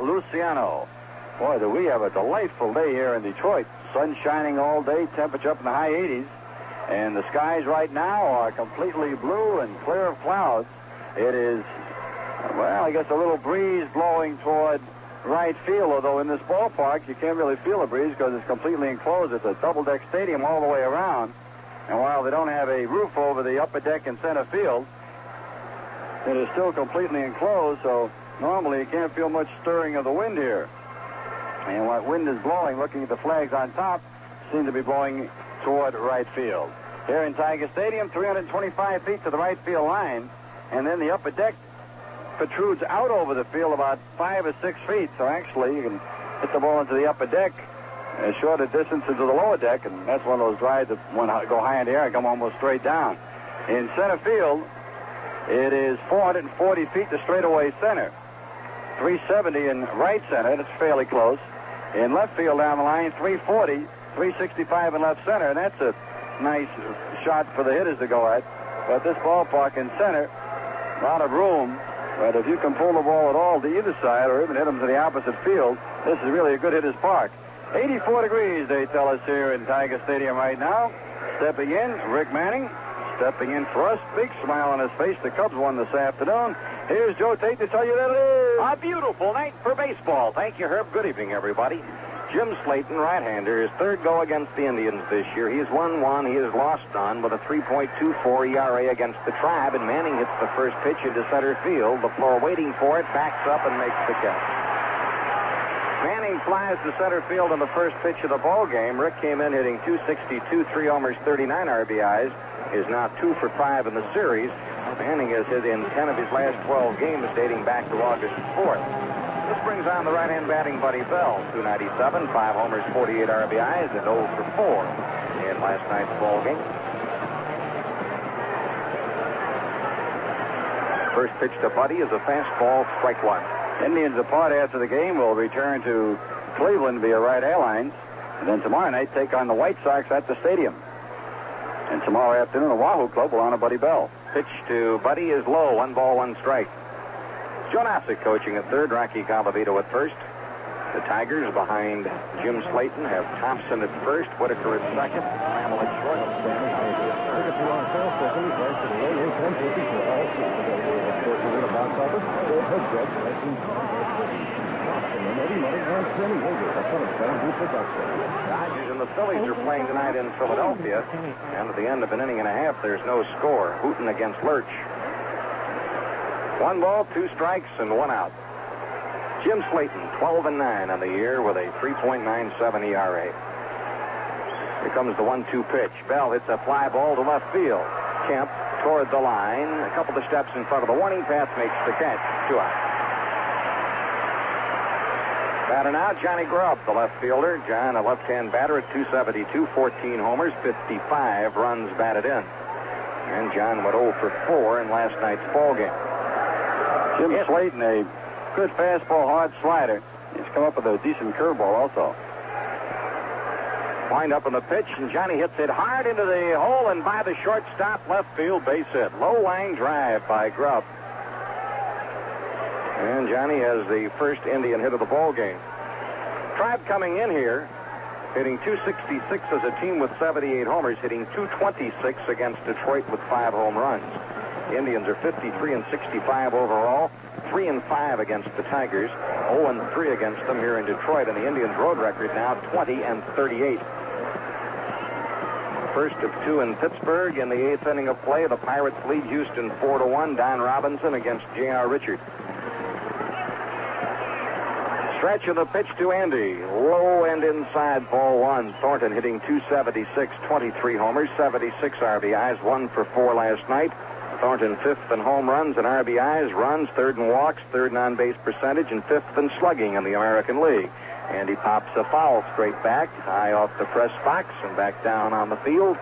Luciano. Boy, do we have a delightful day here in Detroit. Sun shining all day, temperature up in the high 80s. And the skies right now are completely blue and clear of clouds. It is, well, I guess a little breeze blowing toward right field, although in this ballpark you can't really feel a breeze because it's completely enclosed. It's a double-deck stadium all the way around. And while they don't have a roof over the upper deck in center field, it is still completely enclosed, so normally you can't feel much stirring of the wind here. And what wind is blowing, looking at the flags on top, seem to be blowing toward right field. Here in Tiger Stadium, 325 feet to the right field line, and then the upper deck protrudes out over the field about 5 or 6 feet, so actually you can hit the ball into the upper deck a shorter distance into the lower deck, and that's one of those drives that go high in the air and come almost straight down. In center field, it is 440 feet to straightaway center. 370 in right center. That's fairly close. In left field down the line, 340, 365 in left center, and that's a nice shot for the hitters to go at. But this ballpark in center, a lot of room. But if you can pull the ball at all to either side or even hit them to the opposite field, this is really a good hitter's park. 84 degrees, they tell us here in Tiger Stadium right now. Stepping in, Rick Manning. Stepping in for us, big smile on his face. The Cubs won this afternoon. Here's Joe Tate to tell you that it is a beautiful night for baseball. Thank you, Herb. Good evening, everybody. Jim Slayton, right-hander, his third go against the Indians this year. He's won one, he has lost none, with a 3.24 ERA against the Tribe, and Manning hits the first pitch into center field. The floor waiting for it, backs up and makes the catch. Manning flies to center field in the first pitch of the ball game. Rick came in hitting .262, 3 homers, 39 RBIs. Is now 2 for 5 in the series. Manning has hit in 10 of his last 12 games dating back to August 4th. This brings on the right-hand batting Buddy Bell. .297, 5 homers, 48 RBIs, and 0 for 4 in last night's ball game. First pitch to Buddy is a fastball, strike one. Indians apart after the game will return to Cleveland via Wright Airlines. And then tomorrow night take on the White Sox at the stadium. And tomorrow afternoon, the Wahoo Club will honor Buddy Bell. Pitch to Buddy is low. 1 ball, 1 strike. Joe Nasick coaching at third. Rocky Galavito at first. The Tigers behind Jim Slayton have Thompson at first. Whitaker at second. Trammell at short. Dodgers and the Phillies are playing tonight in Philadelphia. And at the end of an inning and a half, there's no score. Hooten against Lurch. 1 ball, 2 strikes, and 1 out. Jim Slayton, 12-9 on the year with a 3.97 ERA. Here comes the 1-2 pitch. Bell hits a fly ball to left field. Kemp toward the line. A couple of steps in front of the warning path, makes the catch. 2 out. Batter now, Johnny Grubb, the left fielder. John, a left-hand batter at .272, 14 homers, 55 runs batted in. And John went 0 for 4 in last night's ball game. Jim Slayton, a good fastball, hard slider. He's come up with a decent curveball also. Wind up on the pitch, and Johnny hits it hard into the hole and by the shortstop, left field, base hit. Low line drive by Grubb. And Johnny has the first Indian hit of the ball game. Tribe coming in here, hitting .266 as a team with 78 homers, hitting .226 against Detroit with 5 home runs. The Indians are 53-65 overall, 3-5 against the Tigers, 0-3 against them here in Detroit, and the Indians' road record now 20-38. First of 2 in Pittsburgh. In the 8th inning of play, the Pirates lead Houston 4-1. Don Robinson against J.R. Richard. Stretch of the pitch to Andy. Low and inside, ball 1. Thornton hitting .276, 23 homers, 76 RBIs, 1 for 4 last night. Thornton 5th in home runs and RBIs, runs, 3rd in walks, 3rd in on-base percentage, and 5th in slugging in the American League. Andy pops a foul straight back, high off the press box, and back down on the field.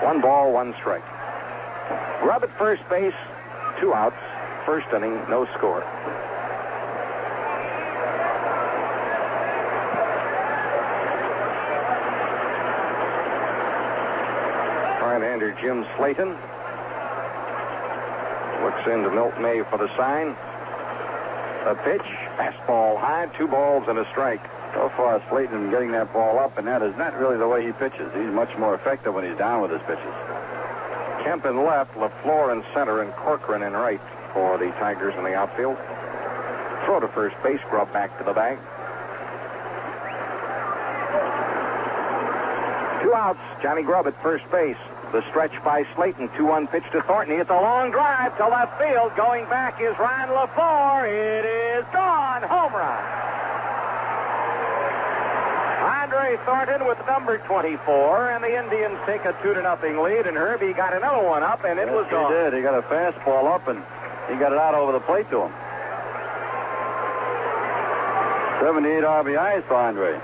1 ball, 1 strike. Grubb at first base, 2 outs. First inning, no score. Right-hander Jim Slayton looks into Milt May for the sign. A pitch Fastball high, 2 balls and a strike. So far, Slayton getting that ball up, and that is not really the way he pitches. He's much more effective when he's down with his pitches. Kemp in left, LaFleur in center, and Corcoran in right for the Tigers in the outfield. Throw to first base, Grubb back to the bag. 2 outs, Johnny Grubb at first base. The stretch by Slayton, 2-1 pitch to Thornton. It's a long drive to left field. Going back is Ryan LaFleur. It is gone. Home run. Andre Thornton with number 24, and the Indians take a 2-0 lead, and Herbie got another one up, and it was gone. He did. He got a fastball up, and he got it out over the plate to him. 78 RBIs for Andre.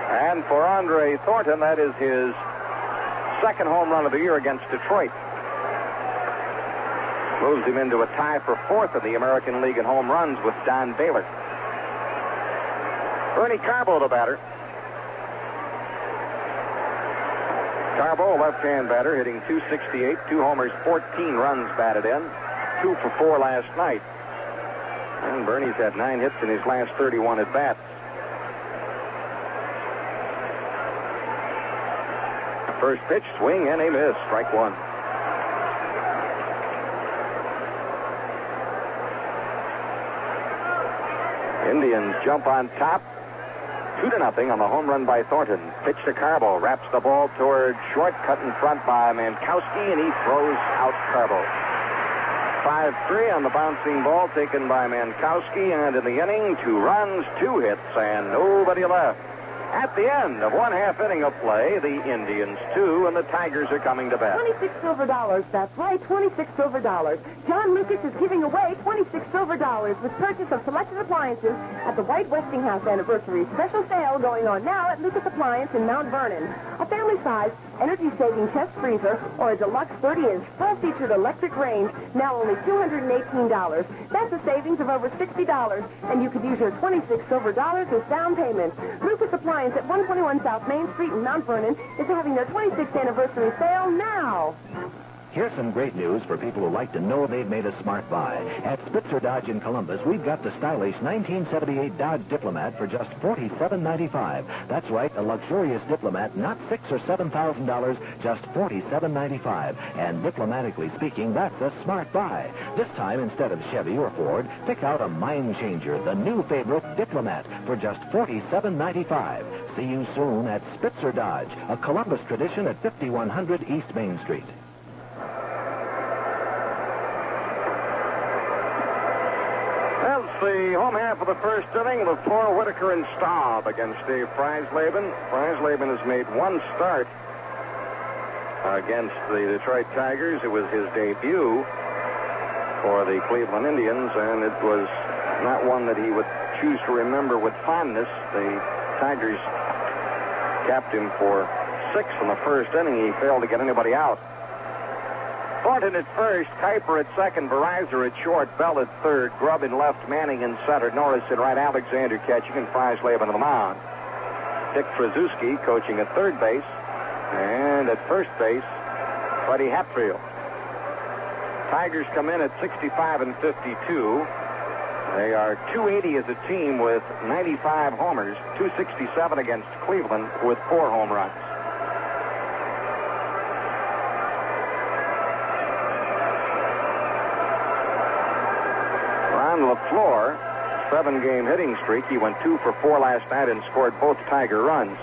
And for Andre Thornton, that is his second home run of the year against Detroit. Moves him into a tie for 4th in the American League in home runs with Don Baylor. Bernie Carbo, the batter. Carbo, left-hand batter, hitting .268, 2 homers, 14 runs batted in, 2 for 4 last night. And Bernie's had 9 hits in his last 31 at-bats. First pitch, swing, and a miss. Strike 1. Indians jump on top. 2-0 on the home run by Thornton. Pitch to Carbo. Wraps the ball toward short. Cut in front by Mankowski, and he throws out Carbo. 5-3 on the bouncing ball taken by Mankowski, and in the inning, 2 runs, 2 hits, and nobody left. At the end of 1/2 inning of play, the Indians 2 and the Tigers are coming to bat. 26 silver dollars. That's right, 26 silver dollars. John Lucas is giving away 26 silver dollars with purchase of selected appliances at the White Westinghouse Anniversary Special Sale going on now at Lucas Appliance in Mount Vernon. A family-size, energy-saving chest freezer or a deluxe 30-inch full-featured electric range, now only $218. That's a savings of over $60, and you could use your 26 silver dollars as down payment. Lucas Appliance at 121 South Main Street in Mount Vernon is having their 26th anniversary sale now. Here's some great news for people who like to know they've made a smart buy. At Spitzer Dodge in Columbus, we've got the stylish 1978 Dodge Diplomat for just $47.95. That's right, a luxurious Diplomat, not $6,000 or $7,000, just $47.95. And diplomatically speaking, that's a smart buy. This time, instead of Chevy or Ford, pick out a mind changer, the new favorite Diplomat, for just $47.95. See you soon at Spitzer Dodge, a Columbus tradition at 5100 East Main Street. The home half of the first inning, LaFleur, Whitaker, and Staub against Dave Freisleben. Freisleben has made 1 start against the Detroit Tigers. It was his debut for the Cleveland Indians, and it was not one that he would choose to remember with fondness. The Tigers capped him for 6 in the first inning. He failed to get anybody out. Thornton at first, Kuiper at second, Verizor at short, Bell at third, Grubb in left, Manning in center, Norris in right, Alexander catching, and Freisleben on the mound. Dick Trzaskowski coaching at third base, and at first base, Freddie Hatfield. Tigers come in at 65 and 52. They are 280 as a team with 95 homers, 267 against Cleveland with 4 home runs. LaFleur, 7-game hitting streak. He went 2 for 4 last night and scored both Tiger runs.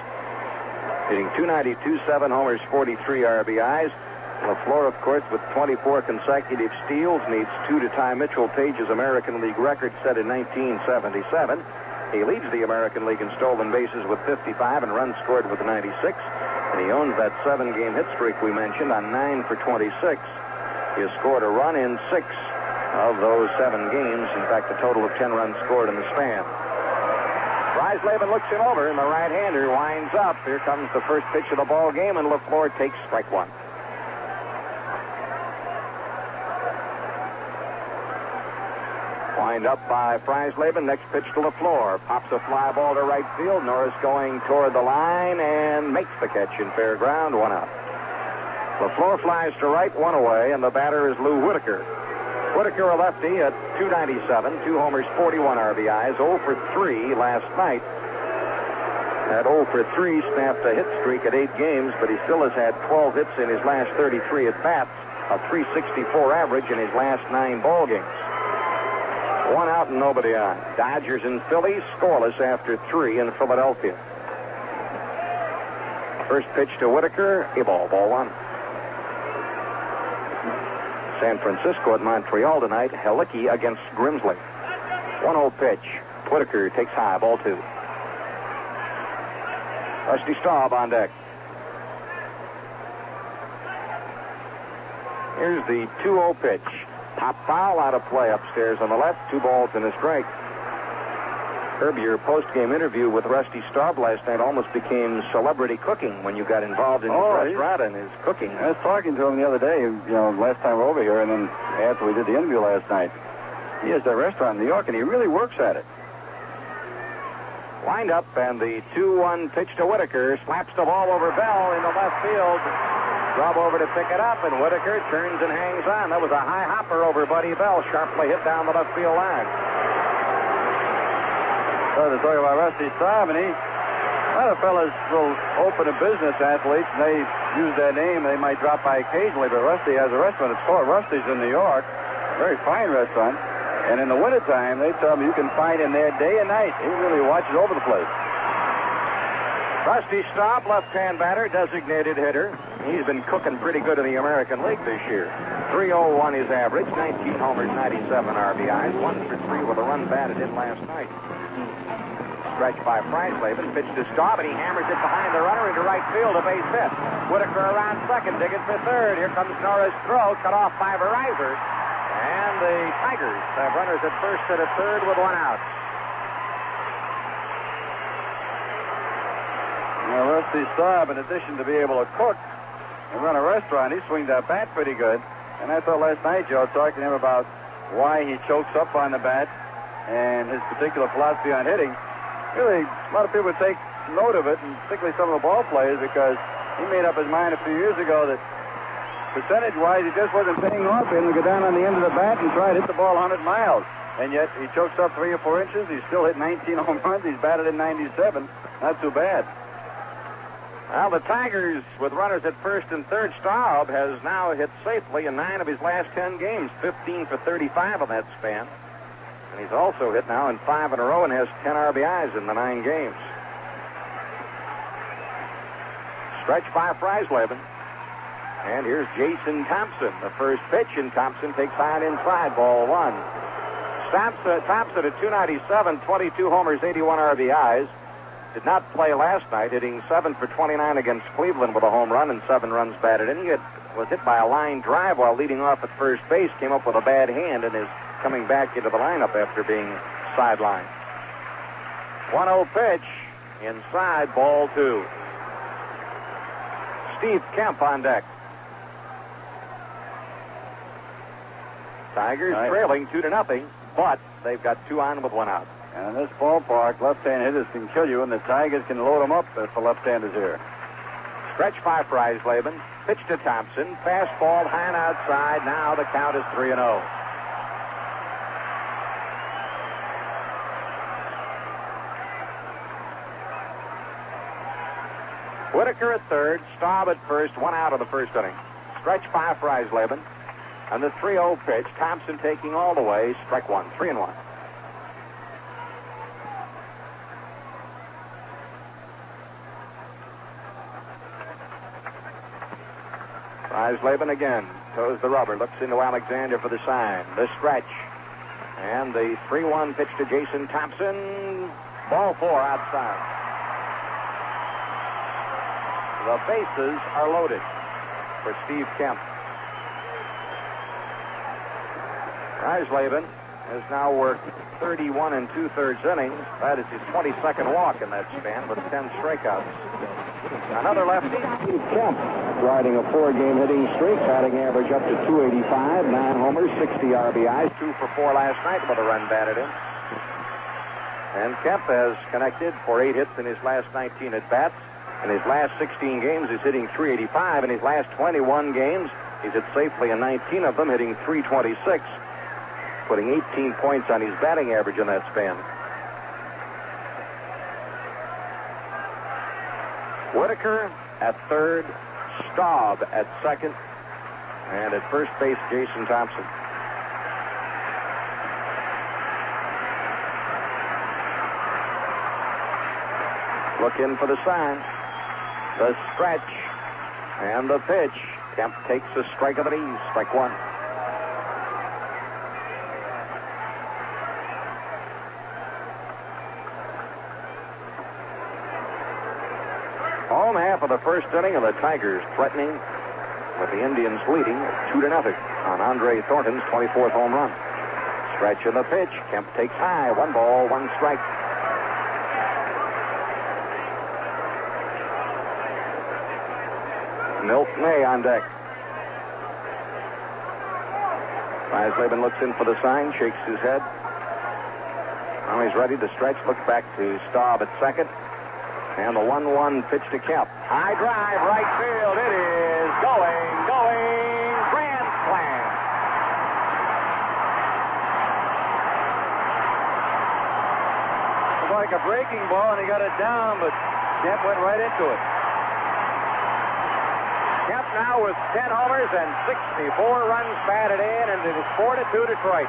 Hitting .292, 7 homers, 43 RBIs. LaFleur, of course, with 24 consecutive steals, needs 2 to tie Mitchell Page's American League record set in 1977. He leads the American League in stolen bases with 55 and runs scored with 96. And he owns that 7-game hit streak we mentioned on 9 for 26. He has scored a run in 6 of those 7 games. In fact, a total of 10 runs scored in the span. Freisleben looks him over, and the right-hander winds up. Here comes the first pitch of the ball game, and LaFleur takes strike 1. Wind up by Freisleben. Next pitch to LaFleur. Pops a fly ball to right field. Norris going toward the line and makes the catch in fair ground. 1 out. LaFleur flies to right, 1 away, and the batter is Lou Whitaker. Whitaker, a lefty, at .297, 2 homers, 41 RBIs, 0 for 3 last night. At 0 for 3, snapped a hit streak at 8 games, but he still has had 12 hits in his last 33 at-bats, a .364 average in his last 9 ball games. 1 out and nobody on. Dodgers and Phillies scoreless after 3 in Philadelphia. First pitch to Whitaker, a ball 1. San Francisco at Montreal tonight, Helicki against Grimsley. 1-0 pitch. Whitaker takes high, ball 2. Rusty Staub on deck. Here's the 2-0 pitch. Top foul, out of play upstairs on the left. 2 balls and a strike. Herb, your post-game interview with Rusty Staub last night almost became celebrity cooking when you got involved in his restaurant and his cooking. I was talking to him the other day, last time we were over here, and then after we did the interview last night. He has a restaurant in New York, and he really works at it. Wind up, and the 2-1 pitch to Whitaker slaps the ball over Bell in the left field. Grubb over to pick it up, and Whitaker turns and hangs on. That was a high hopper over Buddy Bell, sharply hit down the left field line. So to talk about Rusty Staub, and a lot of fellas will open a business, athletes, and they use that name. They might drop by occasionally, but Rusty has a restaurant. It's called Rusty's in New York. Very fine restaurant. And in the wintertime, they tell me you can find him there day and night. He really watches over the place. Rusty Staub, left-hand batter, designated hitter. He's been cooking pretty good in the American League this year. 301 his average, 19 homers, 97 RBIs, 1 for 3 with a run batted in last night. Stretch by Freisleben, pitch to Staub, and he hammers it behind the runner into right field, a base hit. Whitaker around second, digging for third. Here comes Nora's throw, cut off by Verizon. And the Tigers have runners at first and at third with 1 out. Now, Rusty Staub, in addition to be able to cook and run a restaurant, he swings that bat pretty good. And I thought last night, Joe, talking to him about why he chokes up on the bat and his particular philosophy on hitting. Really, a lot of people would take note of it, and particularly some of the ball players, because he made up his mind a few years ago that percentage-wise, he just wasn't paying off him to go down on the end of the bat and try to hit the ball 100 miles. And yet, he chokes up 3 or 4 inches. He still hit 19 home runs. He's batted in 97. Not too bad. Well, the Tigers, with runners at first and third, Staub has now hit safely in 9 of his last 10 games, 15 for 35 on that span. And he's also hit now in 5 in a row and has 10 RBIs in the 9 games. Stretch by Freisleben. And here's Jason Thompson. The first pitch, and Thompson takes high and inside, ball 1. Thompson at .297, 22 homers, 81 RBIs. Did not play last night, hitting 7 for 29 against Cleveland with a home run and 7 runs batted in. He was hit by a line drive while leading off at first base, came up with a bad hand, and is coming back into the lineup after being sidelined. 1-0 pitch, inside, ball 2. Steve Kemp on deck. Tigers trailing 2-0, but they've got 2 on with 1 out. And in this ballpark, left-hand hitters can kill you, and the Tigers can load them up if the left-handers here. Stretch by Freisleben, pitch to Thompson, fastball high and outside. Now the count is 3-0. Whitaker at third, Staub at first, 1 out of the first inning. Stretch by Freisleben. And the 3-0 pitch, Thompson taking all the way, strike 1, 3-1. Freisleben again, toes the rubber, looks into Alexander for the sign. The stretch. And the 3-1 pitch to Jason Thompson, ball 4 outside. The bases are loaded for Steve Kemp. Freisleben has now worked 31 2/3 innings. That is his 22nd walk in that span with 10 strikeouts. Another lefty, Steve Kemp, riding a 4-game hitting streak, batting average up to .285, 9 homers, 60 RBIs, 2 for 4 last night with a run batted in. And Kemp has connected for 8 hits in his last 19 at-bats. In his last 16 games, he's hitting .385. In his last 21 games, he's hit safely in 19 of them, hitting .326. putting 18 points on his batting average in that span. Whitaker at third, Staub at second, and at first base, Jason Thompson. Look in for the sign. The stretch and the pitch. Kemp takes a strike of the knees, strike one. Home half of the first inning of the Tigers threatening, with the Indians leading 2-0 on Andre Thornton's 24th home run. Stretch of the pitch. Kemp takes high. 1 ball, 1 strike. Milt May on deck. Freisleben looks in for the sign, shakes his head. Now he's ready to stretch. Looks back to Staub at second. And the 1-1 pitch to Kemp. High drive, right field. It is going. Grand slam. It was like a breaking ball, and he got it down, but Kemp went right into it. Kemp now with 10 homers and 64 runs batted in, and it is 4-2 Detroit.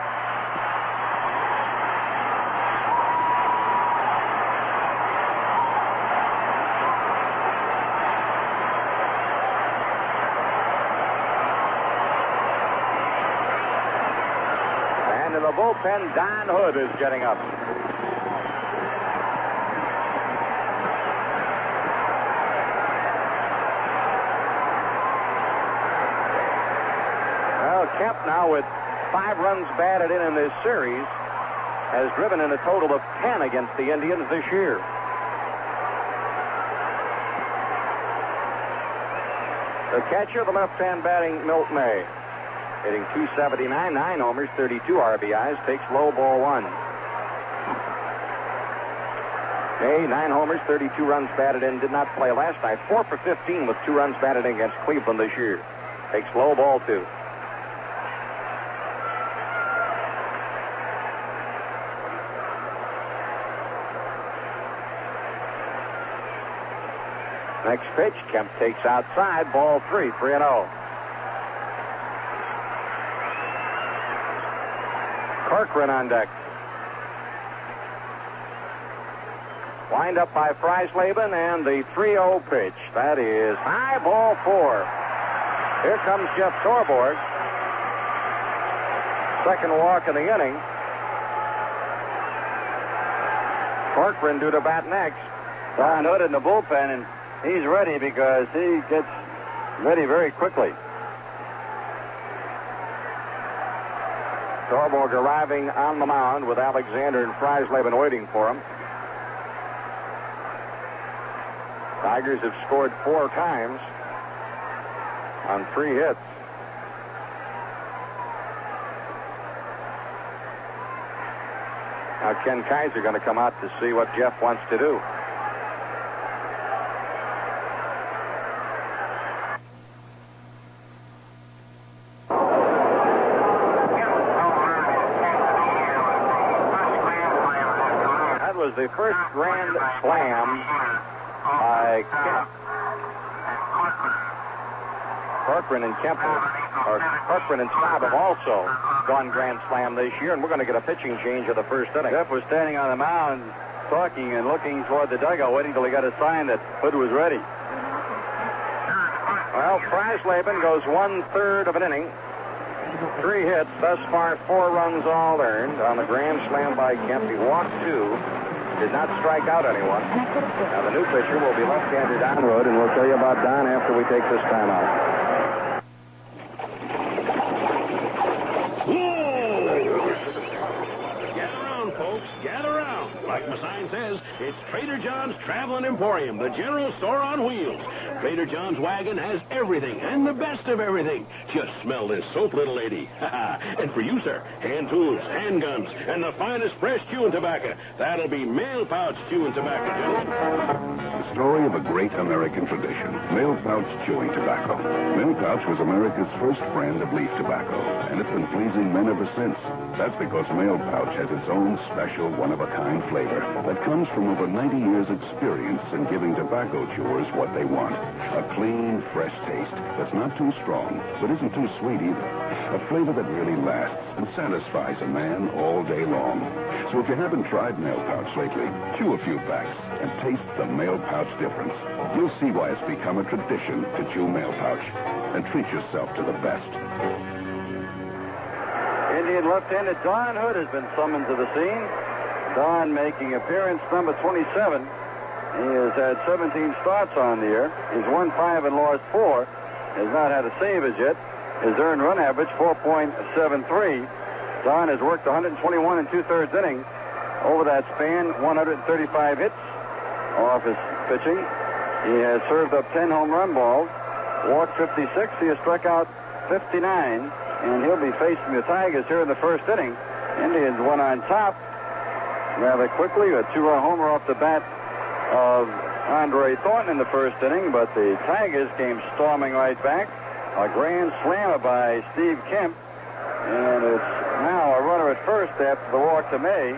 And in the bullpen, Don Hood is getting up. Kemp now with 5 runs batted in this series has driven in a total of 10 against the Indians this year. The catcher, the left-hand batting Milt May, hitting .279, 9 homers, 32 RBIs, takes low ball 1. May, 9 homers, 32 runs batted in, did not play last night. 4 for 15 with 2 runs batted in against Cleveland this year. Takes low ball 2. Next pitch, Kemp takes outside, ball 3, 3-0. Corcoran on deck. Wind up by Freisleben, and the 3-0 pitch. That is high, ball 4. Here comes Jeff Torborg. Second walk in the inning. Corcoran due to bat next. Don Hood in the bullpen, and he's ready because he gets ready very quickly. Torborg arriving on the mound with Alexander and Freisleben waiting for him. Tigers have scored 4 times on 3 hits. Now Ken Kaiser going to come out to see what Jeff wants to do. The first grand slam by Kemp. Corcoran and Kemp, or Corcoran and Staub have also gone grand slam this year, and we're going to get a pitching change of the first inning. Jeff was standing on the mound, talking and looking toward the dugout, waiting till he got a sign that Hood was ready. Well, Freisleben goes 1/3 of an inning. 3 hits, thus far 4 runs all earned on the grand slam by Kemp. He walked 2. Did not strike out anyone. Now the new pitcher will be left-hander Don Hood, and we'll tell you about Don after we take this time out. Gather around, folks. Gather around. Like my sign says, it's Trader John's Traveling Emporium, the general store on wheels. Trader John's wagon has everything and the best of everything. Just smell this soap, little lady. And for you, sir, hand tools, handguns, and the finest fresh chewing tobacco. That'll be mail pouch chewing tobacco, gentlemen. The story of a great American tradition, mail pouch chewing tobacco. Mail pouch was America's first brand of leaf tobacco, and it's been pleasing men ever since. That's because Mail Pouch has its own special, one-of-a-kind flavor that comes from over 90 years' experience in giving tobacco chewers what they want. A clean, fresh taste that's not too strong, but isn't too sweet either. A flavor that really lasts and satisfies a man all day long. So if you haven't tried Mail Pouch lately, chew a few packs and taste the Mail Pouch difference. You'll see why it's become a tradition to chew Mail Pouch. And treat yourself to the best. Indian left-handed Don Hood has been summoned to the scene. Don making appearance number 27. He has had 17 starts on the year. He's won 5 and lost 4. Has not had a save as yet. His earned run average, 4.73. Don has worked 121 and 2/3 innings. Over that span, 135 hits off his pitching. He has served up 10 home run balls, walked 56. He has struck out 59, and he'll be facing the Tigers here in the first inning. Indians went on top rather quickly. A 2-run homer off the bat of Andre Thornton in the first inning, but the Tigers came storming right back. A grand slammer by Steve Kemp, and it's now a runner at first after the walk to May.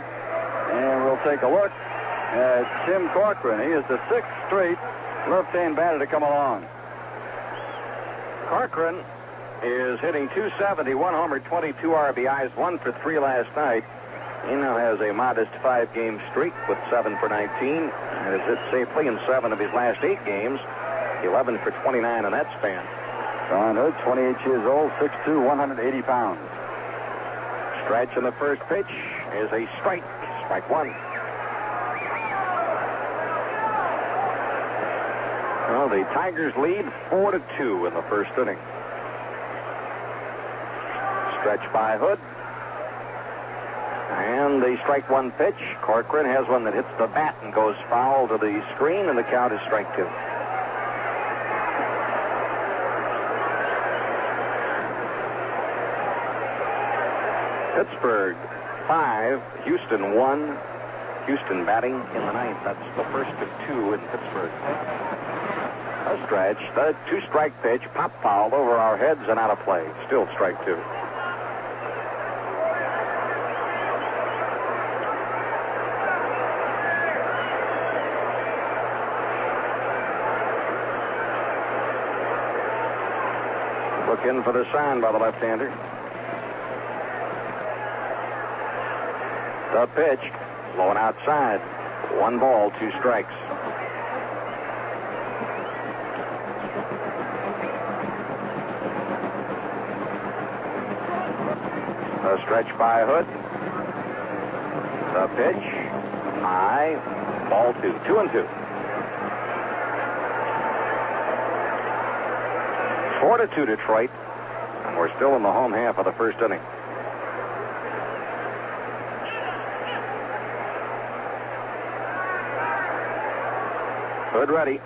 And we'll take a look at Tim Corcoran. He is the 6th straight left-hand batter to come along. Corcoran is hitting .270, 1 homer, 22 RBIs, 1 for 3 last night. He now has a modest 5-game streak with 7 for 19, and has hit safely in 7 of his last 8 games, 11 for 29 in that span. Don Hood, 28 years old, 6'2", 180 pounds. Stretch in the first pitch is a strike. Strike 1. Well, the Tigers lead 4-2 in the first inning. Stretch by Hood. And the strike 1 pitch. Corcoran has one that hits the bat and goes foul to the screen, and the count is strike 2. Pittsburgh 5, Houston 1. Houston batting in the 9th. That's the first of 2 in Pittsburgh. A stretch. The 2-strike pitch. Pop foul over our heads and out of play. Still strike 2. Look in for the sign by the left-hander. The pitch, blowing outside. 1 ball, 2 strikes. A stretch by Hood. The pitch, high, ball 2, 2-2. 4-2 Detroit, and we're still in the home half of the first inning. Hood ready.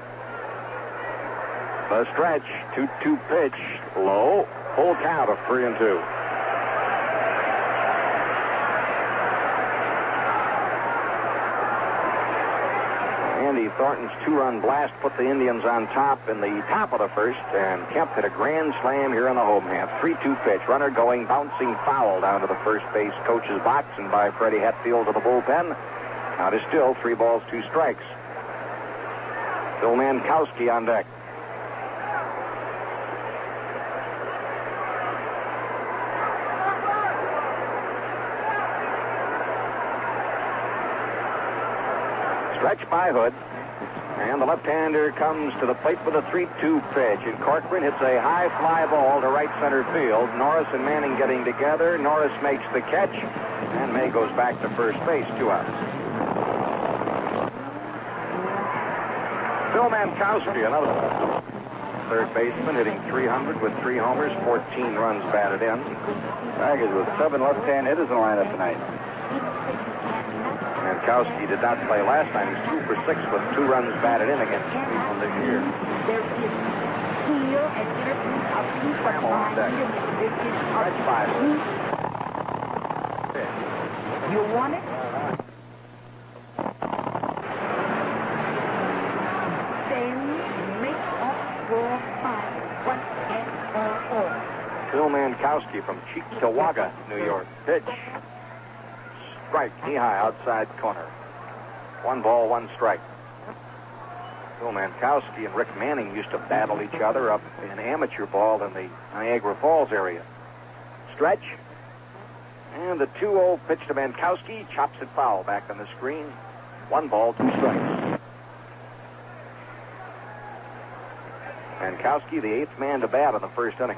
The stretch, 2-2 pitch, low, full count of 3-2. Andy Thornton's 2-run blast put the Indians on top in the top of the first, and Kemp hit a grand slam here in the home half. 3-2 pitch, runner going, bouncing foul down to the first base coach's box, and by Freddie Hetfield to the bullpen. Count is still 3 balls, 2 strikes. Bill Mankowski on deck. Stretch by Hood. And the left-hander comes to the plate with a 3-2 pitch. And Corcoran hits a high fly ball to right center field. Norris and Manning getting together. Norris makes the catch. And May goes back to first base. 2 outs. Bill Mankowski, another third baseman, hitting .300 with 3 homers, 14 runs batted in. Tigers with 7 left-hand hitters in the lineup tonight. Mankowski did not play last night. He's 2 for 6 with 2 runs batted in against Cleveland this year. Trammell on deck. Stretch by. You want it? Bill Mankowski from Cheektowaga, New York. Pitch. strike. Knee high outside corner. 1 ball, 1 strike. Bill Mankowski and Rick Manning used to battle each other up in amateur ball in the Niagara Falls area. Stretch. And the 2-0 pitch to Mankowski. Chops it foul back on the screen. 1 ball, 2 strikes. Mankowski, the 8th man to bat in the first inning.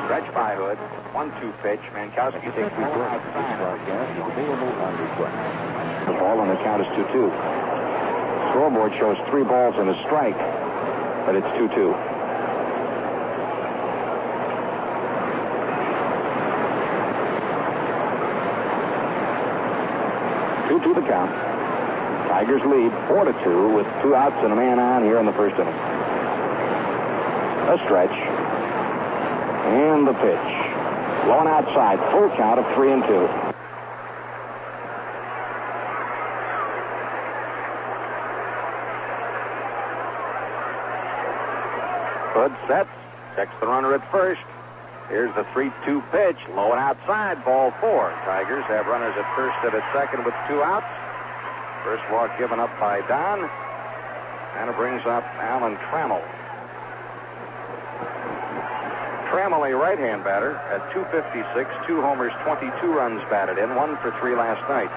Stretch by Hood. 1-2 pitch. Mankowski takes the ball outside. The ball on the count is 2-2. Scoreboard shows 3 balls and a strike, but it's 2-2. To the count. Tigers lead 4-2 with 2 outs and a man on here in the first inning. A stretch. And the pitch. Blowing outside. Full count of 3-2. Hood sets. Checks the runner at first. Here's the 3-2 pitch. Low and outside. Ball 4. Tigers have runners at first and at second with 2 outs. First walk given up by Don. And it brings up Alan Trammell. Trammell, a right-hand batter, at .256, 2 homers, 22 runs batted in, 1 for 3 last night.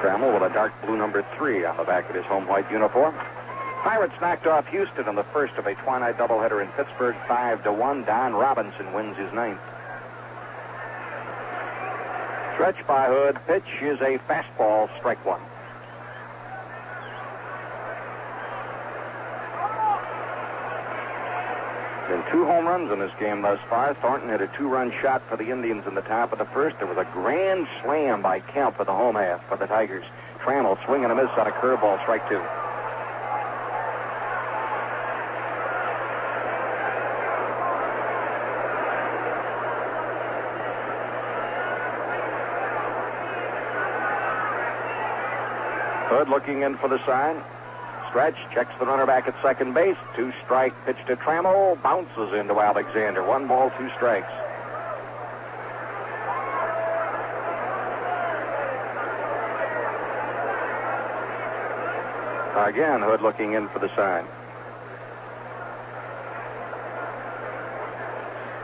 Trammell with a dark blue number 3 on the back of his home white uniform. Pirates knocked off Houston in the first of a twilight doubleheader in Pittsburgh, 5-1. Don Robinson wins his 9th. Stretch by Hood. Pitch is a fastball, strike 1. Been 2 home runs in this game thus far. Thornton hit a 2-run shot for the Indians in the top of the first. There was a grand slam by Kemp for the home half for the Tigers. Trammell swing and a miss on a curveball, strike 2. Hood looking in for the sign. Stretch, checks the runner back at second base. 2-strike pitch to Trammell. Bounces into Alexander. 1 ball, 2 strikes. Again, Hood looking in for the sign.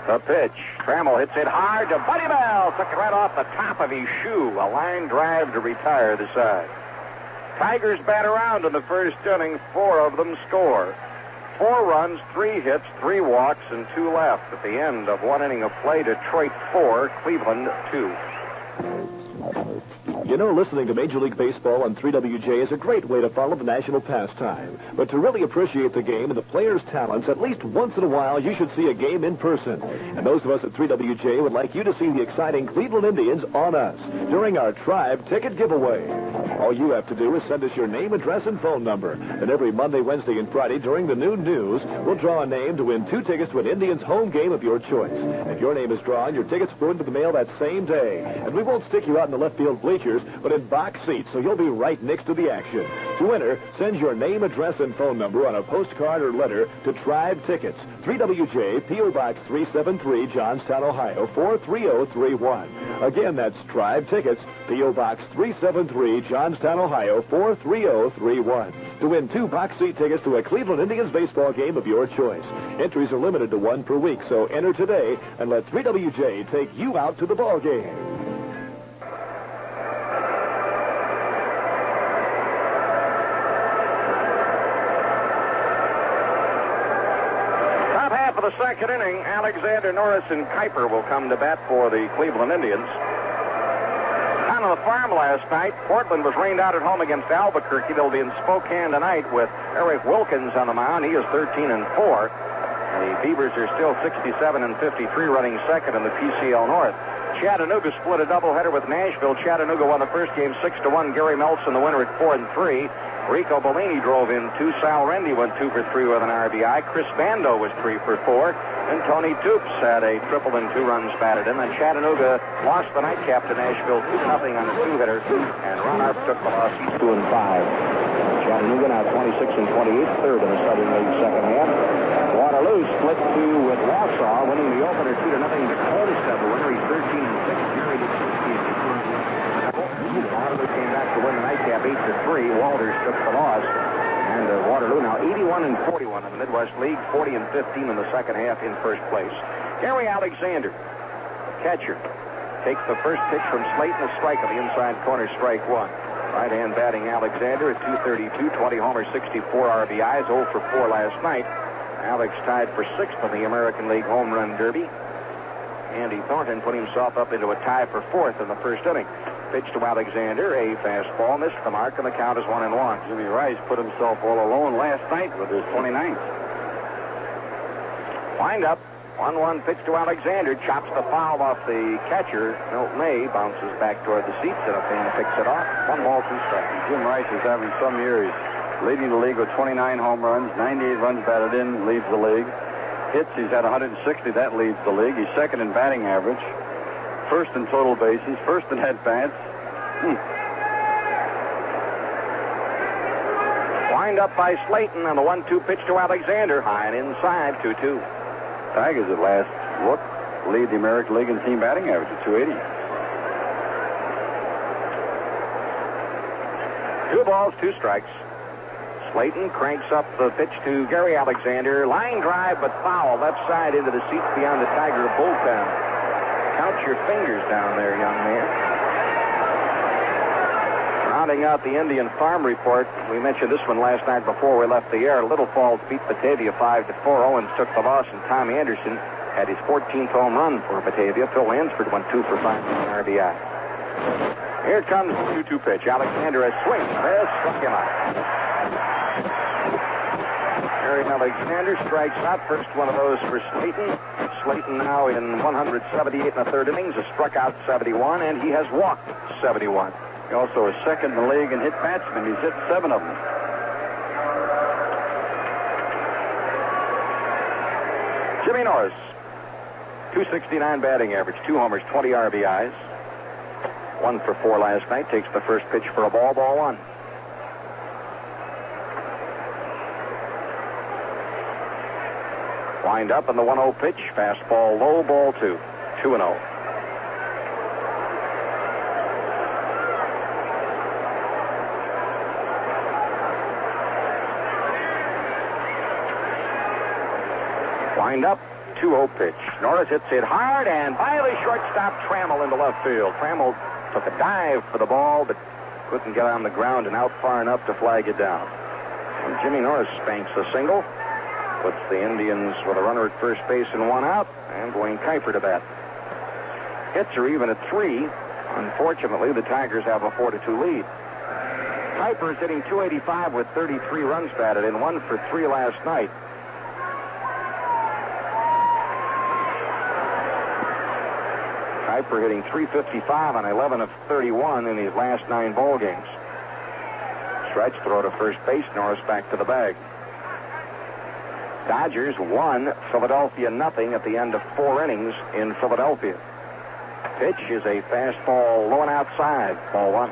The pitch. Trammell hits it hard to Buddy Bell. Took it right off the top of his shoe. A line drive to retire the side. Tigers bat around in the first inning. 4 of them score. 4 runs, 3 hits, 3 walks, and 2 left. At the end of 1 inning of play, Detroit 4, Cleveland 2. You know, listening to Major League Baseball on 3WJ is a great way to follow the national pastime. But to really appreciate the game and the players' talents, at least once in a while, you should see a game in person. And those of us at 3WJ would like you to see the exciting Cleveland Indians on us during our Tribe Ticket Giveaway. All you have to do is send us your name, address, and phone number. And every Monday, Wednesday, and Friday during the noon news, we'll draw a name to win 2 tickets to an Indians home game of your choice. If your name is drawn, your tickets go into the mail that same day. And we won't stick you out in the left field bleachers, but in box seats, so you'll be right next to the action. To enter, send your name, address, and phone number on a postcard or letter to Tribe Tickets, 3WJ, P.O. Box 373, Johnstown, Ohio, 43031. Again, that's Tribe Tickets, P.O. Box 373, Johnstown, Ohio, 43031. To win 2 box seat tickets to a Cleveland Indians baseball game of your choice. Entries are limited to 1 per week, so enter today and let 3WJ take you out to the ball game. The second inning, Alexander, Norris, and Kuiper will come to bat for the Cleveland Indians. On the farm last night, Portland was rained out at home against Albuquerque. They'll be in Spokane tonight with Eric Wilkins on the mound. He is 13-4. The Beavers are still 67-53, running second in the PCL North. Chattanooga split a doubleheader with Nashville. Chattanooga won the first game 6-1. Gary Meltz in the winner at 4-3. Rico Bellini drove in 2. Sal Rendy went 2 for 3 with an RBI. Chris Bando was 3 for 4. And Tony Toops had a triple and 2 runs batted in. And Chattanooga lost the nightcap to Nashville 2-0 on a 2-hitter. And Ron Arp took the loss. He's 2 and 5. Chattanooga now 26 and 28, third in the Southern League second half. Waterloo split 2 with Wausau, winning the opener 2-0. Homestead, the winner. He's 13 and 6. Gary Dubinski is Waterloo came back to win the nightcap 8-3. Walters took the loss. And Waterloo now 81 and 41 in the Midwest League, 40 and 15 in the second half in first place. Gary Alexander, catcher, takes the first pitch from Slayton, a strike on the inside corner, strike 1. Right-hand batting Alexander at 232, 20 homers, 64 RBIs, 0 for 4 last night. Alex tied for 6th in the American League Home Run Derby. Andy Thornton put himself up into a tie for 4th in the first inning. Pitch to Alexander, a fastball, missed the mark, and the count is 1-1. Jimmy Rice put himself all alone last night with his 29th. Wind up, 1-1 pitch to Alexander, chops the foul off the catcher. Milt May bounces back toward the seats, and a fan picks it off. 1 ball, 2 strikes. Jim Rice is having some years, leading the league with 29 home runs, 98 runs batted in, leads the league. Hits, he's had 160, that leads the league. He's second in batting average. First in total bases, first in at-bats. Wind up by Slayton on the 1-2 pitch to Alexander. High and inside, 2-2. Tigers at last look lead the American League in team batting average at 280. 2 balls, 2 strikes. Slayton cranks up the pitch to Gary Alexander. Line drive, but foul. Left side into the seats beyond the Tiger bullpen. Count your fingers down there, young man. Rounding out the Indian Farm Report, we mentioned this one last night before we left the air. Little Falls beat Batavia 5-4. Owens took the loss, and Tommy Anderson had his 14th home run for Batavia. Phil Lansford went 2 for 5 on RBI. Here comes the 2-2 pitch. Alexander a swing. There, struck him out. Gary Alexander strikes out. First one of those for Slayton. Slayton now in 178 1/3 innings, has struck out 71, and he has walked 71. He also is second in the league in hit batsmen. He's hit 7 of them. Jimmy Norris, 269 batting average, 2 homers, 20 RBIs. 1 for 4 last night. Takes the first pitch for a ball 1. Wind up in the 1-0 pitch. Fastball low, ball 2. 2-0. Wind up, 2-0 pitch. Norris hits it hard, and by the shortstop, Trammell into left field. Trammell took a dive for the ball, but couldn't get on the ground and out far enough to flag it down. And Jimmy Norris spanks a single. Puts the Indians with a runner at first base and 1 out, and Dwayne Kuiper to bat. Hits are even at 3. Unfortunately, the Tigers have a 4-2 lead. Kuiper is hitting .285 with 33 runs batted in, 1 for 3 last night. Kuiper hitting .355 on 11 of 31 in his last 9 ball games. Stretch throw to first base. Norris back to the bag. Dodgers 1, Philadelphia 0 at the end of 4 innings in Philadelphia. Pitch is a fastball low and outside, ball 1.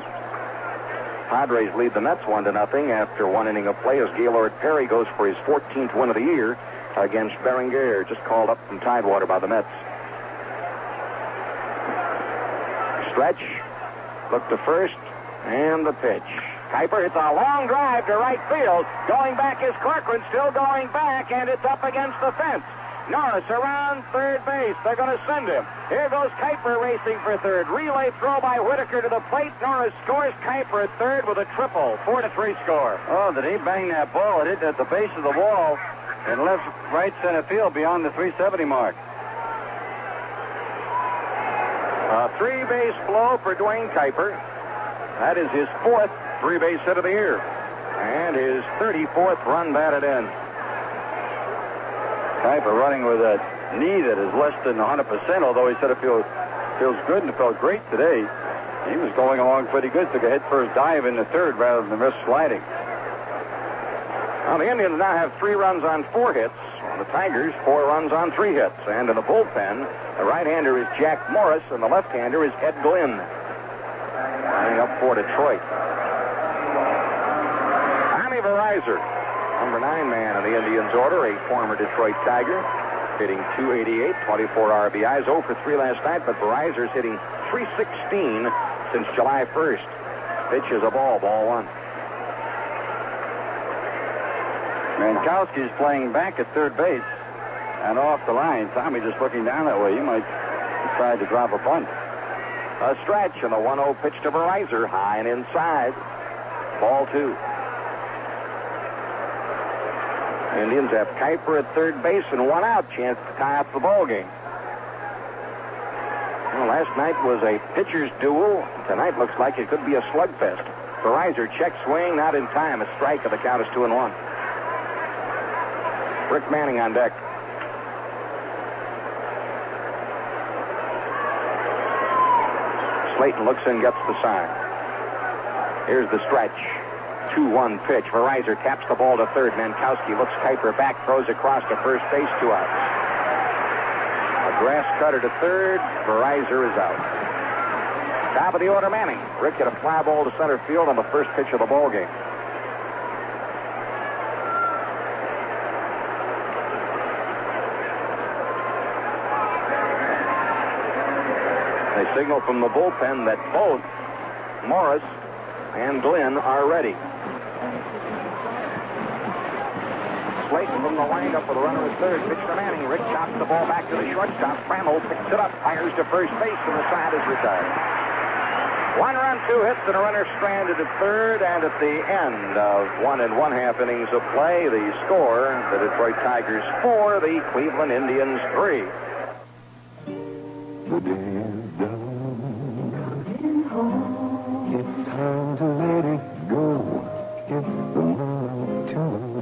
Padres lead the Mets 1-0 after 1 inning of play as Gaylord Perry goes for his 14th win of the year against Berenguer, just called up from Tidewater by the Mets. Stretch, look to first, and the pitch. Kuiper hits a long drive to right field. Going back is Corcoran, still going back, and it's up against the fence. Norris around third base. They're going to send him. Here goes Kuiper racing for third. Relay throw by Whitaker to the plate. Norris scores. Kuiper at third with a triple. 4-3 score. Oh, did he bang that ball? It hit at the base of the wall and left right center field beyond the 370 mark. A 3-base blow for Dwayne Kuiper. That is his 4th 3-base hit of the year. And his 34th run batted in. Kuiper running with a knee that is less than 100%, although he said it feels good and it felt great today. He was going along pretty good. Took a head-first dive in the third rather than risk sliding. Now, the Indians now have 3 runs on 4 hits. The Tigers, 4 runs on 3 hits. And in the bullpen, the right-hander is Jack Morris, and the left-hander is Ed Glynn. Lining up for Detroit. Tommy Verizar, number 9 man in the Indians order, a former Detroit Tiger, hitting .288, 24 RBIs, 0 for 3 last night, but Verizar's hitting .316 since July 1st. Pitch is a ball 1. Mankowski's playing back at third base and off the line. Tommy just looking down that way. He might decide to drop a bunt. A stretch and a 1-0 pitch to Verizar, high and inside. Ball 2. Indians have Kuiper at third base and 1 out. Chance to tie up the ball game. Well, last night was a pitcher's duel. Tonight looks like it could be a slugfest. Verizar check swing, not in time. A strike, and the count is 2-1. Rick Manning on deck. Slayton looks in, gets the sign. Here's the stretch. 2-1 pitch. Verizar taps the ball to third. Mankowski looks Kuiper back, throws across to first base, 2 outs. A grass cutter to third. Verizar is out. Top of the order, Manning. Rick hit a fly ball to center field on the first pitch of the ball game. They signal from the bullpen that both Morris and Glynn are ready. Slayton from the windup with a runner at third. Pitch to Manning. Rick chops the ball back to the shortstop. Trammell picks it up, fires to first base, and the side is retired. 1 run, 2 hits, and a runner stranded at third. And at the end of 1 1/2 innings of play, the score: the Detroit Tigers 4, the Cleveland Indians 3. The day is done. It's time to let it go. It's the moment to run.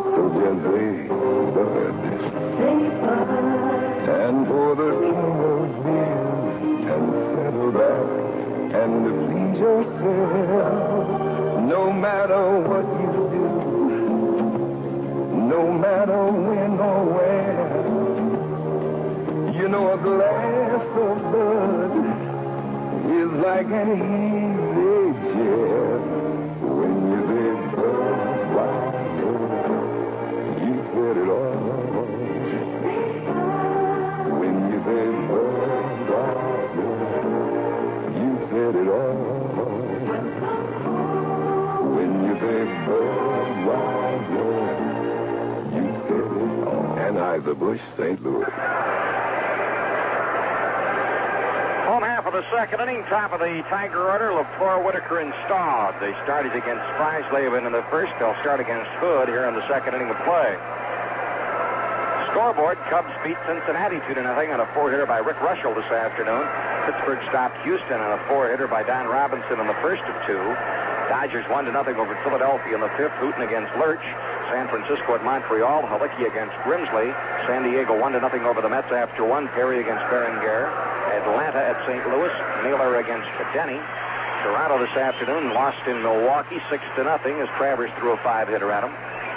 So just say bud. Say bud. And for the king of beers, and settle back and please yourself. No matter what you do, no matter when or where, you know a glass of bud is like an easy chair. When you say Budweiser, you said it all. When you say Budweiser, you said it all. When you say Budweiser, you said it all. Anheuser-Busch, St. Louis. Home half of the second inning, top of the Tiger order, LaFleur, Whitaker, and Staub. They started against Freisleben in the first. They'll start against Hood here in the second inning of play. Scoreboard: Cubs beat Cincinnati 2-0 on a 4-hitter by Rick Russell this afternoon. Pittsburgh stopped Houston on a 4-hitter by Don Robinson in the first of 2. Dodgers 1-0 over Philadelphia in the 5th. Hooten against Lurch. San Francisco at Montreal. Halicki against Grimsley. San Diego 1-0 over the Mets after 1. Perry against Berenguer. Atlanta at St. Louis. Naylor against Denny. Toronto this afternoon lost in Milwaukee 6-0 as Travers threw a 5-hitter at them.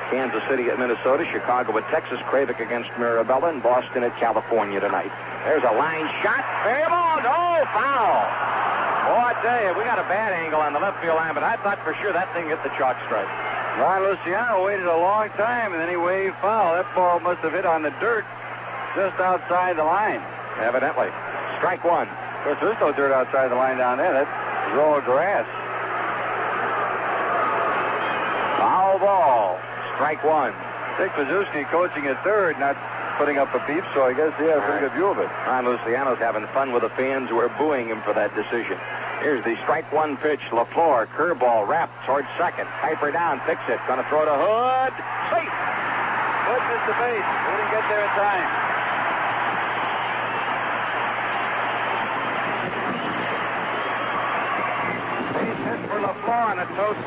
Kansas City at Minnesota. Chicago at Texas. Kravick against Mirabella. And Boston at California tonight. There's a line shot. Fair ball. No, foul. Oh, I tell you, we got a bad angle on the left field line, but I thought for sure that thing hit the chalk stripe. Ron Luciano waited a long time, and then he waved foul. That ball must have hit on the dirt just outside the line. Evidently. Strike 1. Of course, there's no dirt outside the line down there. That's raw grass. Foul ball. Strike 1. Dick Pazuski coaching at third, not putting up a beep, so I guess he had a pretty good view of it. Ron Luciano's having fun with the fans who are booing him for that decision. Here's the strike 1 pitch. LaFleur, curveball, wrapped towards second. Kuiper down, picks it. Going to throw to Hood. Safe. Hood missed the base. He didn't get there in time. Base hit for LaFleur on a toast.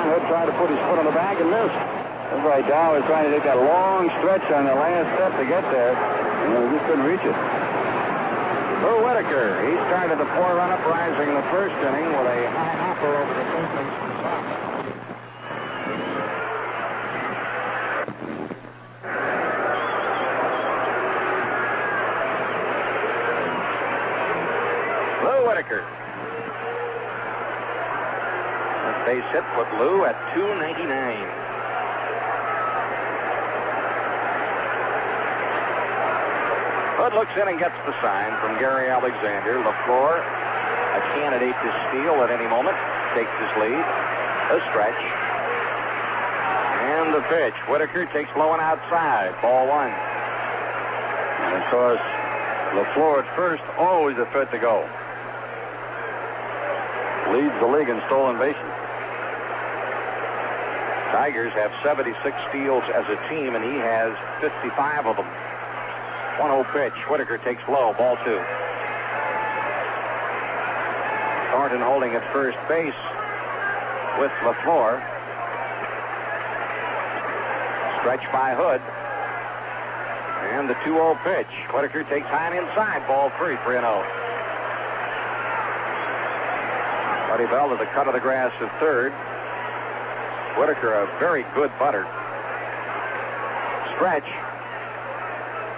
Hood tried to put his foot on the bag and missed. That's why Dow was trying to take that long stretch on the last step to get there, and he just couldn't reach it. Lou Whitaker, he started the 4-run uprising in the first inning with a high hopper over the third baseman's arm. Lou Whitaker. That base hit put Lou at 299. Hood looks in and gets the sign from Gary Alexander. LaFleur, a candidate to steal at any moment, takes his lead. A stretch. And the pitch. Whitaker takes low and outside. Ball 1. And of course, LaFleur at first, always a fit to go. Leads the league in stolen bases. Tigers have 76 steals as a team, and he has 55 of them. 1-0 pitch. Whitaker takes low. Ball 2. Thornton holding at first base with LaFleur. Stretch by Hood. And the 2-0 pitch. Whitaker takes high and inside. Ball 3. 3-0. Buddy Bell to the cut of the grass at third. Whitaker, a very good butter. Stretch.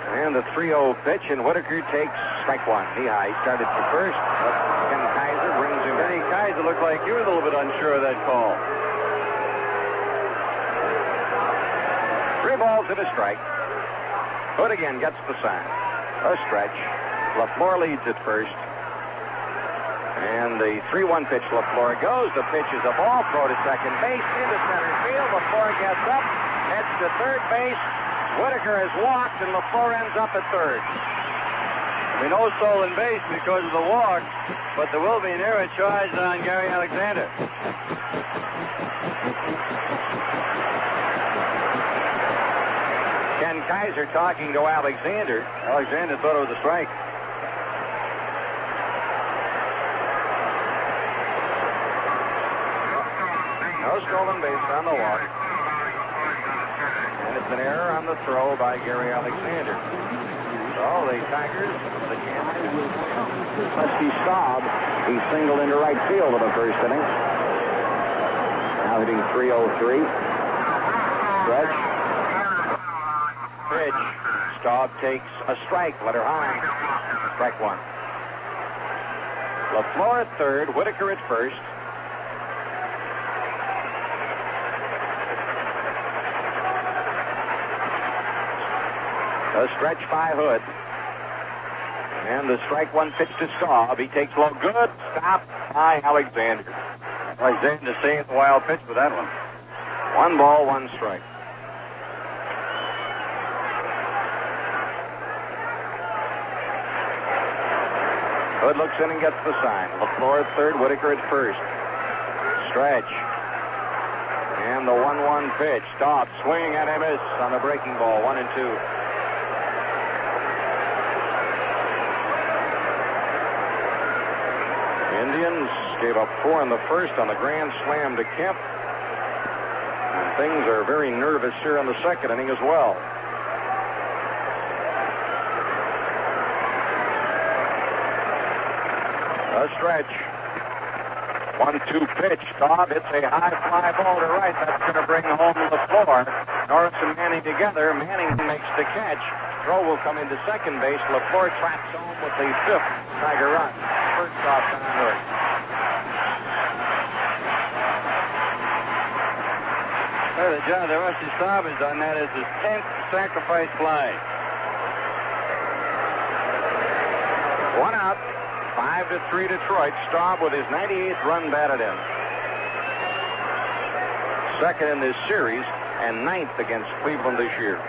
And the 3-0 pitch, and Whitaker takes strike 1. Knee high. He started for first, but Ken Kaiser brings him in. Kaiser looked like he was a little bit unsure of that call. 3 balls and a strike. Hood again gets the sign. A stretch. LaFleur leads at first. And the 3-1 pitch, LaFleur goes. The pitch is a ball throw to second base, into center field. LaFleur gets up, heads to third base. Whitaker has walked, and LaFleur ends up at third. We know stolen base because of the walk, but there will be an error charged on Gary Alexander. Ken Kaiser talking to Alexander. Alexander thought it was a strike. No stolen base on the walk. And it's an error on the throw by Gary Alexander. So the Tigers, the chances. Husky Staub, he singled into right field in the first inning. Now hitting .303. Stretch. Pitch. Staub takes a strike. Letter high. Strike 1. LaFleur at third. Whitaker at first. A stretch by Hood. And the strike 1 pitch to Staub. He takes low. Good stop by Alexander. Alexander saved the wild pitch with that one. 1 ball, 1 strike. Hood looks in and gets the sign. LaFleur at third, Whitaker at first. Stretch. And the 1-1 pitch. Staub swing and a miss on the breaking ball. 1-2. Indians gave up 4 in the first on the grand slam to Kemp. And things are very nervous here in the second inning as well. A stretch. 1-2 pitch. Staub hits a high fly ball to right. That's going to bring home the floor. Norris and Manning together. Manning makes the catch. Throw will come into second base. LaFleur tracks home with the 5th Tiger run. First off on Hood. Well, the job that Rusty Staub has done, that is his 10th sacrifice fly. 1 out. 5-3 Detroit. Staub with his 98th run batted in. Second in this series and 9th against Cleveland this year.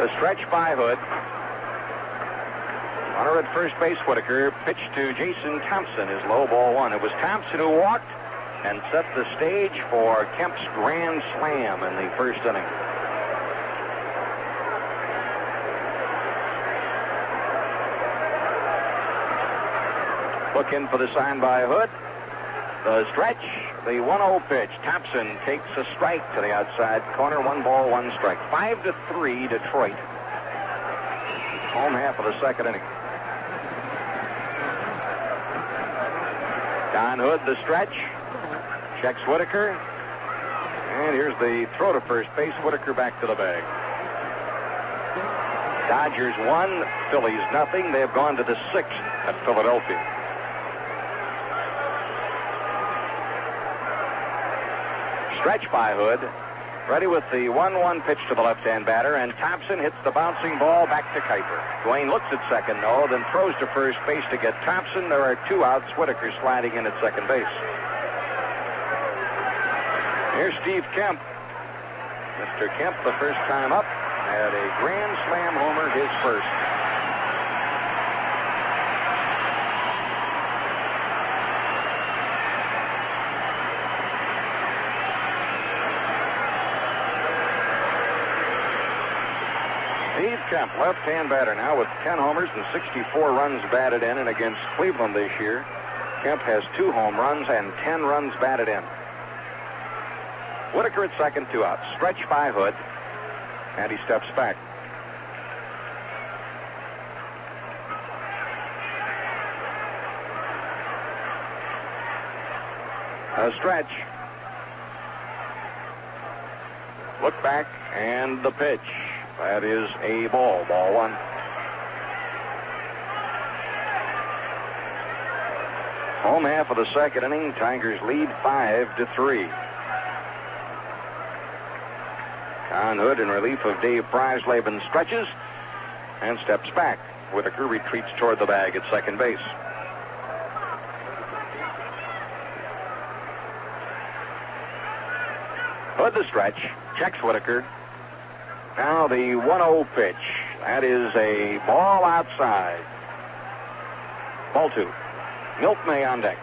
A stretch by Hood. Runner at first base, Whitaker. Pitch to Jason Thompson is low, ball 1. It was Thompson who walked and set the stage for Kemp's grand slam in the first inning. Looking for the sign by Hood. The stretch, the 1-0 pitch. Thompson takes a strike to the outside corner. 1 ball, 1 strike. 5-3 Detroit. Home half of the second inning. Don Hood, the stretch. Checks Whitaker. And here's the throw to first base. Whitaker back to the bag. Dodgers 1, Phillies nothing. They have gone to the 6th at Philadelphia. Stretch by Hood. Ready with the 1-1 pitch to the left-hand batter, and Thompson hits the bouncing ball back to Kuiper. Dwayne looks at second, no, then throws to first base to get Thompson. There are 2 outs. Whitaker sliding in at second base. Here's Steve Kemp. Mr. Kemp, the first time up, had a grand slam homer, his first. Steve Kemp, left-hand batter now with 10 homers and 64 runs batted in, and against Cleveland this year, Kemp has 2 home runs and 10 runs batted in. Whitaker at second, 2 outs. Stretch by Hood, and he steps back. A stretch. Look back, and the pitch. That is a ball. Ball 1. Home half of the second inning. Tigers lead 5-3. Don Hood in relief of Dave Preisleben stretches and steps back. Whitaker retreats toward the bag at second base. Hood the stretch. Checks Whitaker. Now the 1-0 pitch. That is a ball outside. Ball 2. Milt May on deck.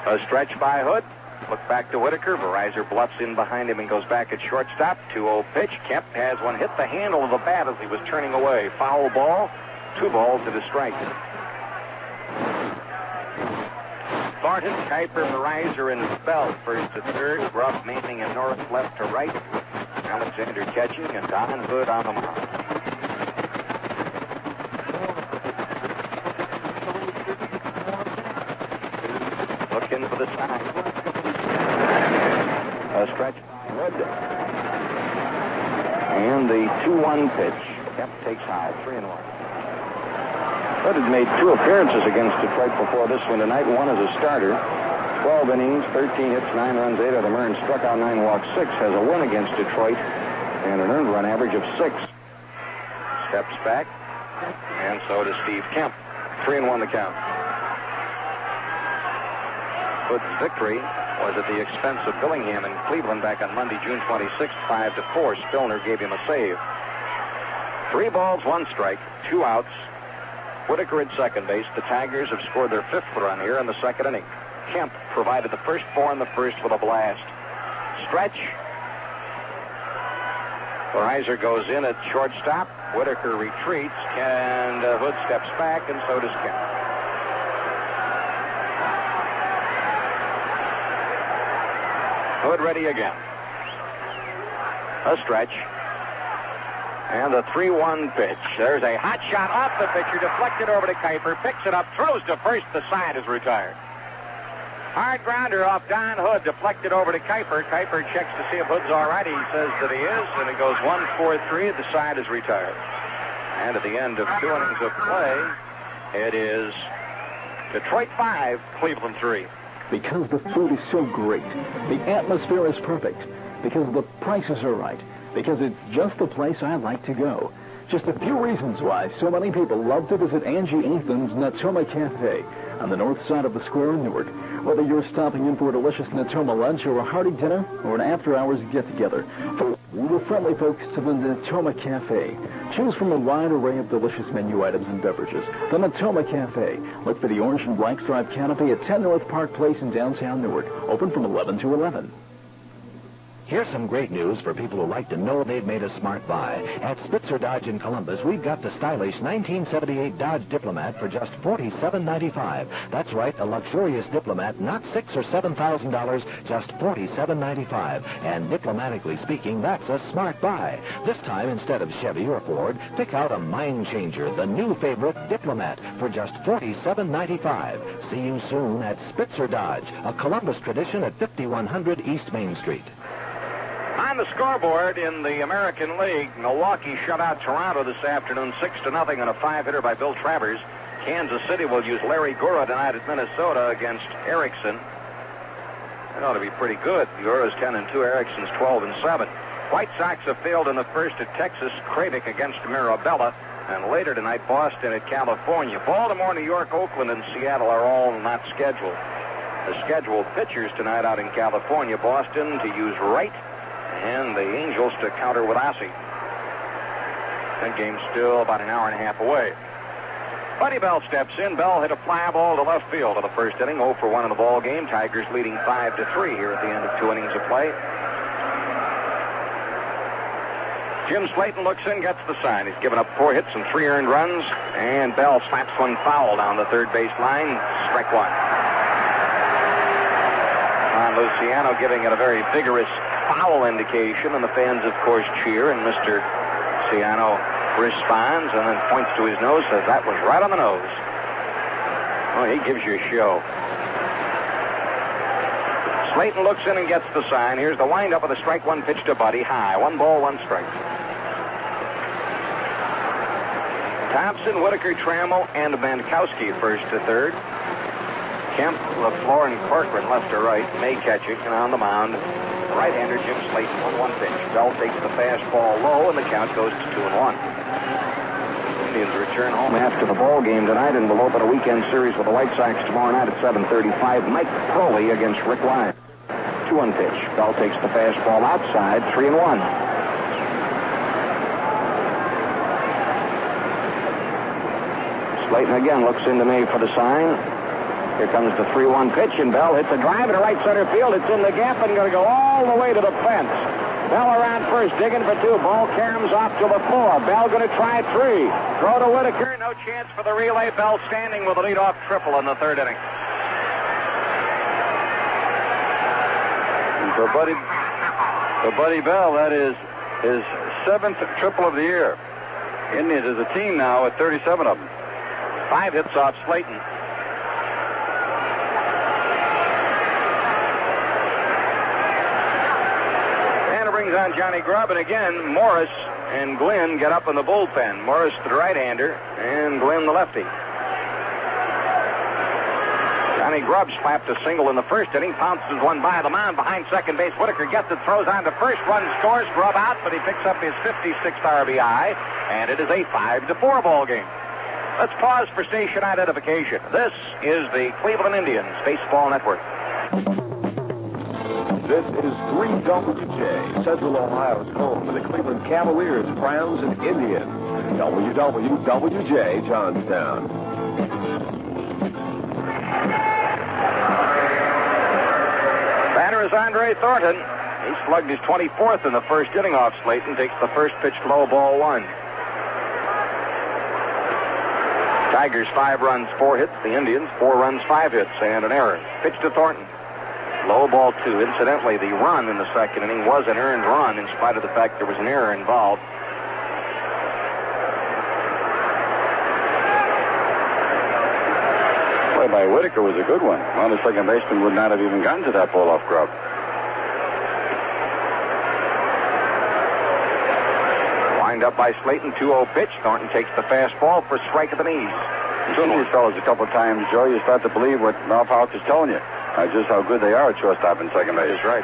A stretch by Hood. Look back to Whitaker. Verizor bluffs in behind him and goes back at shortstop. 2-0 pitch. Kemp has one hit the handle of the bat as he was turning away. Foul ball. 2 balls and a strike. Thornton, Kuiper, Verizor, and Bell first to third. Ruff, Manning, and Norris left to right. Alexander catching, and Don Hood on the mound. Looking for the side. A stretch by Hood. And the 2-1 pitch. Kemp takes high, 3-1. Hood had made 2 appearances against Detroit before this one tonight, one as a starter. 12 innings, 13 hits, 9 runs, 8 of them earned, struck out 9, walked 6, has a win against Detroit, and an earned run average of 6. Steps back, and so does Steve Kemp. 3-1 the count. Hood's victory was at the expense of Billingham in Cleveland back on Monday, June 26th, 5-4. Spillner gave him a save. 3 balls, 1 strike, 2 outs. Whitaker at second base. The Tigers have scored their 5th run here in the second inning. Kemp provided the first 4 in the first with a blast. Stretch. Verizor goes in at shortstop. Whitaker retreats, and Hood steps back, and so does Kemp. Hood ready again. A stretch. And the 3-1 pitch. There's a hot shot off the pitcher, deflected over to Kuiper, picks it up, throws to first, the side is retired. Hard grounder off Don Hood, deflected over to Kuiper. Kuiper checks to see if Hood's all right. He says that he is, and it goes 1-4-3, the side is retired. And at the end of 2 innings of play, it is Detroit 5, Cleveland 3. Because the food is so great, the atmosphere is perfect, because the prices are right, because it's just the place I like to go. Just a few reasons why so many people love to visit Angie Ethan's Natoma Cafe on the north side of the square in Newark. Whether you're stopping in for a delicious Natoma lunch or a hearty dinner or an after-hours get-together, we were friendly folks to the Natoma Cafe. Choose from a wide array of delicious menu items and beverages. The Natoma Cafe. Look for the orange and black striped canopy at 10 North Park Place in downtown Newark. Open from 11 to 11. Here's some great news for people who like to know they've made a smart buy. At Spitzer Dodge in Columbus, we've got the stylish 1978 Dodge Diplomat for just $47.95. That's right, a luxurious Diplomat, not $6,000 or $7,000, just $47.95. And diplomatically speaking, that's a smart buy. This time, instead of Chevy or Ford, pick out a mind changer, the new favorite Diplomat, for just $47.95. See you soon at Spitzer Dodge, a Columbus tradition at 5100 East Main Street. On the scoreboard in the American League, Milwaukee shut out Toronto this afternoon 6-0 on a 5-hitter by Bill Travers. Kansas City will use Larry Gura tonight at Minnesota against Erickson. That ought to be pretty good. Gura's 10-2, Erickson's 12-7. White Sox have failed in the first at Texas, Kradick against Mirabella, and later tonight Boston at California. Baltimore, New York, Oakland, and Seattle are all not scheduled. The scheduled pitchers tonight out in California, Boston to use Wright, and the Angels to counter with Ossie. That game's still about an hour and a half away. Buddy Bell steps in. Bell hit a fly ball to left field in the first inning, 0 for 1 in the ball game. Tigers leading 5-3 here at the end of 2 innings of play. Jim Slayton looks in, gets the sign. He's given up 4 hits and 3 earned runs, and Bell slaps one foul down the third base line. Strike 1. Luciano giving it a very vigorous foul indication, and the fans, of course, cheer, and Mr. Ciano responds and then points to his nose, says that was right on the nose. Well, he gives you a show. Slayton looks in and gets the sign. Here's the windup of the strike 1 pitch to Buddy. High. 1 ball, 1 strike. Thompson, Whitaker, Trammell, and Mankowski first to third. Kemp, LaFleur, and Corcoran left to right. May catching, and on the mound, the right-hander Jim Slayton, 1-1 pitch. Bell takes the fastball low, and the count goes to 2-1. Indians return home after the ball game tonight, and will open a weekend series with the White Sox tomorrow night at 7:35. Mike Crowley against Rick Lyons. 2-1 pitch. Bell takes the fastball outside, 3-1. Slayton again looks into May for the sign. Here comes the 3-1 pitch, and Bell hits a drive into right center field. It's in the gap and going to go all the way to the fence. Bell around first, digging for 2. Ball caroms off to the floor. Bell going to try 3. Throw to Whitaker. No chance for the relay. Bell standing with a leadoff triple in the third inning. And for Buddy Bell, that is his 7th triple of the year. Indians is a team now with 37 of them. 5 hits off Slayton. On Johnny Grubb, and again Morris and Glenn get up in the bullpen. Morris the right-hander and Glenn the lefty. Johnny Grubb slapped a single in the first inning, pounces one by the mound behind second base. Whitaker gets it, throws on to first, run scores. Grubb out, but he picks up his 56th RBI, and it is a 5-4 ball game. Let's pause for station identification. This is the Cleveland Indians Baseball Network. This is 3WJ, Central Ohio's home of the Cleveland Cavaliers, Browns, and Indians. WWJ, Johnstown. Batter is Andre Thornton. He slugged his 24th in the first inning off Slayton. Takes the first pitch low, ball 1. Tigers 5 runs, 4 hits. The Indians 4 runs, 5 hits, and an error. Pitch to Thornton. Low, ball 2. Incidentally, the run in the second inning was an earned run in spite of the fact there was an error involved. Play by Whitaker was a good one. Well, the second baseman would not have even gotten to that ball off Grubb. Wind up by Slayton, 2-0 pitch. Thornton takes the fastball for strike at the knees. You've seen these fellas a couple of times, Joe. You start to believe what Ralph Houk is telling you. Just how good they are at shortstop and second base. That's right.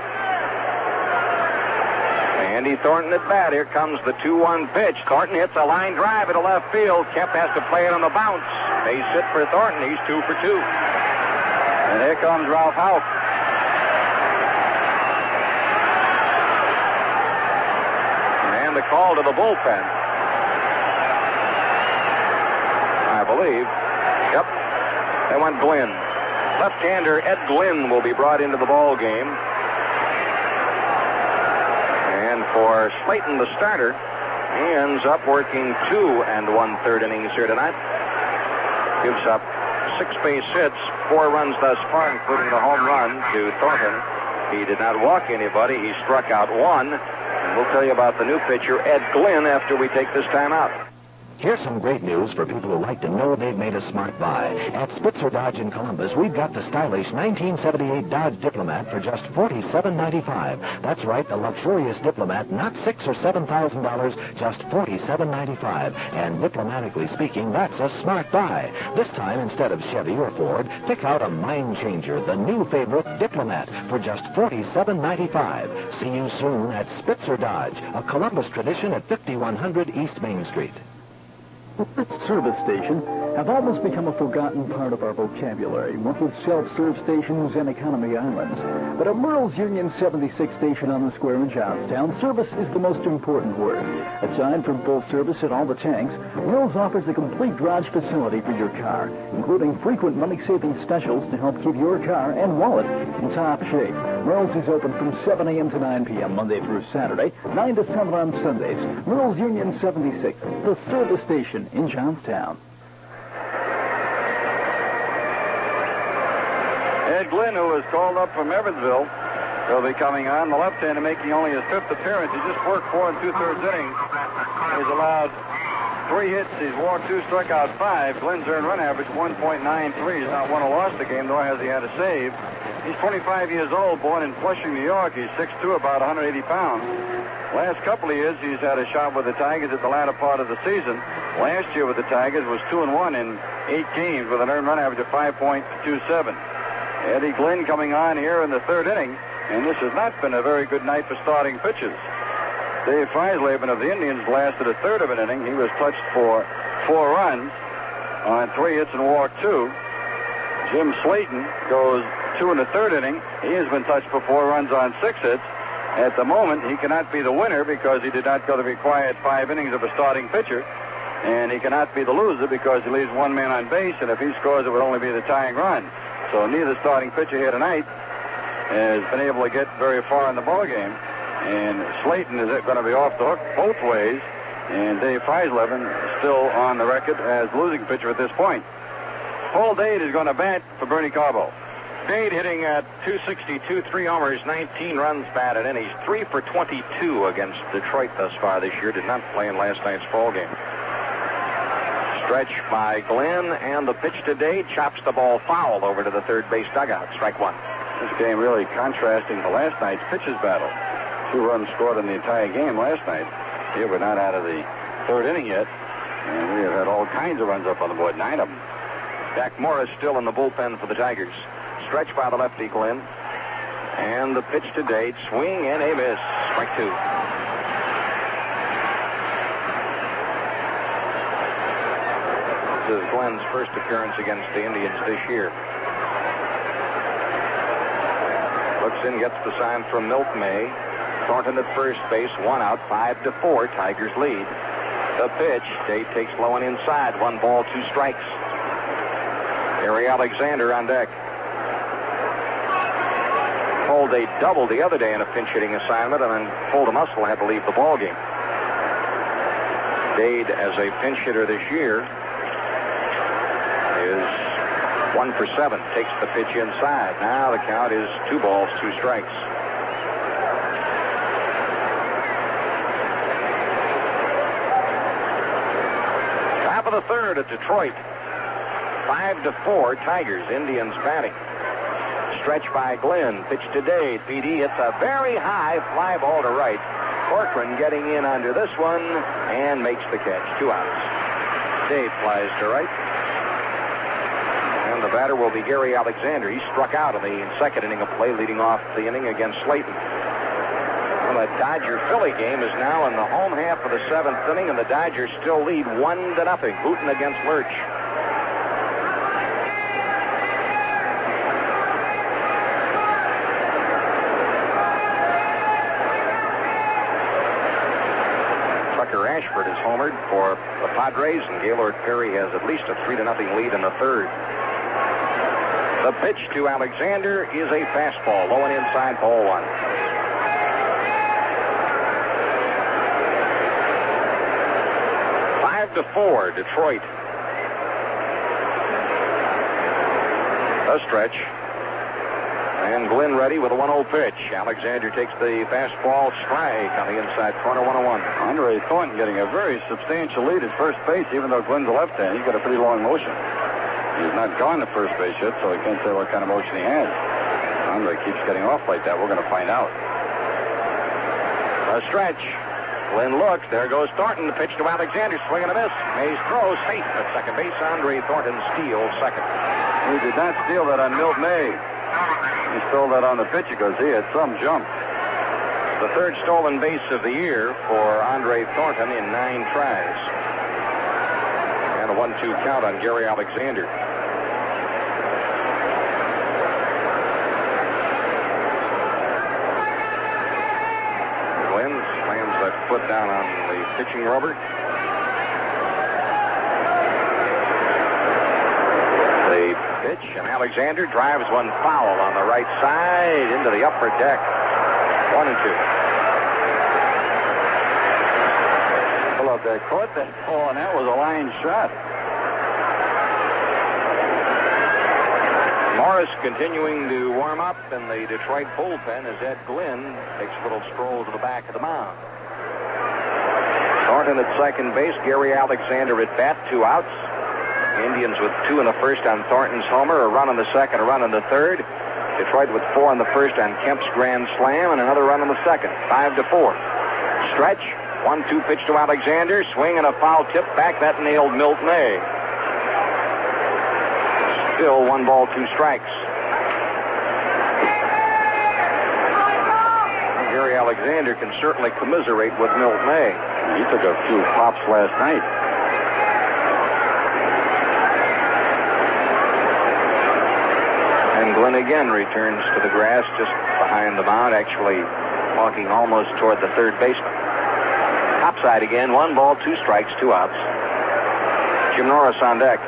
Andy Thornton at bat. Here comes the 2-1 pitch. Thornton hits a line drive into left field. Kemp has to play it on the bounce. Base hit for Thornton. He's 2 for 2. And here comes Ralph Houk. And the call to the bullpen. I believe. Yep. They went Glenn. Left-hander Ed Glenn will be brought into the ball game. for Slayton, the starter. He ends up working 2 1/3 innings here tonight. Gives up 6 base hits, 4 runs thus far, including the home run to Thornton. He did not walk anybody. He struck out 1. And we'll tell you about the new pitcher, Ed Glynn, after we take this time out. Here's some great news for people who like to know they've made a smart buy. At Spitzer Dodge in Columbus, we've got the stylish 1978 Dodge Diplomat for just $47.95. That's right, a luxurious Diplomat, not $6,000 or $7,000, just $47.95. And diplomatically speaking, that's a smart buy. This time, instead of Chevy or Ford, pick out a mind changer, the new favorite Diplomat, for just $47.95. See you soon at Spitzer Dodge, a Columbus tradition at 5100 East Main Street. Service station have almost become a forgotten part of our vocabulary, what with self-serve stations and economy islands. But at Merle's Union 76 station on the square in Johnstown, service is the most important word. Aside from full service at all the tanks, Merle's offers a complete garage facility for your car, including frequent money-saving specials to help keep your car and wallet in top shape. Merle's is open from 7 a.m. to 9 p.m. Monday through Saturday, 9 to 7 on Sundays. Merle's Union 76, the service station in Johnstown. Ed Glynn, who was called up from Evansville, will be coming on. The left-hander making only his 5th appearance. He just worked 4 2/3 innings. He's allowed 3 hits. He's walked 2, struck out 5. Glynn's earned run average 1.93. He's not won or lost a game, nor has he had a save. He's 25 years old, born in Flushing, New York. He's 6'2", about 180 pounds. Last couple of years, he's had a shot with the Tigers at the latter part of the season. Last year with the Tigers was 2-1 in 8 games with an earned run average of 5.27. Eddie Glynn coming on here in the 3rd inning, and this has not been a very good night for starting pitchers. Dave Feisleben of the Indians lasted a 1/3 of an inning. He was touched for 4 runs on 3 hits and walked 2. Jim Slayton goes 2 1/3 inning. He has been touched for 4 runs on 6 hits. At the moment, he cannot be the winner because he did not go the required 5 innings of a starting pitcher. And he cannot be the loser because he leaves 1 man on base, and if he scores, it would only be the tying run. So neither starting pitcher here tonight has been able to get very far in the ballgame. And Slayton is going to be off the hook both ways. And Dave Feisleben still on the record as losing pitcher at this point. Paul Dade is going to bat for Bernie Carbo. Dade hitting at .262, 3 homers, 19 runs batted in. He's 3 for 22 against Detroit thus far this year. Did not play in last night's ball game. Stretch by Glynn, and the pitch to Dade chops the ball foul over to the 3rd base dugout. Strike 1. This game really contrasting to last night's pitchers battle. 2 runs scored in the entire game last night. Here we're not out of the 3rd inning yet, and we have had all kinds of runs up on the board, 9 of them. Dak Morris still in the bullpen for the Tigers. Stretch by the lefty Glynn, and the pitch to Dade. Swing and a miss. Strike 2. This is Glenn's first appearance against the Indians this year. Looks in, gets the sign from Milt May. Thornton at first base, 1 out, 5-4. Tigers lead. The pitch, Dade takes low and inside. 1 ball, 2 strikes. Gary Alexander on deck. Paul Dade doubled the other day in a pinch hitting assignment and then pulled a muscle and had to leave the ball game. Dade, as a pinch hitter this year, is 1 for 7. Takes the pitch inside. Now the count is 2 balls, 2 strikes. Top of the 3rd at Detroit. 5-4 Tigers. Indians batting. Stretch by Glynn. Pitch to Dade. PD hits a very high fly ball to right. Corcoran getting in under this one and makes the catch. 2 outs. Dade flies to right. And the batter will be Gary Alexander. He struck out in the 2nd inning of play, leading off the inning against Slayton. Well, the Dodger-Philly game is now in the home half of the 7th inning, and the Dodgers still lead 1-0. Hooten against Lurch. Ashford is homered for the Padres, and Gaylord Perry has at least a 3-0 lead in the 3rd. The pitch to Alexander is a fastball, low and inside, ball 1. 5-4, Detroit. A stretch. And Glenn ready with a 1-0 pitch. Alexander takes the fastball strike on the inside corner, 1-1. Andre Thornton getting a very substantial lead at first base, even though Glenn's a left-hand. He's got a pretty long motion. He's not gone to first base yet, so I can't say what kind of motion he has. Andre keeps getting off like that. We're going to find out. A stretch. Glenn looks. There goes Thornton. The pitch to Alexander. Swing and a miss. Mays throws. Safe at second base. Andre Thornton steals second. He did not steal that on Milt May. He stole that on the pitch because he had some jump. The third stolen base of the year for Andre Thornton in 9 tries. And a 1-2 count on Gary Alexander. Glenn slams that foot down on the pitching rubber. The pitch, and Alexander drives one foul on the right side into the upper deck. 1-2. Pull up that court, that ball, and that was a line shot. Morris continuing to warm up in the Detroit bullpen as Ed Glenn takes a little stroll to the back of the mound. Thornton at second base, Gary Alexander at bat, 2 outs. Indians with 2 in the first on Thornton's homer, a run in the second, a run in the third. Detroit with 4 in the first on Kemp's grand slam, and another run in the second. 5-4. Stretch. 1-2 pitch to Alexander. Swing and a foul tip back. That nailed Milt May. Still 1 ball, 2 strikes. Gary Alexander can certainly commiserate with Milt May. He took a few pops last night. And Glenn again returns to the grass just behind the mound, actually walking almost toward the third baseman. Topside again, 1 ball, 2 strikes, 2 outs. Jim Norris on deck.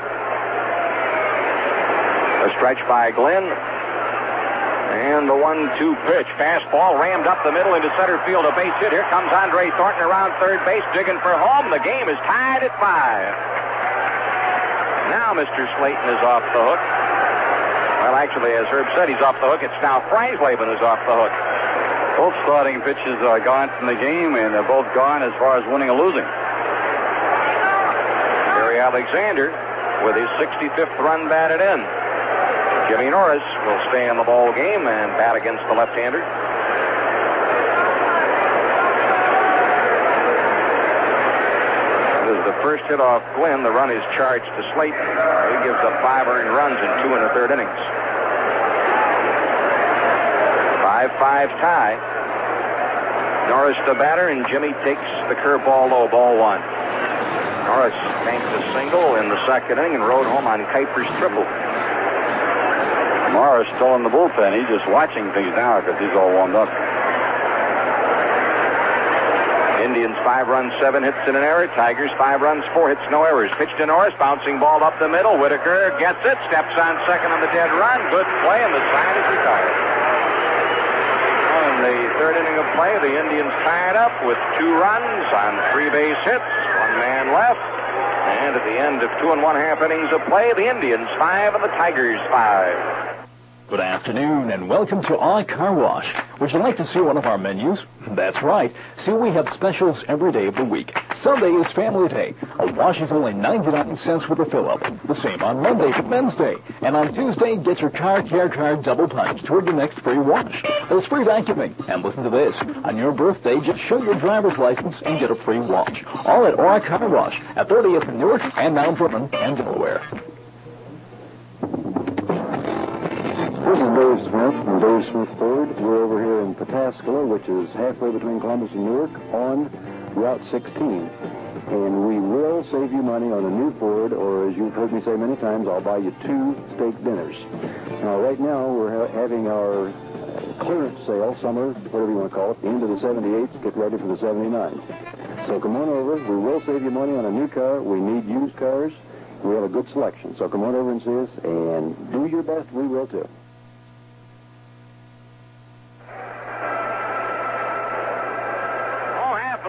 A stretch by Glenn. And the 1-2 pitch. Fastball rammed up the middle into center field. A base hit. Here comes Andre Thornton around third base, digging for home. The game is tied at 5. Now Mr. Slayton is off the hook. Well, actually, as Herb said, he's off the hook. It's now Freisleben who's off the hook. Both starting pitches are gone from the game, and they're both gone as far as winning or losing. Gary Alexander with his 65th run batted in. Jimmy Norris will stay in the ball game and bat against the left-hander. That is the first hit off Glenn. The run is charged to Slayton. He gives up 5 earned runs in 2 1/3 innings. 5-5 tie. Norris the batter, and Jimmy takes the curveball low, ball 1. Norris banked a single in the second inning and rode home on Kuiper's triple. Morris still in the bullpen. He's just watching things now because he's all warmed up. Indians 5 runs, 7 hits and an error. Tigers 5 runs, 4 hits, no errors. Pitch to Norris, bouncing ball up the middle. Whitaker gets it, steps on second on the dead run. Good play, and the side is retired. In the third inning of play, the Indians tied up with 2 runs on 3 base hits, 1 man left. And at the end of 2 1/2 innings of play, the Indians 5 and the Tigers 5. Good afternoon and welcome to our car wash. Would you like to see one of our menus? That's right. See, we have specials every day of the week. Sunday is Family Day. A wash is only 99 cents with a fill-up. The same on Monday for Men's Day. And on Tuesday, get your car care card double punched toward your next free wash. There's free vacuuming. And listen to this. On your birthday, just show your driver's license and get a free wash. All at our car wash at 30th in Newark and Mount Vernon and Delaware. This is Dave Smith from Dave Smith Ford. We're over here in Pataskala, which is halfway between Columbus and Newark, on Route 16. And we will save you money on a new Ford, or as you've heard me say many times, I'll buy you 2 steak dinners. Now, right now, we're having our clearance sale, summer, whatever you want to call it, the end of the 78s, get ready for the 79s. So come on over. We will save you money on a new car. We need used cars. We have a good selection. So come on over and see us, and do your best. We will, too.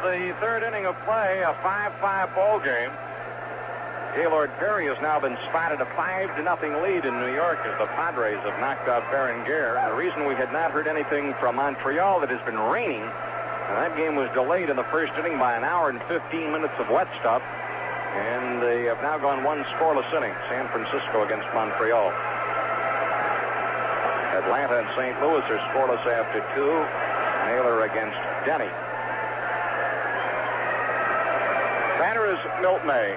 The third inning of play, a 5-5 ball game. Gaylord Perry has now been spotted a 5-0 lead in New York as the Padres have knocked out Berenguer. And the reason we had not heard anything from Montreal, that has been raining, and that game was delayed in the first inning by an hour and 15 minutes of wet stuff. And they have now gone one scoreless inning, San Francisco against Montreal. Atlanta and St. Louis are scoreless after 2. Naylor against Denny. Batter is Milt May.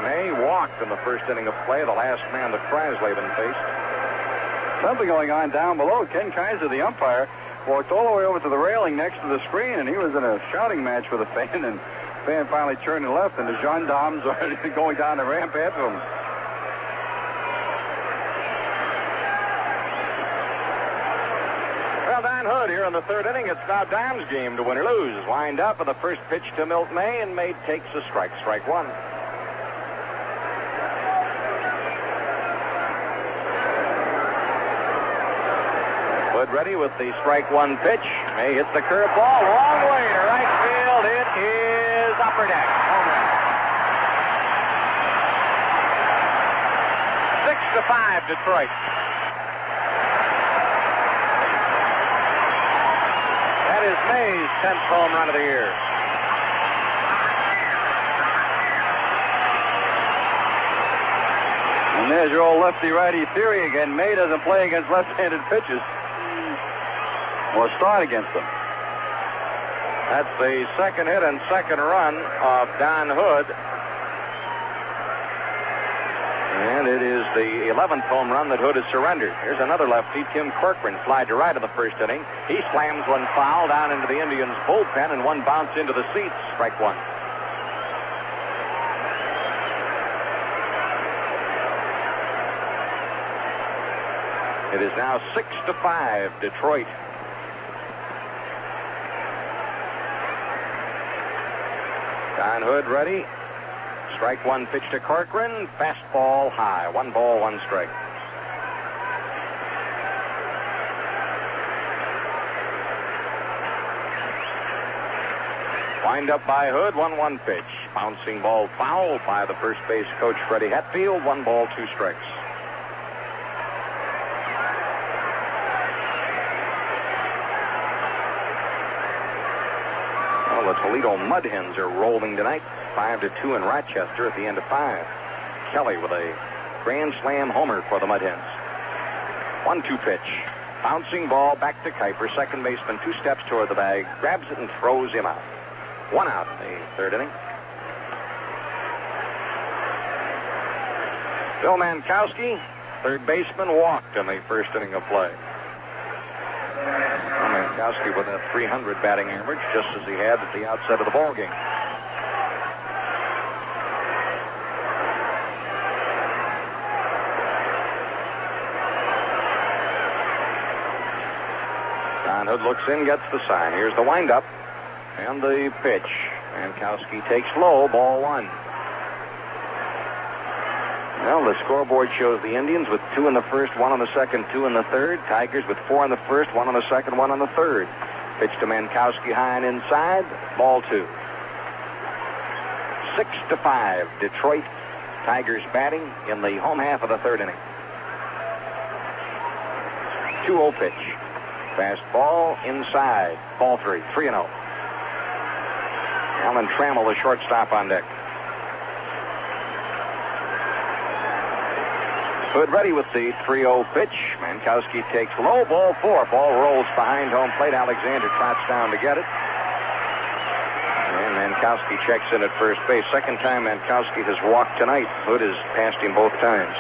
May walked in the first inning of play, the last man that Kreisleben faced. Something going on down below. Ken Kaiser, the umpire, walked all the way over to the railing next to the screen, and he was in a shouting match with a fan, and the fan finally turned and left, and the gendarmes are going down the ramp after him. Well, Don Hood here in the third inning. It's now Don's game to win or lose. Wind up with the first pitch to Milt May, and May takes a strike. Strike one. Hood ready with the strike one pitch. May hits the curveball. Long way to right field. It is upper deck. Home run. 6-5 Detroit. That is May's 10th home run of the year. And there's your old lefty-righty theory again. May doesn't play against left-handed pitches or start against them. That's the second hit and second run of Don Hood. And it is the 11th home run that Hood has surrendered. Here's another lefty, Tim Corcoran, fly to right in the first inning. He slams one foul down into the Indians' bullpen, and one bounce into the seats. Strike one. It is now 6-5 Detroit. Don Hood ready. Strike one pitch to Corcoran. Fastball high. 1 ball, 1 strike. Wind up by Hood. 1-1 pitch. Bouncing ball foul by the first base coach, Freddie Hetfield. 1 ball, 2 strikes. The Toledo Mud Hens are rolling tonight, 5-2 in Rochester at the end of 5. Kelly with a grand slam homer for the Mud Hens. 1-2 pitch. Bouncing ball back to Kuiper. Second baseman 2 steps toward the bag, grabs it and throws him out. 1 out in the third inning. Bill Mankowski, third baseman, walked in the first inning of play. Mankowski with a .300 batting average, just as he had at the outset of the ball game. Don Hood looks in, gets the sign. Here's the windup and the pitch. Mankowski takes low, ball 1. Well, the scoreboard shows the Indians with 2 in the first, 1 on the second, 2 in the third. Tigers with 4 in the first, 1 on the second, 1 on the third. Pitch to Mankowski high and inside. Ball 2. 6-5. Detroit Tigers batting in the home half of the third inning. 2-0 pitch. Fastball inside. Ball 3. 3-0. Alan Trammell, the shortstop, on deck. Hood ready with the 3-0 pitch. Mankowski takes low, ball 4. Ball rolls behind home plate. Alexander trots down to get it. And Mankowski checks in at first base. Second time Mankowski has walked tonight. Hood has passed him both times.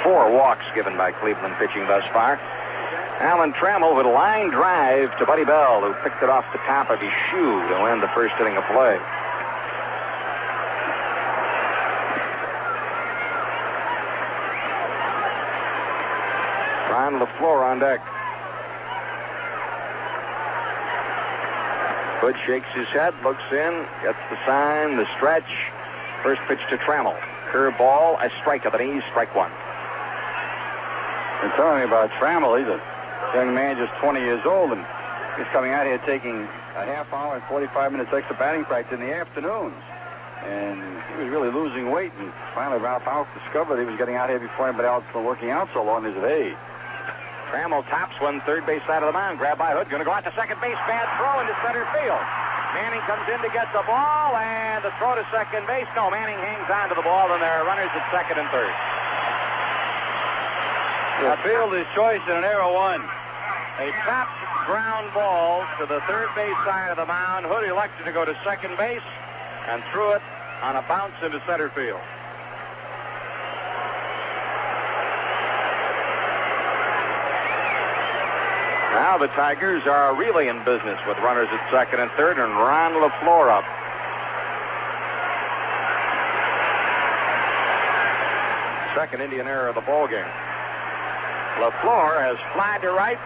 4 walks given by Cleveland pitching thus far. Alan Trammell with a line drive to Buddy Bell, who picked it off the top of his shoe to end the first inning of play. Ron LaFleur on deck. Hood shakes his head, looks in, gets the sign, the stretch. First pitch to Trammell. Curveball, a strike of the knees, strike 1. You're telling me about Trammell. He's a young man, just 20 years old, and he's coming out here taking a half hour and 45 minutes extra batting practice in the afternoons. And he was really losing weight, and finally Ralph Houk discovered he was getting out here before anybody else was working out so long. He said, hey. Trammell tops one, third base side of the mound. Grabbed by Hood. Going to go out to second base. Bad throw into center field. Manning comes in to get the ball, and the throw to second base. No, Manning hangs on to the ball, and there are runners at second and third. The field is choice in an error one. A chopped ground ball to the third base side of the mound. Hood elected to go to second base and threw it on a bounce into center field. Now the Tigers are really in business with runners at second and third, and Ron LaFleur up. Second Indian error of the ball game. LaFleur has flied to right.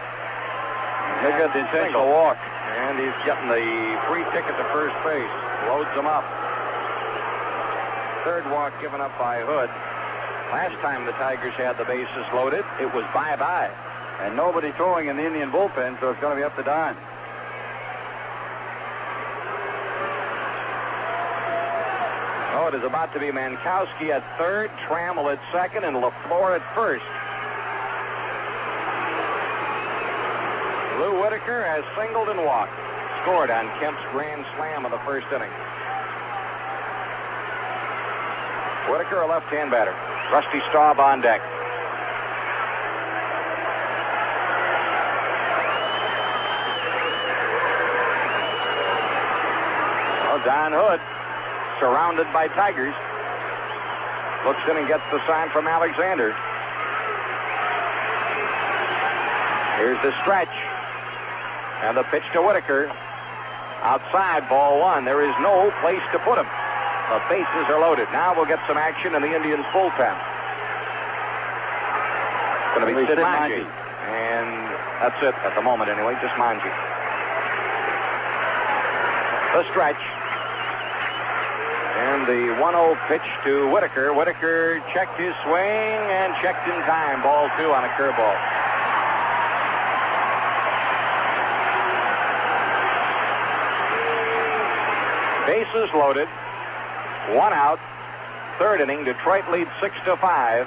They got the intentional walk. And he's getting the free ticket to first base. Loads them up. Third walk given up by Hood. Last time the Tigers had the bases loaded, it was bye-bye. And nobody throwing in the Indian bullpen, so it's going to be up to Don. Oh, it is about to be Mankowski at third, Trammell at second, and LaFleur at first. Lou Whitaker has singled and walked. Scored on Kemp's grand slam of the first inning. Whitaker, a left-hand batter. Rusty Staub on deck. Well, Don Hood, surrounded by Tigers, looks in and gets the sign from Alexander. Here's the stretch. And the pitch to Whitaker. Outside, ball one. There is no place to put him. The bases are loaded. Now we'll get some action in the Indians' bullpen. It's going to be Sid Manji. And that's it at the moment anyway, just Manji. The stretch. And the 1-0 pitch to Whitaker. Whitaker checked his swing and checked in time. Ball two on a curveball. Bases loaded. One out. Third inning. Detroit leads 6-5.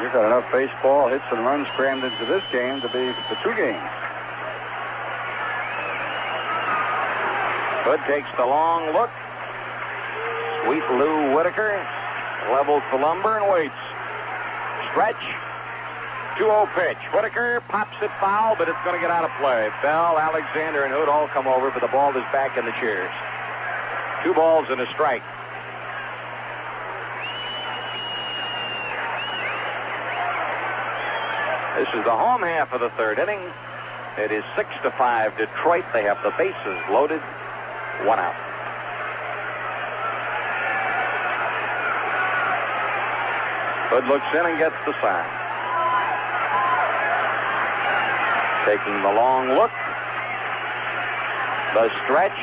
You've got enough baseball, hits, and runs crammed into this game to be the two games. Hood takes the long look. Sweet Lou Whitaker levels the lumber and waits. Stretch. 2-0 pitch. Whitaker pops it foul, but it's going to get out of play. Bell, Alexander, and Hood all come over, but the ball is back in the chairs. 2 balls and a strike. This is the home half of the third inning. It is 6-5 Detroit. They have the bases loaded. 1 out. Hood looks in and gets the sign. Taking the long look. The stretch.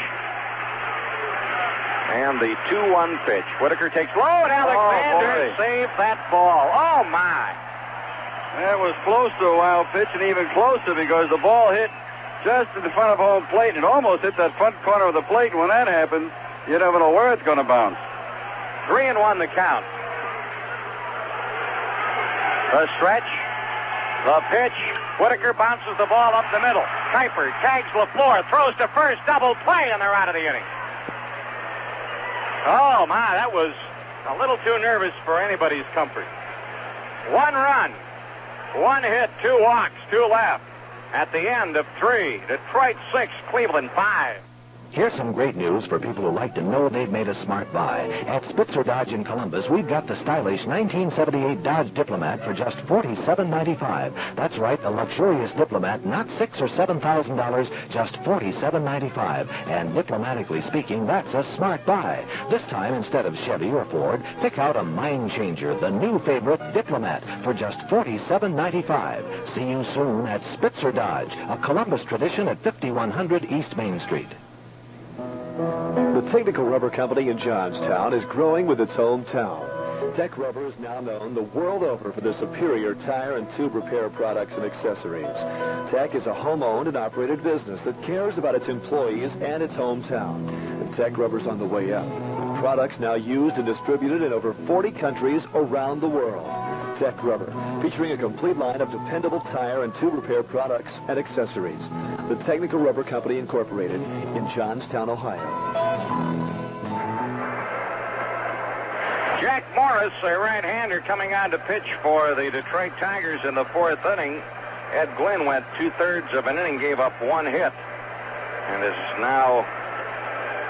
And the 2-1 pitch. Whitaker takes low, and Alexander saved that ball. Oh, my. That was close to a wild pitch, and even closer because the ball hit just in the front of home plate, and it almost hit that front corner of the plate. And when that happens, you never know where it's going to bounce. 3-1 the count. The stretch. The pitch. Whitaker bounces the ball up the middle. Kuiper tags LaFleur, throws to first, double play, and they're out of the inning. Oh, my, that was a little too nervous for anybody's comfort. 1 run, 1 hit, 2 walks, 2 left. At the end of 3, Detroit 6, Cleveland 5. Here's some great news for people who like to know they've made a smart buy. At Spitzer Dodge in Columbus, we've got the stylish 1978 Dodge Diplomat for just $47.95. That's right, a luxurious Diplomat, not $6,000 or $7,000, just $47.95. And diplomatically speaking, that's a smart buy. This time, instead of Chevy or Ford, pick out a mind changer, the new favorite Diplomat, for just $47.95. See you soon at Spitzer Dodge, a Columbus tradition at 5100 East Main Street. The Technical Rubber Company in Johnstown is growing with its hometown. Tech Rubber is now known the world over for their superior tire and tube repair products and accessories. Tech is a home-owned and operated business that cares about its employees and its hometown. And Tech Rubber's on the way up, with products now used and distributed in over 40 countries around the world. Tech Rubber, featuring a complete line of dependable tire and tube repair products and accessories. The Technical Rubber Company, Incorporated, in Johnstown, Ohio. Jack Morris, a right-hander, coming on to pitch for the Detroit Tigers in the fourth inning. Ed Glynn went 2/3 of an inning, gave up one hit, and is now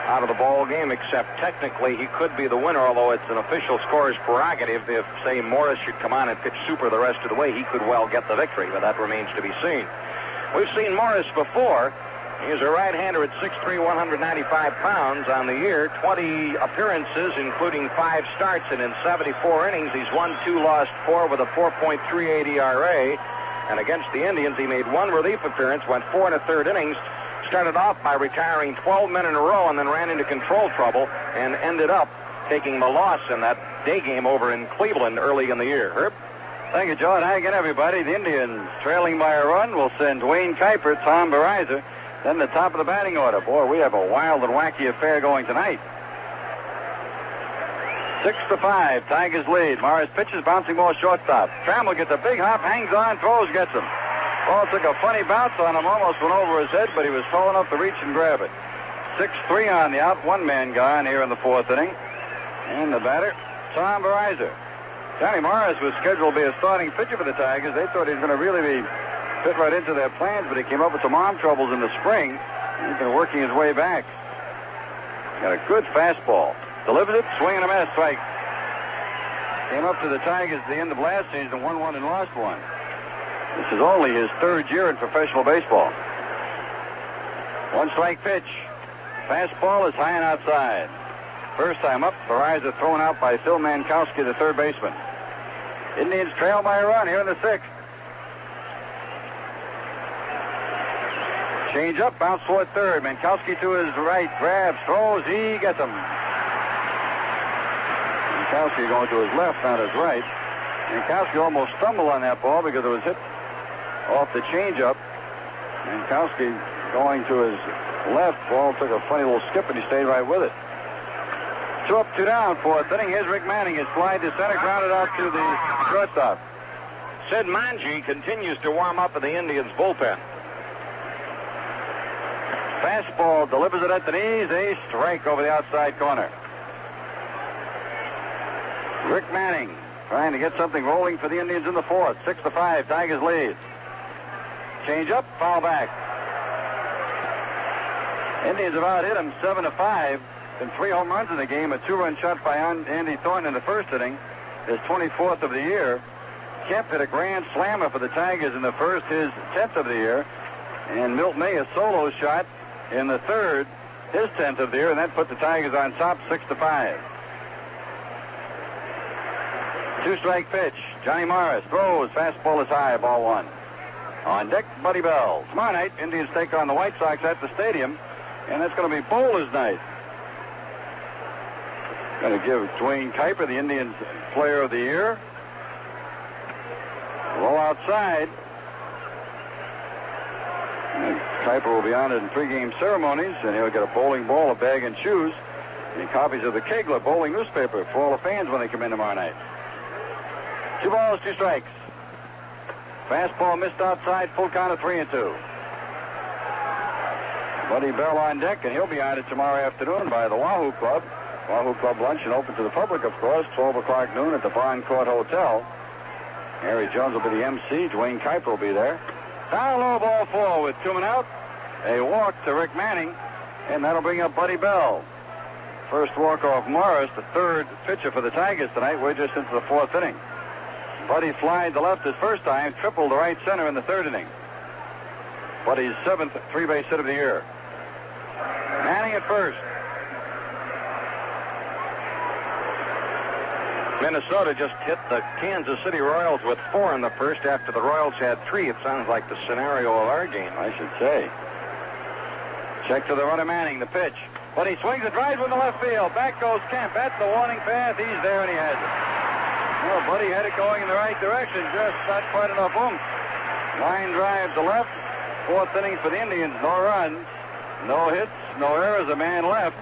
out of the ball game, except technically he could be the winner, although it's an official scorer's prerogative. If, say, Morris should come on and pitch super the rest of the way, he could well get the victory, but that remains to be seen. We've seen Morris before. He's a right-hander at 6'3", 195 pounds on the year, 20 appearances, including 5 starts, and in 74 innings, he's won 2, lost 4 with a 4.38 ERA. And against the Indians, he made 1 relief appearance, went 4 1/3 innings, started off by retiring 12 men in a row, and then ran into control trouble, and ended up taking the loss in that day game over in Cleveland early in the year. Herb? Thank you, Joe. And hi again, everybody. The Indians, trailing by a run, will send Dwayne Kuiper, Tom Bereiser, then the top of the batting order. Boy, we have a wild and wacky affair going tonight. 6-5, Tigers lead. Morris pitches, bouncing ball shortstop. Trammell gets a big hop, hangs on, throws, gets him. Ball took a funny bounce on him, almost went over his head, but he was tall enough to reach and grab it. 6-3 on the out, one-man gone here in the fourth inning. And the batter, Tom Bereiser. Johnny Morris was scheduled to be a starting pitcher for the Tigers. They thought he was going to really be fit right into their plans, but he came up with some arm troubles in the spring. He's been working his way back. Got a good fastball. Delivers it, swing and a miss, strike. Came up to the Tigers at the end of last season, won 1 and lost 1. This is only his 3rd year in professional baseball. 1 strike pitch. Fastball is high and outside. First time up, Bereiser thrown out by Phil Mankowski, the third baseman. Indians trail by a run here in the 6th. Change up, bounce toward third. Mankowski to his right, grabs, throws, he gets him. Mankowski going to his left, not his right. Mankowski almost stumbled on that ball because it was hit off the changeup. Mankowski going to his left, ball took a funny little skip and he stayed right with it. 2 up, 2 down, fourth inning. Here's Rick Manning. His fly to center, grounded out to the shortstop. Sid Manji continues to warm up in the Indians' bullpen. Fastball, delivers it at the knees. A strike over the outside corner. Rick Manning trying to get something rolling for the Indians in the 4th. 6-5, Tigers lead. Change up, foul back. Indians have out hit him 7-5. Been 3 home runs in the game. A 2-run shot by Andy Thornton in the first inning. His 24th of the year. Kemp hit a grand slammer for the Tigers in the first, his 10th of the year. And Milt May a solo shot in the third, his 10th of the year, and that put the Tigers on top 6-5. 2-strike pitch. Johnny Morris throws. Fastball is high. Ball 1. On deck, Buddy Bell. Tomorrow night, Indians take on the White Sox at the stadium, and that's going to be bowler's night. Going to give Dwayne Kuiper the Indians Player of the Year. Roll outside. And Kuiper will be honored in 3 game ceremonies, and he'll get a bowling ball, a bag, and shoes, and copies of the Kegler bowling newspaper for all the fans when they come in tomorrow night. 2 balls, 2 strikes. Fastball missed outside, full count of 3-2. Buddy Bell on deck, and he'll be honored tomorrow afternoon by the Wahoo Club. Wahoo Club luncheon open to the public, of course, 12 o'clock noon at the Bond Court Hotel. Harry Jones will be the MC. Dwayne Kuiper will be there. Down low, ball 4 with 2 men out. A walk to Rick Manning, and that'll bring up Buddy Bell. First walk-off Morris, the 3rd pitcher for the Tigers tonight. We're just into the 4th inning. Buddy flied to left his first time, tripled to right center in the 3rd inning. Buddy's 7th 3-base hit of the year. Manning at first. Minnesota just hit the Kansas City Royals with 4 in the first after the Royals had 3. It sounds like the scenario of our game, I should say. Check to the runner Manning, the pitch. But he swings and drives from the left field. Back goes Kemp. That's the warning path. He's there and he has it. Well, Buddy had it going in the right direction, just not quite enough oomph. Line drive to left. Fourth inning for the Indians. No runs, no hits, no errors, a man left.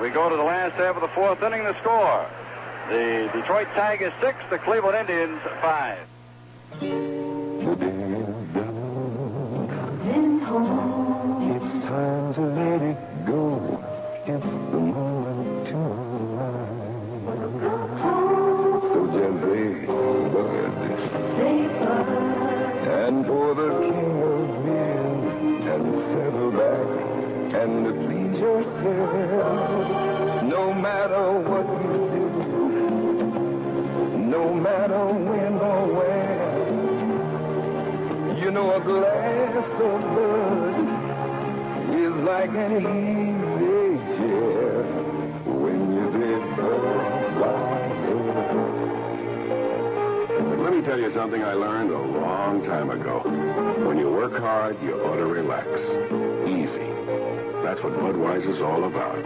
We go to the last half of the fourth inning. The score: the Detroit Tigers 6, the Cleveland Indians 5. The day is done. It's time to let it go. It's the moment to unwind. So just say bud. And for the king of beers, and settle back and please yourself. No matter what you do, no matter when or where, you know a glass of bud is like an easy chair when you say Budweiser. Let me tell you something I learned a long time ago. When you work hard, you ought to relax. Easy. That's what Budweiser's all about.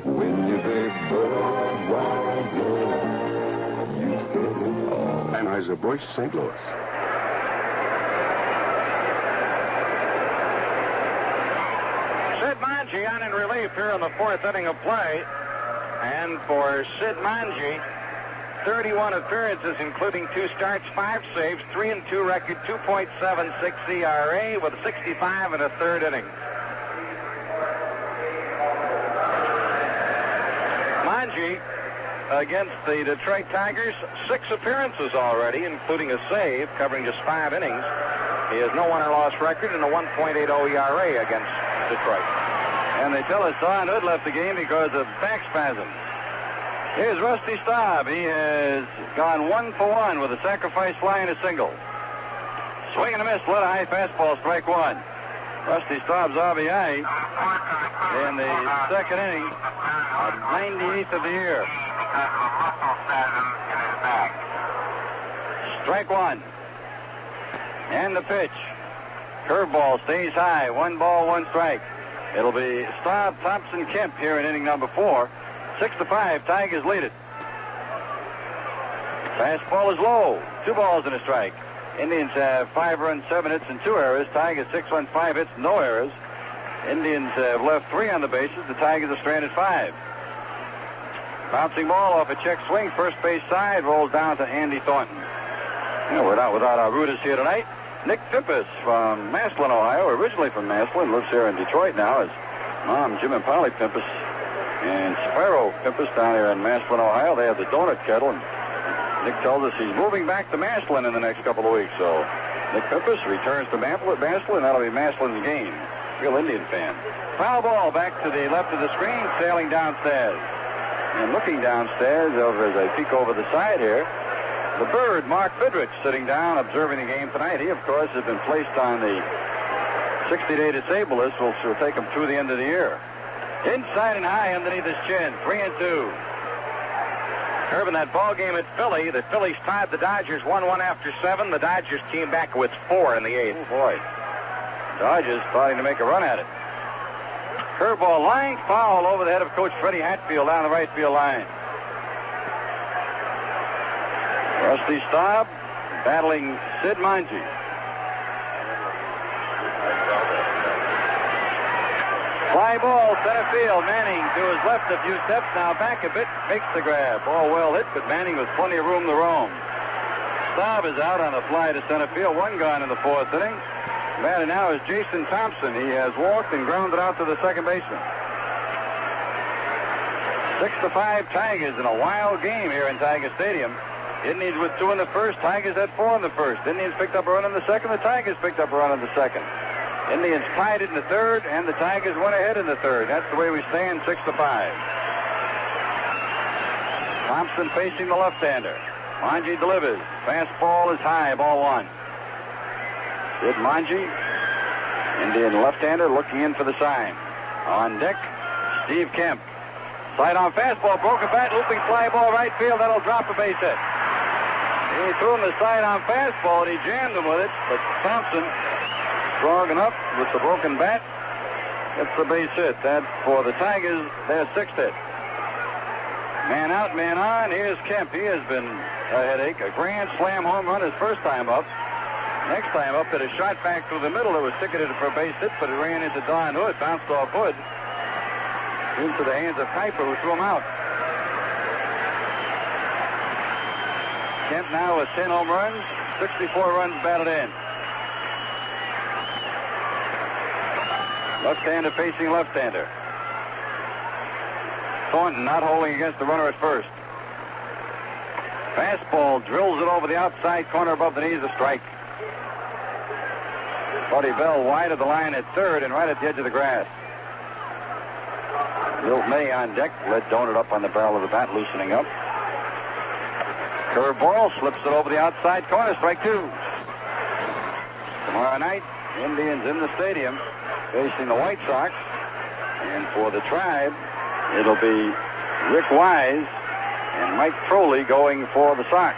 When you say Budweiser, you say it all. Anheuser-Busch, St. Louis. Sid Manji on in relief here in the fourth inning of play. And for Sid Manji, 31 appearances, including 2 starts, 5 saves, 3-2 record, 2.76 ERA with 65 in a third inning. Manji against the Detroit Tigers, 6 appearances already, including a save, covering just 5 innings. He has no won or loss record and a 1.80 ERA against Detroit. And they tell us Don Hood left the game because of back spasms. Here's Rusty Staub. He has gone 1 for 1 with a sacrifice fly and a single. Swing and a miss, let a high fastball, strike 1. Rusty Staub's RBI in the second inning, 98th of the year. Strike 1. And the pitch. Curveball stays high. 1 ball, 1 strike. It'll be Staub, Thompson, Kemp here in inning number 4. 6-5, Tigers lead it. Fastball is low. 2 balls and a strike. Indians have 5 runs, 7 hits, and 2 errors. Tigers 6 runs, 5 hits, no errors. Indians have left 3 on the bases. The Tigers are stranded 5. Bouncing ball off a check swing, first base side, rolls down to Andy Thornton. You know, we're not without our rooters here tonight. Nick Pimpus from Maslin, Ohio, originally from Maslin, lives here in Detroit now. His mom, Jim and Polly Pimpus, and Sparrow Pimpus down here in Maslin, Ohio. They have the donut kettle, and Nick tells us he's moving back to Maslin in the next couple of weeks. So Nick Pimpus returns to Maslin. That'll be Maslin's game. Real Indian fan. Foul ball back to the left of the screen, sailing downstairs. And looking downstairs over as I peek over the side here, the Bird, Mark Vidrich, sitting down, observing the game tonight. He, of course, has been placed on the 60-day disabled list, which will take him through the end of the year. Inside and high underneath his chin, 3-2. Irvin, that ball game at Philly, the Phillies tied the Dodgers 1-1 after 7. The Dodgers came back with 4 in the 8th. Oh, boy. Dodgers starting to make a run at it. Curveball line, foul over the head of Coach Freddie Hatfield down the right field line. Rusty Staub battling Sid Manji. Fly ball, center field. Manning to his left a few steps, now back a bit, makes the grab. Ball well hit, but Manning with plenty of room to roam. Staub is out on a fly to center field. 1 gone in the 4th inning. The batter now is Jason Thompson. He has walked and grounded out to the second baseman. 6-5 Tigers in a wild game here in Tiger Stadium. Indians with 2 in the first. Tigers had 4 in the first. Indians picked up a run in the second. The Tigers picked up a run in the second. Indians tied it in the third, and the Tigers went ahead in the third. That's the way we stand, 6-5. Thompson facing the left-hander. Manji delivers. Fastball is high, ball 1. Sid Manji, Indian left-hander, looking in for the sign. On deck, Steve Kemp. Side-on fastball, broken bat, looping fly ball right field. That'll drop a base hit. He threw him the side-on fastball, and he jammed him with it. But Thompson, strong enough with the broken bat, gets the base hit. That's for the Tigers, their 6th hit. Man out, man on. Here's Kemp. He has been a headache. A grand slam home run his first time up. Next time up, hit a shot back through the middle that was ticketed for a base hit, but it ran into Don Hood, bounced off Hood, into the hands of Kuiper, who threw him out. Kemp now with 10 home runs, 64 runs batted in. Left-hander facing left-hander. Thornton not holding against the runner at first. Fastball drills it over the outside corner above the knees, a strike. Buddy Bell wide of the line at third and right at the edge of the grass. Milt May on deck, led Donut up on the barrel of the bat, loosening up. Curveball slips it over the outside corner, strike two. Tomorrow night, Indians in the stadium facing the White Sox. And for the Tribe, it'll be Rick Wise and Mike Trolley going for the Sox.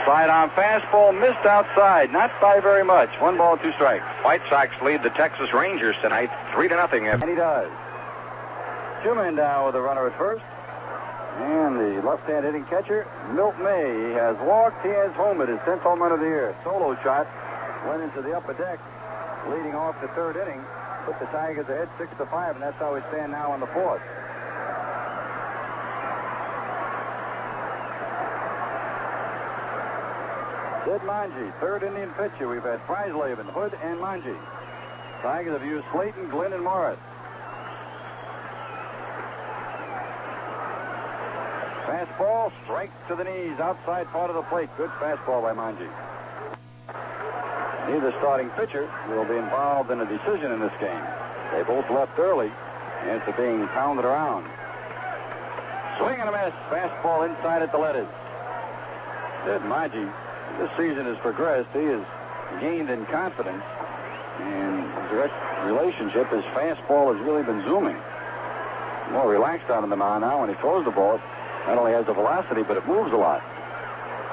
Side-on fastball missed outside, not by very much. 1 ball, 2 strikes. White Sox lead the Texas Rangers tonight, 3-0. And he does. 2 men down with a runner at first. And the left-hand hitting catcher, Milt May. He has walked, he has homered, his 10th home run of the year. Solo shot went into the upper deck, leading off the 3rd inning. Put the Tigers ahead 6-5, and that's how we stand now in the 4th. Sid Monge, 3rd Indian pitcher. We've had Freisleben, Hood, and Monge. Tigers have used Slayton, Glenn, and Morris. Fastball, strike to the knees, outside part of the plate. Good fastball by Monge. Neither starting pitcher will be involved in a decision in this game. They both left early, and it's being pounded around. Swing and a miss. Fastball inside at the letters. Sid Monge, this season has progressed. He has gained in confidence, and his direct relationship, his fastball has really been zooming. More relaxed out on the mound now. When he throws the ball, it not only has the velocity, but it moves a lot.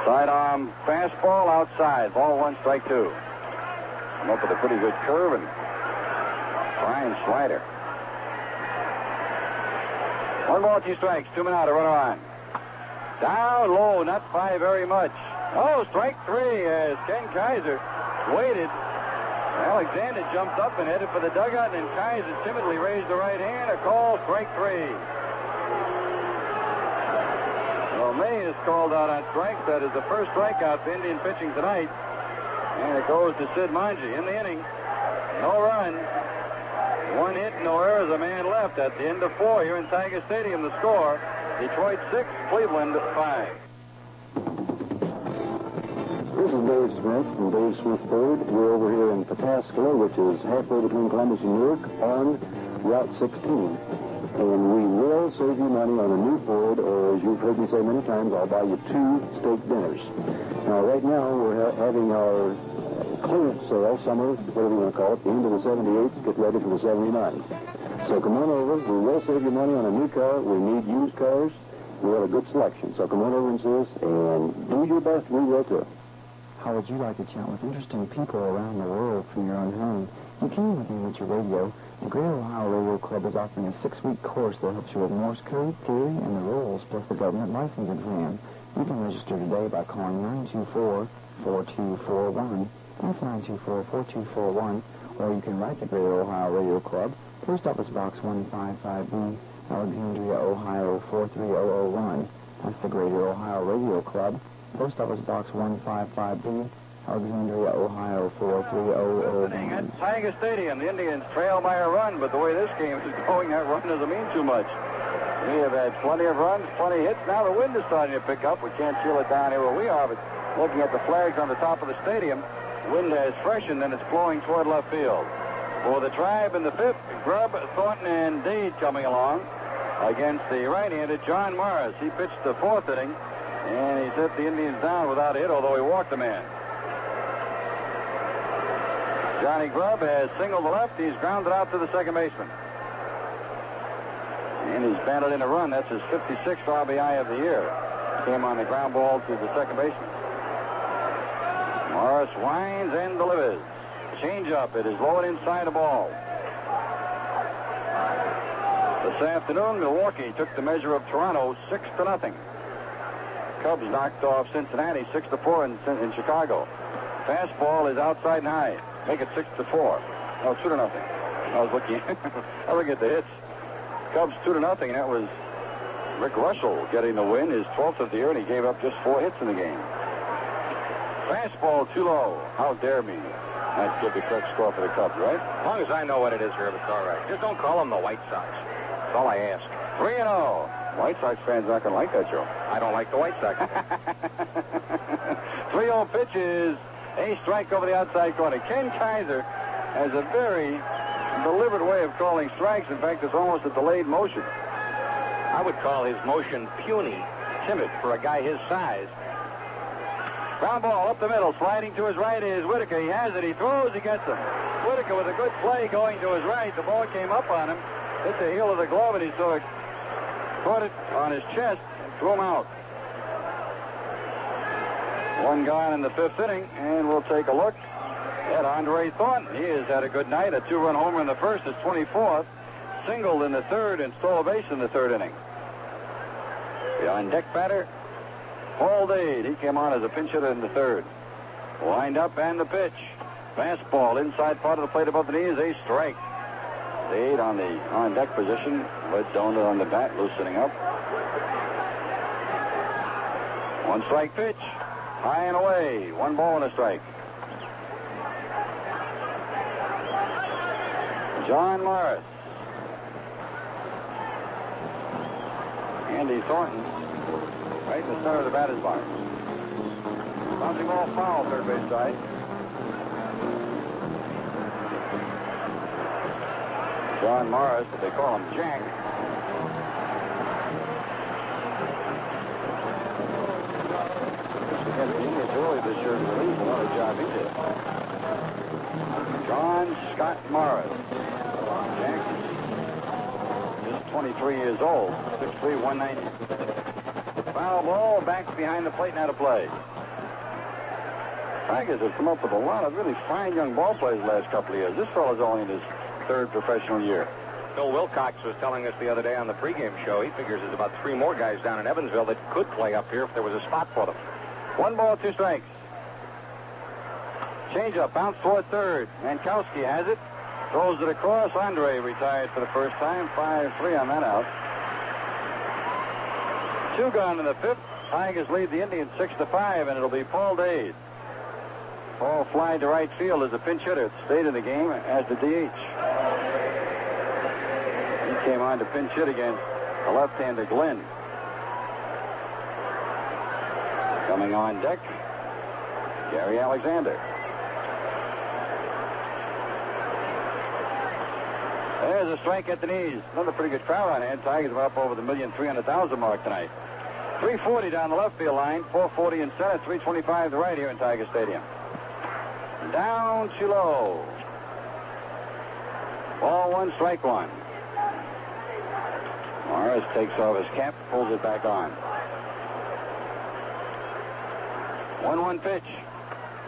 Sidearm fastball outside. Ball 1, strike 2. I'm up with a pretty good curve and fine slider. 1 ball, 2 strikes. 2 men out, a runner on. Down low, not by very much. Oh, strike 3 as Ken Kaiser waited. Alexander jumped up and headed for the dugout, and Kaiser timidly raised the right hand. A call, strike 3. Well, May is called out on strikes. That is the first strikeout for Indian pitching tonight. And it goes to Sid Monge in the inning. No run. 1 hit, no errors, a man left at the end of 4 here in Tiger Stadium. The score, Detroit 6, Cleveland 5. This is Dave Smith from Dave Smith Ford. We're over here in Pataskala, which is halfway between Columbus and Newark, on Route 16. And we will save you money on a new Ford, or as you've heard me say many times, I'll buy you 2 steak dinners. Now, right now, we're having our clearance sale, summer, whatever you want to call it, the end of the 78s, get ready for the 79s. So come on over. We will save you money on a new car. We need used cars. We have a good selection. So come on over and see us, and do your best. We will, too. How would you like to chat with interesting people around the world from your own home? You can with me with your radio. The Great Ohio Radio Club is offering a 6-week course that helps you with Morse code, theory, and the rules, plus the government license exam. You can register today by calling 924-4241. That's 924-4241. Or you can write the Great Ohio Radio Club, Post Office Box 155B, Alexandria, Ohio 43001. That's the Greater Ohio Radio Club. Post Office Box 155B, Alexandria, Ohio 43001. At Tiger Stadium, the Indians trail by a run, but the way this game is going, that run doesn't mean too much. We have had plenty of runs, plenty of hits. Now the wind is starting to pick up. We can't feel it down here where we are, but looking at the flags on the top of the stadium, wind has freshened and it's blowing toward left field. For the Tribe in the 5th, Grubb, Thornton, and Dade coming along against the right-handed John Morris. He pitched the 4th inning, and he set the Indians down without a hit, although he walked a man. Johnny Grubb has singled the left. He's grounded out to the second baseman. And he's batted in a run. That's his 56th RBI of the year. Came on the ground ball to the second baseman. Morris winds and delivers. Change up. It is lowered inside the ball. The This afternoon, Milwaukee took the measure of Toronto 6-0. Cubs knocked off Cincinnati 6-4 in Chicago. Fastball is outside and high. Make it 6-4. No, 2-0. I was looking at the hits. Cubs 2-0, and that was Rick Russell getting the win, his 12th of the year, and he gave up just 4 hits in the game. Fastball too low. How dare me? That's give the correct score for the Cubs, right? As long as I know what it is, Herb, it's all right. Just don't call them the White Sox. That's all I ask. 3-0. White Sox fans aren't going to like that, Joe. I don't like the White Sox. 3-0 pitch is a strike over the outside corner. Ken Kaiser has a very deliberate way of calling strikes. In fact, it's almost a delayed motion. I would call his motion puny, timid for a guy his size. Ground ball up the middle, sliding to his right is Whitaker. He has it. He throws. He gets him. Whitaker with a good play going to his right. The ball came up on him, hit the heel of the glove, and he sort of caught it on his chest and threw him out. 1 gone in the 5th inning, and we'll take a look at Andre Thornton. He has had a good night. A 2-run homer in the 1st, his 24th. Singled in the 3rd and stole a base in the 3rd inning. The on-deck batter, Paul Dade. He came on as a pinch hitter in the 3rd. Wind up and the pitch. Fastball inside part of the plate above the knee is a strike. Dade on the on-deck position. Led Donut on the bat, loosening up. 1 strike pitch. High and away. 1 ball and a strike. John Morris. Andy Thornton. Right in the center of the batter's box. Bouncing ball foul, third base side. John Morris, but they call him Jack. Against the Indians early this year in relief, another job he did. John Scott Morris. Jack is 23 years old, 6'3", 190. Foul ball, back behind the plate, now to play. Tigers have come up with a lot of really fine young ball players the last couple of years. This fellow's only in his 3rd professional year. Bill Wilcox was telling us the other day on the pregame show, he figures there's about 3 more guys down in Evansville that could play up here if there was a spot for them. 1 ball, 2 strikes. Change up, bounce toward 3rd. Mankowski has it. Throws it across. Andre retired for the first time. 5-3 on that out. 2 gone in the 5th. Tigers lead the Indians 6-5, and it'll be Paul Dade. Paul flied to right field as a pinch hitter. Stayed in the game as the DH. He came on to pinch hit against the left-hander Glenn. Coming on deck, Gary Alexander. There's a strike at the knees. Another pretty good crowd on hand. Tigers were up over the 1,300,000 mark tonight. 340 down the left field line, 440 in center, 325 the right here in Tiger Stadium. Down too low. Ball 1, strike 1. Morris takes off his cap, pulls it back on. 1-1 pitch.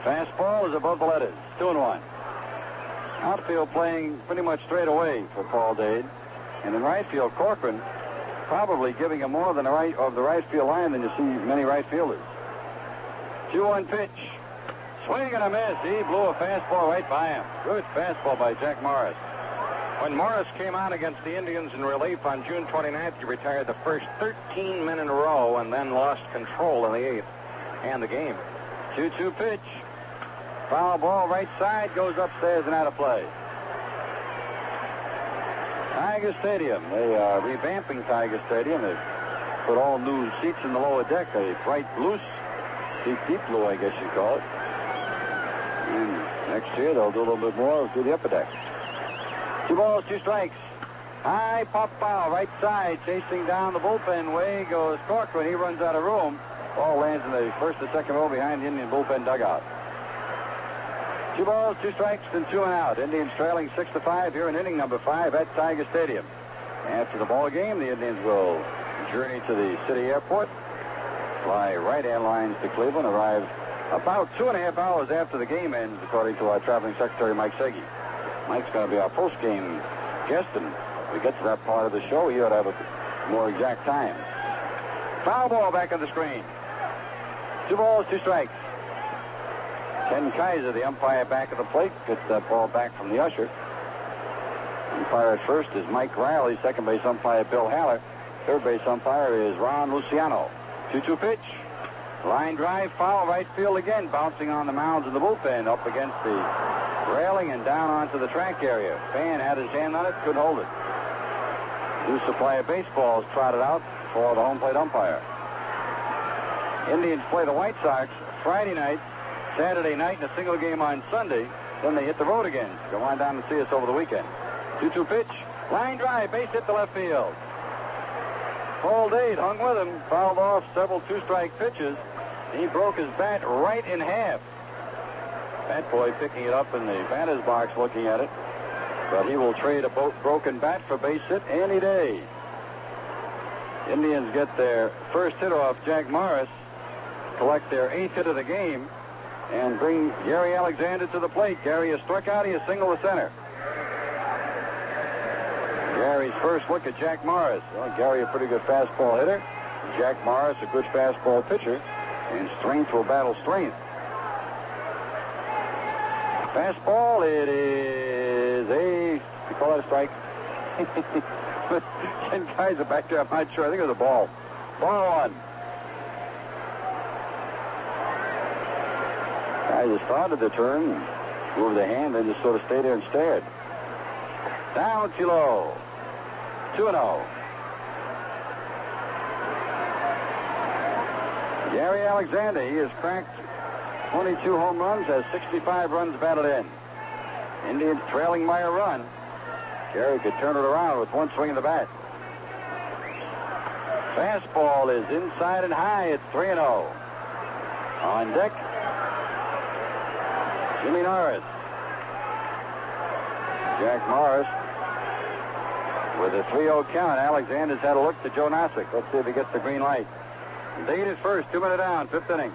Fastball is above the letters. 2-1. Outfield playing pretty much straight away for Paul Dade. And in right field, Corcoran probably giving him more than the right field line than you see many right fielders. 2-1 pitch. Swing and a miss. He blew a fastball right by him. Good fastball by Jack Morris. When Morris came on against the Indians in relief on June 29th, he retired the first 13 men in a row and then lost control in the 8th and the game. 2-2 pitch. Foul ball right side, goes upstairs and out of play. Tiger Stadium. They are revamping Tiger Stadium. They've put all new seats in the lower deck. A bright blue, deep blue, I guess you'd call it. And next year they'll do a little bit more, do the upper deck. 2 balls, 2 strikes. High pop foul, right side, chasing down the bullpen. Way goes Corcoran. He runs out of room. Ball lands in the first or second row behind the Indian bullpen dugout. 2 balls, 2 strikes, and 2 and out. Indians trailing 6-5 here in inning number 5 at Tiger Stadium. After the ball game, the Indians will journey to the city airport, fly right-hand lines to Cleveland, arrive about 2.5 hours after the game ends, according to our traveling secretary, Mike Segui. Mike's going to be our post-game guest and we get to that part of the show, he ought to have a more exact time. Foul ball back on the screen. 2 balls, 2 strikes. Ken Kaiser, the umpire back at the plate, gets that ball back from the usher. Umpire at first is Mike Riley. Second base umpire Bill Haller. Third base umpire is Ron Luciano. 2-2 pitch. Line drive, foul, right field again, bouncing on the mounds in the bullpen, up against the railing and down onto the track area. Fan had his hand on it, couldn't hold it. New supply of baseballs trotted out for the home plate umpire. Indians play the White Sox Friday night, Saturday night, and a single game on Sunday. Then they hit the road again. Come on down and see us over the weekend. 2-2 pitch. Line drive. Base hit to left field. Paul Dade hung with him. Fouled off several 2-strike pitches. He broke his bat right in half. Bat boy picking it up in the batter's box looking at it. But he will trade a broken bat for base hit any day. Indians get their first hit off Jack Morris, collect their 8th hit of the game, and bring Gary Alexander to the plate. Gary has struck out. He has single to center. Gary's first look at Jack Morris. Well, Gary, a pretty good fastball hitter. Jack Morris, a good fastball pitcher. And strength will battle strength. Fastball, it is you call that a strike? Ken Kaiser back there, I'm not sure. I think it was a ball. Ball 1. Kaiser started the turn, moved the hand, then just sort of stayed there and stared. Down too low. 2-0. Gary Alexander, he has cracked 22 home runs, has 65 runs batted in. Indians trailing by a run. Gary could turn it around with one swing of the bat. Fastball is inside and high. It's 3-0. On deck, Jimmy Norris. Jack Morris with a 3-0 count. Alexander's had a look to Joe Nosick. Let's see if he gets the green light. Dade is first, 2 minutes down, 5th inning.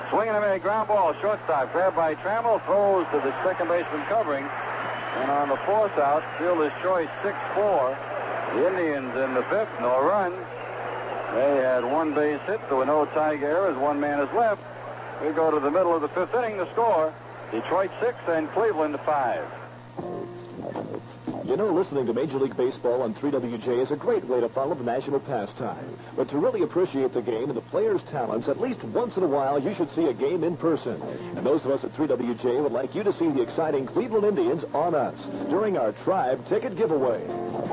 Swinging a ground ball, shortstop, grabbed by Trammell, throws to the second baseman covering. And on the 4th out, fielder's choice 6-4. The Indians in the 5th, no runs. They had 1 base hit. There were no Tiger errors. 1 man is left. We go to the middle of the 5th inning. The score, Detroit 6 and Cleveland 5. You know, listening to Major League Baseball on 3WJ is a great way to follow the national pastime. But to really appreciate the game and the players' talents, at least once in a while, you should see a game in person. And those of us at 3WJ would like you to see the exciting Cleveland Indians on us during our Tribe Ticket Giveaway.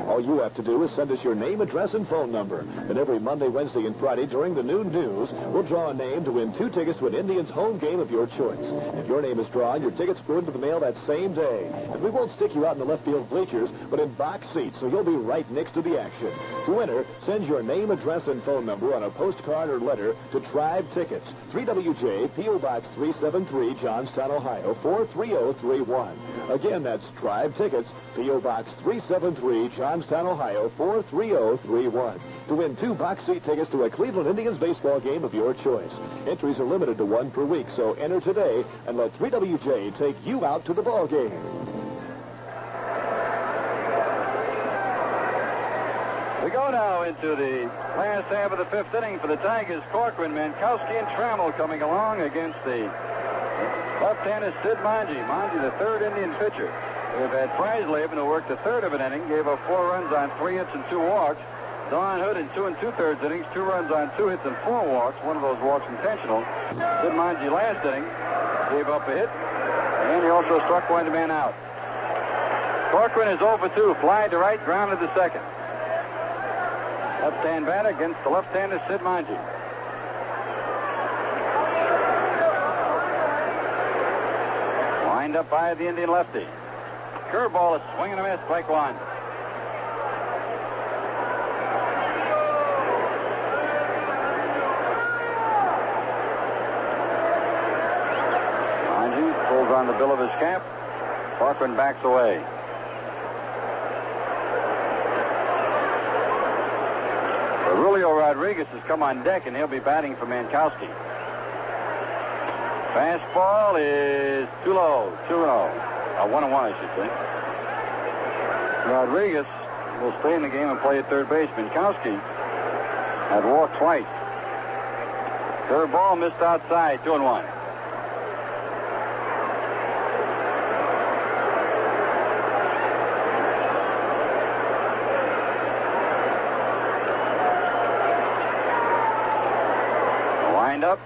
All you have to do is send us your name, address, and phone number. And every Monday, Wednesday, and Friday during the noon news, we'll draw a name to win 2 tickets to an Indians home game of your choice. If your name is drawn, your tickets go into the mail that same day. And we won't stick you out in the left field bleachers, but in box seats, so you'll be right next to the action. To enter, send your name, address, and phone number on a postcard or letter to Tribe Tickets, 3WJ, P.O. Box 373, Johnstown, Ohio, 43031. Again, that's Tribe Tickets, P.O. Box 373, Johnstown, Ohio, 43031. To win 2 box seat tickets to a Cleveland Indians baseball game of your choice. Entries are limited to 1 per week, so enter today and let 3WJ take you out to the ball game. We go now into the last half of the 5th inning for the Tigers. Corcoran, Mankowski, and Trammell coming along against the left-handed Sid Monge. Monge, the 3rd Indian pitcher. We've had Freisleben, who worked a 3rd of an inning, gave up 4 runs on 3 hits and 2 walks. Don Hood in 2 2/3 innings, 2 runs on 2 hits and 4 walks. One of those walks intentional. Sid Monge last inning gave up a hit, and he also struck one man out. Corcoran is 0 for 2, fly to right, grounded to second. Left-hand batter against the left-hander Sid Monge. Wind up by the Indian lefty. Curveball is swinging and a miss, strike 1. Monge pulls on the bill of his cap. Corcoran backs away. Julio Rodriguez has come on deck, and he'll be batting for Mankowski. Fastball is too low, 2-0. 1-1, I should say. Rodriguez will stay in the game and play at third base. Minkowski had walked twice. Third ball missed outside, 2-1. Wind up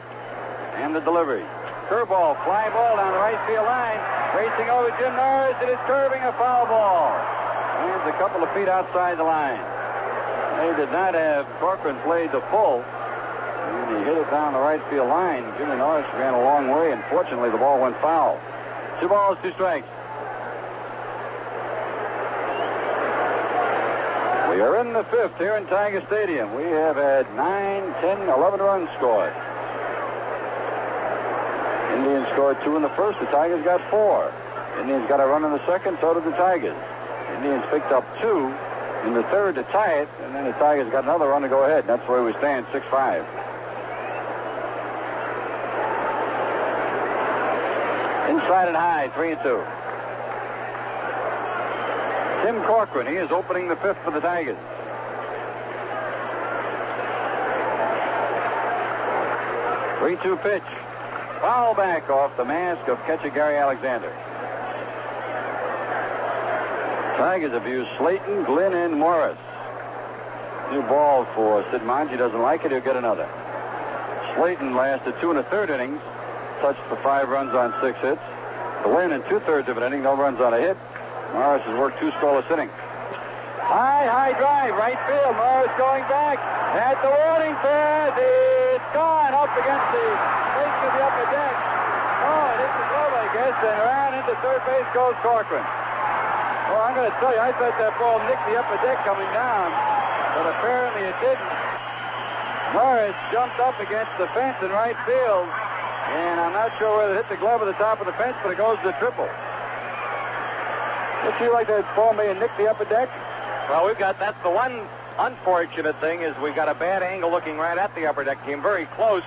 and the delivery. Curveball, fly ball down the right field line. Racing over Jim Norris. It is curving, a foul ball. Lands a couple of feet outside the line. They did not have Corcoran played the full. And he hit it down the right field line. Jimmy Norris ran a long way, and fortunately the ball went foul. 2 balls, 2 strikes. We are in the 5th here in Tiger Stadium. We have had 9, 10, 11 runs scored. Indians scored 2 in the first. The Tigers got 4. Indians got a run in the second. So did the Tigers. Indians picked up 2 in the third to tie it, and then the Tigers got another run to go ahead. That's where we stand, 6-5. Inside and high, 3-2. Tim Corcoran, he is opening the 5th for the Tigers. Three-two pitch. Foul back off the mask of catcher Gary Alexander. Tigers have used Slayton, Glenn, and Morris. New ball for Sid Monge. Doesn't like it, he'll get another. Slayton lasted 2 1/3 innings, touched for 5 runs on 6 hits. Glenn in 2/3 of an inning, no runs on a hit. Morris has worked 2 scoreless innings. High drive, right field. Morris going back at the warning path. It's gone up against the face of the upper deck. Oh, it hit the glove, I guess, and around into third base goes Corcoran. Well, I'm going to tell you, I thought that ball nicked the upper deck coming down, but apparently it didn't. Morris jumped up against the fence in right field, and I'm not sure whether it hit the glove at the top of the fence, but it goes to triple. It seems like that ball may have nicked the upper deck. Well, that's the one unfortunate thing is we've got a bad angle looking right at the upper deck. Came very close.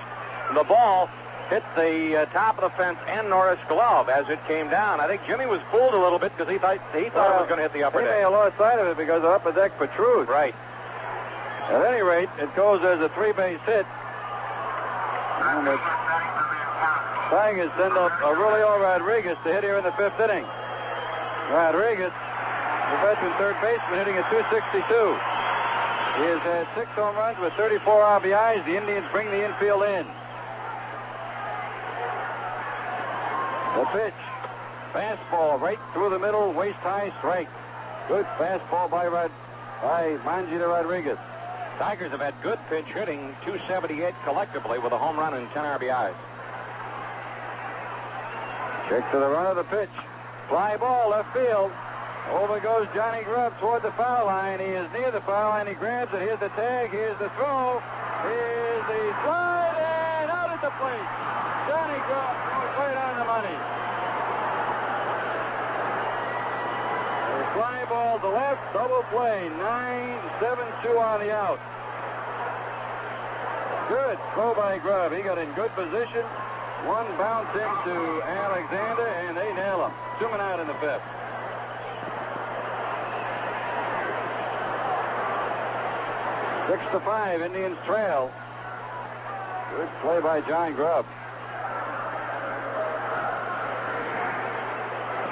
The ball hit the top of the fence and Norris' glove as it came down. I think Jimmy was fooled a little bit because he thought it was going to hit the upper deck. He may have lost sight of it because the upper deck protrudes. Right. At any rate, it goes as a 3-base hit. And the Tigers send up Aurelio Rodriguez to hit here in the 5th inning. Rodriguez, the veteran third baseman, hitting at .262. He has had 6 home runs with 34 RBIs. The Indians bring the infield in. The pitch. Fastball right through the middle, waist-high strike. Good fastball by Monge to Rodriguez. Tigers have had good pitch hitting, .278 collectively with a home run and 10 RBIs. Check to the run of the pitch. Fly ball left field. Over goes Johnny Grubb toward the foul line. He is near the foul line. He grabs it. Here's the tag. Here's the throw. Here's the slide and out at the plate. Johnny Grubb goes right on the money. The fly ball to left. Double play. 9-7-2 on the out. Good throw by Grubb. He got in good position. One bounce into Alexander, and they nail him. 2 men out in the 5th. Six to 5, Indians trail. Good play by John Grubb.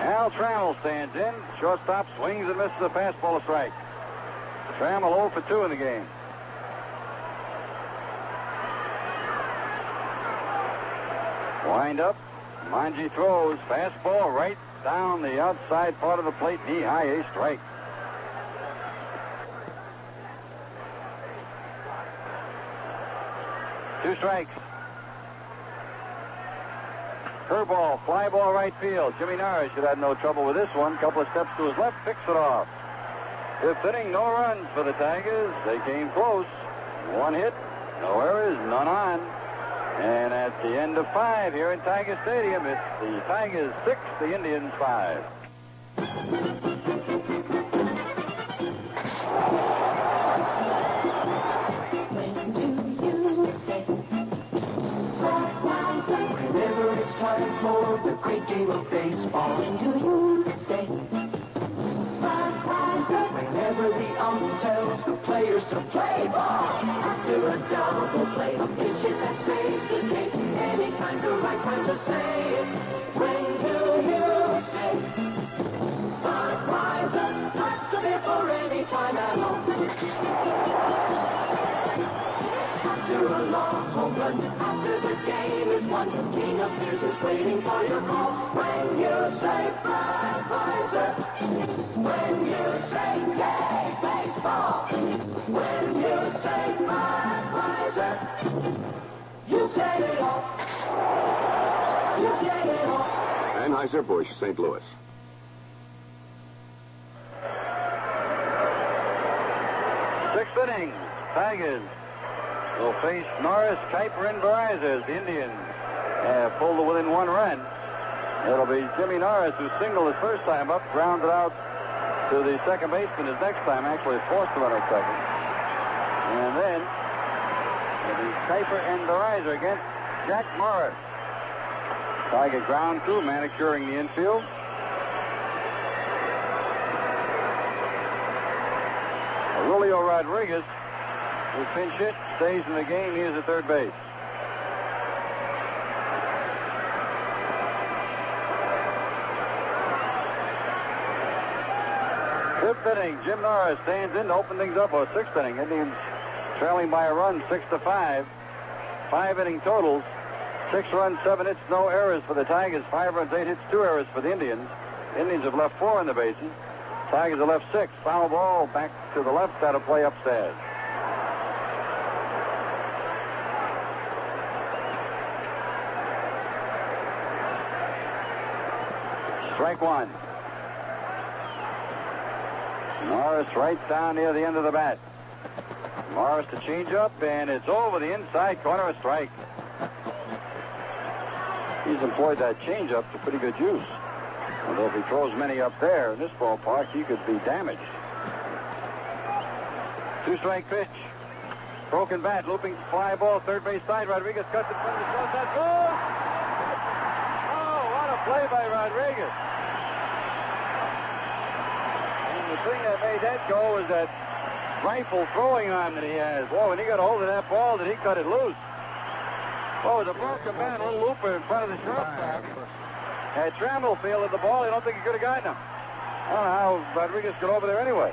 Al Trammell stands in. Shortstop swings and misses a fastball to strike. Trammell 0 for 2 in the game. Wind up. Monge throws. Fastball right down the outside part of the plate. Knee-high, a strike. Two strikes. Curveball, fly ball right field. Jimmy Norris should have no trouble with this one. Couple of steps to his left, picks it off. 5th inning, no runs for the Tigers. They came close. 1 hit, no errors, none on. And at the end of 5 here in Tiger Stadium, it's the Tigers 6, the Indians 5. Whenever it's time for the great game of baseball, when do you say, Budweiser? just to play ball. After a double play, a pinch hit that saves the game. Anytime's the right time to say it. When do you say Budweiser? That's the beer for any time at home. After a long home run, after the game is won, King of Beers is waiting for your call. When you say Budweiser, when you say yay baseball, when you say Budweiser, you say it all. You say it all. Anheuser-Busch, St. Louis. Sixth inning. Tigers will face Norris, Kuiper, and Verizon as the Indians have pulled to within 1 run. It'll be Jimmy Norris who singled his first time up, grounded out to the second baseman his next time, actually forced him on at second. And then it'll be Kuiper and Verizon against Jack Morris. Tiger ground crew manicuring the infield. Julio Rodriguez, who pinch hit, stays in the game. He is at third base. Fifth inning, Jim Norris stands in to open things up. Or sixth inning, Indians trailing by a run, 6-5. 5 inning totals. 6 runs, 7 hits, no errors for the Tigers. 5 runs, 8 hits, 2 errors for the Indians. Indians have left 4 in the bases. Tigers have left 6. Foul ball back to the left. That'll play upstairs. Strike one. Morris right down near the end of the bat. Morris to change up, and it's over the inside corner, a strike. He's employed that changeup to pretty good use. Although if he throws many up there in this ballpark, he could be damaged. 2-strike pitch. Broken bat, looping fly ball, third base side. Rodriguez cuts it from the short. That goes! Oh, what a play by Rodriguez. And the thing that made that go was that rifle throwing arm that he has. Boy, when he got a hold of that ball, did he cut it loose? Oh, it was a broken bat, a little looper in front of the shortstop. Had Trammell fielded the ball, I don't think he could have gotten him. I don't know how Rodriguez got over there anyway.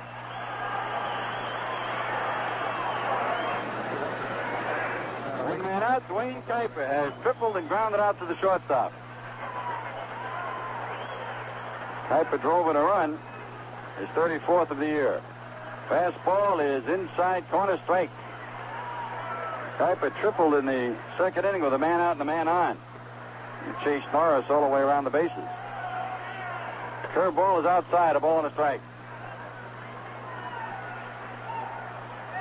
One man out, Dwayne Kuiper has tripled and grounded out to the shortstop. Kuiper drove in a run, his 34th of the year. Fastball is inside corner, strike. Kuiper tripled in the second inning with a man out and a man on. He chased Norris all the way around the bases. Curveball is outside, a ball and a strike.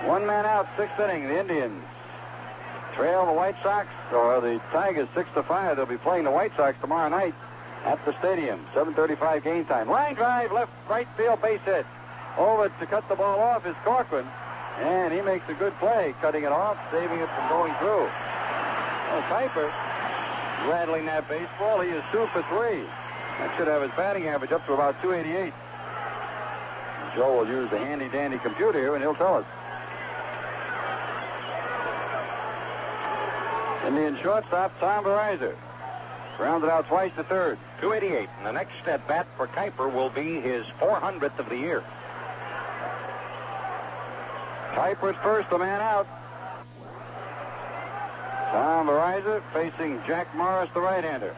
One man out, sixth inning. The Indians trail the White Sox, or the Tigers 6-5. They'll be playing the White Sox tomorrow night at the stadium. 7:35 game time. Line drive, left right field, base hit. Over to cut the ball off is Corcoran. And he makes a good play, cutting it off, saving it from going through. Well, Kuiper rattling that baseball. He is 2 for 3. That should have his batting average up to about 288. Joe will use the handy-dandy computer here, and he'll tell us. Indian shortstop, Tom Verizon. Grounded out twice to third. 288. And the next at-bat for Kuiper will be his 400th of the year. Kuiper's first, a man out. Tom Verizon facing Jack Morris, the right-hander.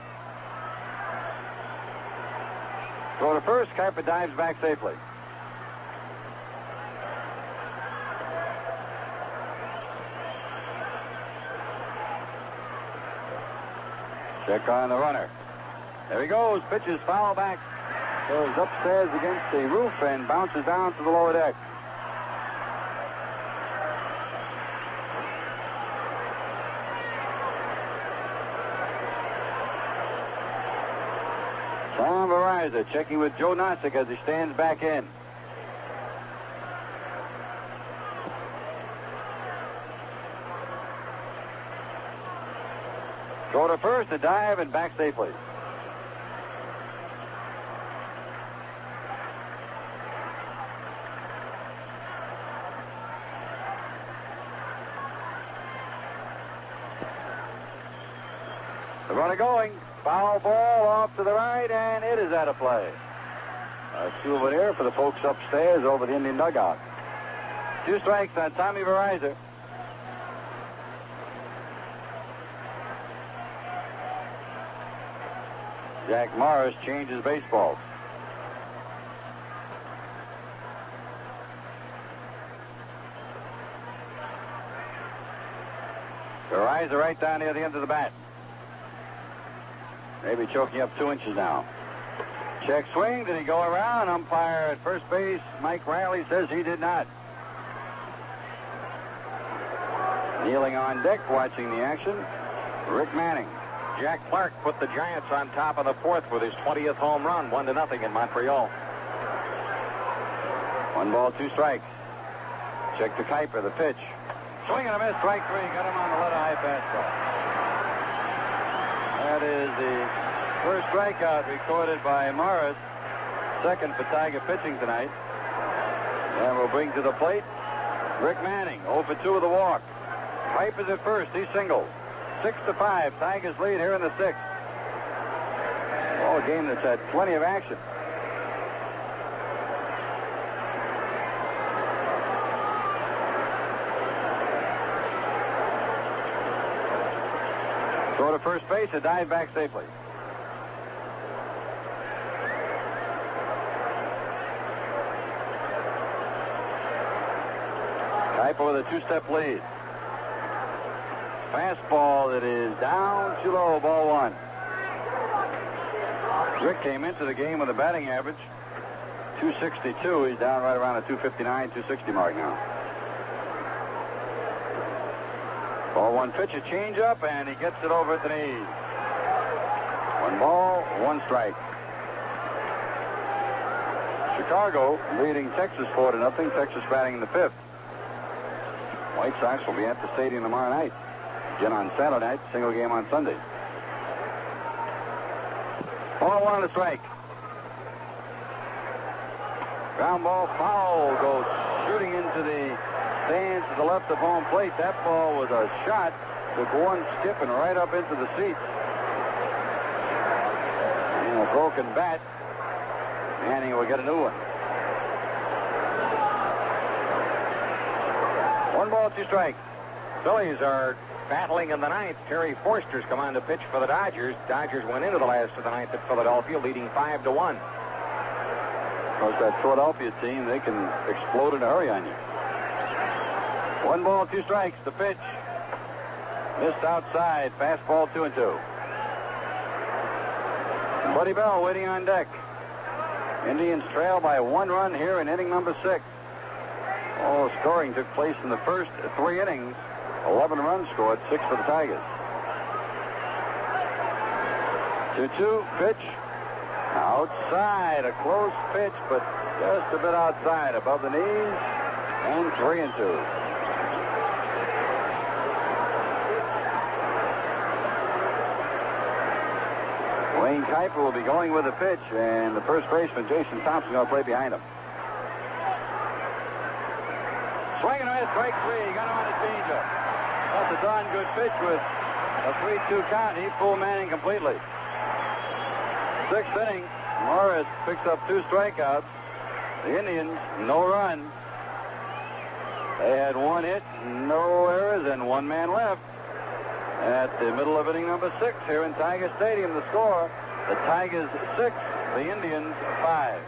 Throw to first, Kuiper dives back safely. Check on the runner. There he goes, pitches foul back. Goes upstairs against the roof and bounces down to the lower deck. Tom Verizon checking with Joe Nosek as he stands back in. Go to first, a dive, and back safely. The runner going. Foul ball off to the right, and it is out of play. A souvenir for the folks upstairs over the Indian dugout. 2 strikes on Tommy Verizon. Jack Morris changes baseballs. Verizon right down near the end of the bat. Maybe choking up 2 inches now. Check swing. Did he go around? Umpire at first base, Mike Riley, says he did not. Kneeling on deck, watching the action, Rick Manning. Jack Clark put the Giants on top of the 4th with his 20th home run, 1-0 in Montreal. 1 ball, 2 strikes. Check to Kuiper, the pitch. Swing and a miss, strike 3. Got him on the letter high fastball. That is the first strikeout recorded by Morris. Second for Tiger pitching tonight. And we'll bring to the plate Rick Manning, 0 for 2 with a walk. Kuiper's at first. He singles. 6-5. Tigers lead here in the 6th. Ball game that's had plenty of action. Throw to first base, a dive back safely. Kuiper with a 2-step lead. Fastball that is down too low, ball 1. Rick came into the game with a batting average 262. He's down right around the 259, 260 mark now. Ball 1 pitch, a changeup, and he gets it over at the knees. 1 ball, 1 strike. Chicago leading Texas 4-0. Texas batting in the 5th. White Sox will be at the stadium tomorrow night. Again on Saturday night, single game on Sunday. Ball 1 on the strike. Ground ball, foul, goes shooting into the stands to the left of home plate. That ball was a shot. Took 1 skip and right up into the seats. And a broken bat. Manning will get a new one. 1 ball, 2 strikes. Phillies are battling in the 9th. Terry Forster's come on to pitch for the Dodgers. Dodgers went into the last of the 9th at Philadelphia, leading 5-1. Of course, that Philadelphia team, they can explode in a hurry on you. 1 ball, 2 strikes. The pitch. Missed outside. Fastball 2-2. Buddy Bell waiting on deck. Indians trail by 1 run here in inning number 6. All scoring took place in the first 3 innings. 11 runs scored, 6 for the Tigers. 2-2 pitch. Outside, a close pitch, but just a bit outside, above the knees, and 3-2. Wayne Kuiper will be going with the pitch, and the first baseman, Jason Thompson, going to play behind him. Swing and a miss, strike 3. Got him on his changeup. That's a darn good pitch with a 3-2 count. He fooled Manning completely. 6th inning, Morris picks up 2 strikeouts. The Indians, no runs. They had 1 hit, no errors, and 1 man left. At the middle of inning number 6 here in Tiger Stadium, the score, the Tigers 6, the Indians 5.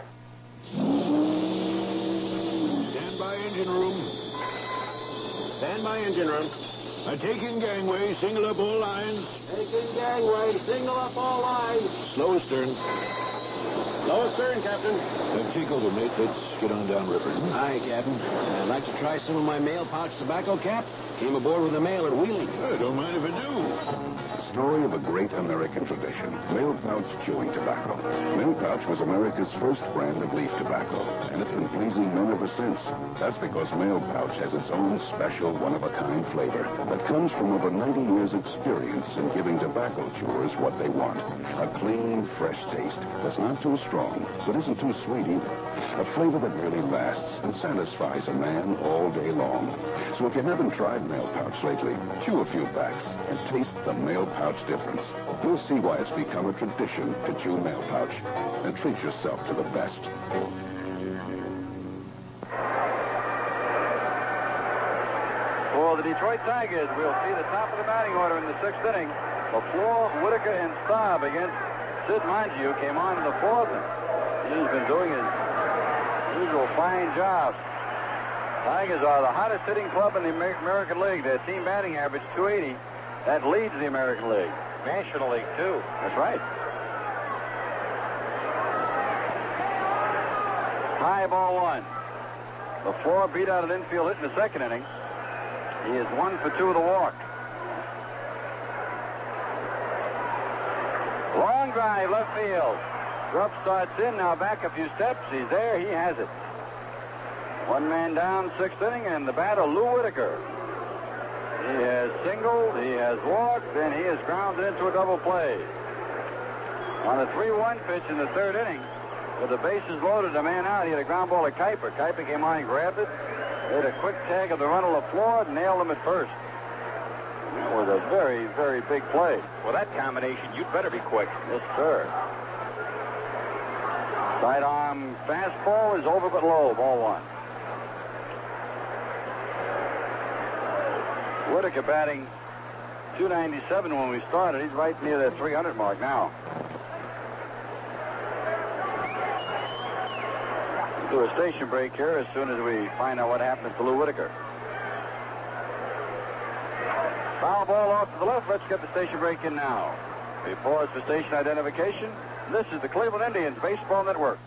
Stand by engine room. Stand by engine room. Taking gangway, single up all lines. Taking gangway, single up all lines. Slow astern. Low astern, Captain. Take over, mate. Let's get on down river. Hi, Captain. I'd like to try some of my mail pouch tobacco, Cap. Came aboard with the mail at Wheeling. Don't mind if I do. Story of a great American tradition, mail pouch chewing tobacco. Mail pouch was America's first brand of leaf tobacco, and it's been pleasing men ever since. That's because mail pouch has its own special, one-of-a-kind flavor that comes from over 90 years' experience in giving tobacco chewers what they want. A clean, fresh taste that's not too strong, but isn't too sweet either. A flavor that that really lasts and satisfies a man all day long. So if you haven't tried Mail Pouch lately, chew a few packs and taste the Mail Pouch difference. You'll see why it's become a tradition to chew Mail Pouch and treat yourself to the best. For the Detroit Tigers, we'll see the top of the batting order in the 6th inning. LaFleur, Whitaker, and Staub against Sid Montague came on in the 4th. He's been doing his usual fine job. Tigers are the hottest hitting club in the American League. Their team batting average, 280. That leads the American League. National League, too. That's right. High ball 1. LaFleur beat out an infield hit in the 2nd inning. He is 1 for 2 with a walk. Long drive, left field. Grubb starts in, now back a few steps. He's there, he has it. 1 man down, 6th inning, and the batter, Lou Whitaker. He has singled, he has walked, and he has grounded into a double play. On a 3-1 pitch in the 3rd inning, with the bases loaded, a man out, he had a ground ball to Kuiper. Kuiper came on and grabbed it. Made a quick tag of the runner LaFleur, nailed him at first. That was a very, very big play. Well, that combination, you'd better be quick. Yes, sir. Sidearm fastball is over but low, ball 1. Whitaker batting .297 when we started. He's right near that 300 mark now. We'll do a station break here as soon as we find out what happens to Lou Whitaker. Foul ball off to the left. Let's get the station break in now. Before us for station identification, this is the Cleveland Indians Baseball Network.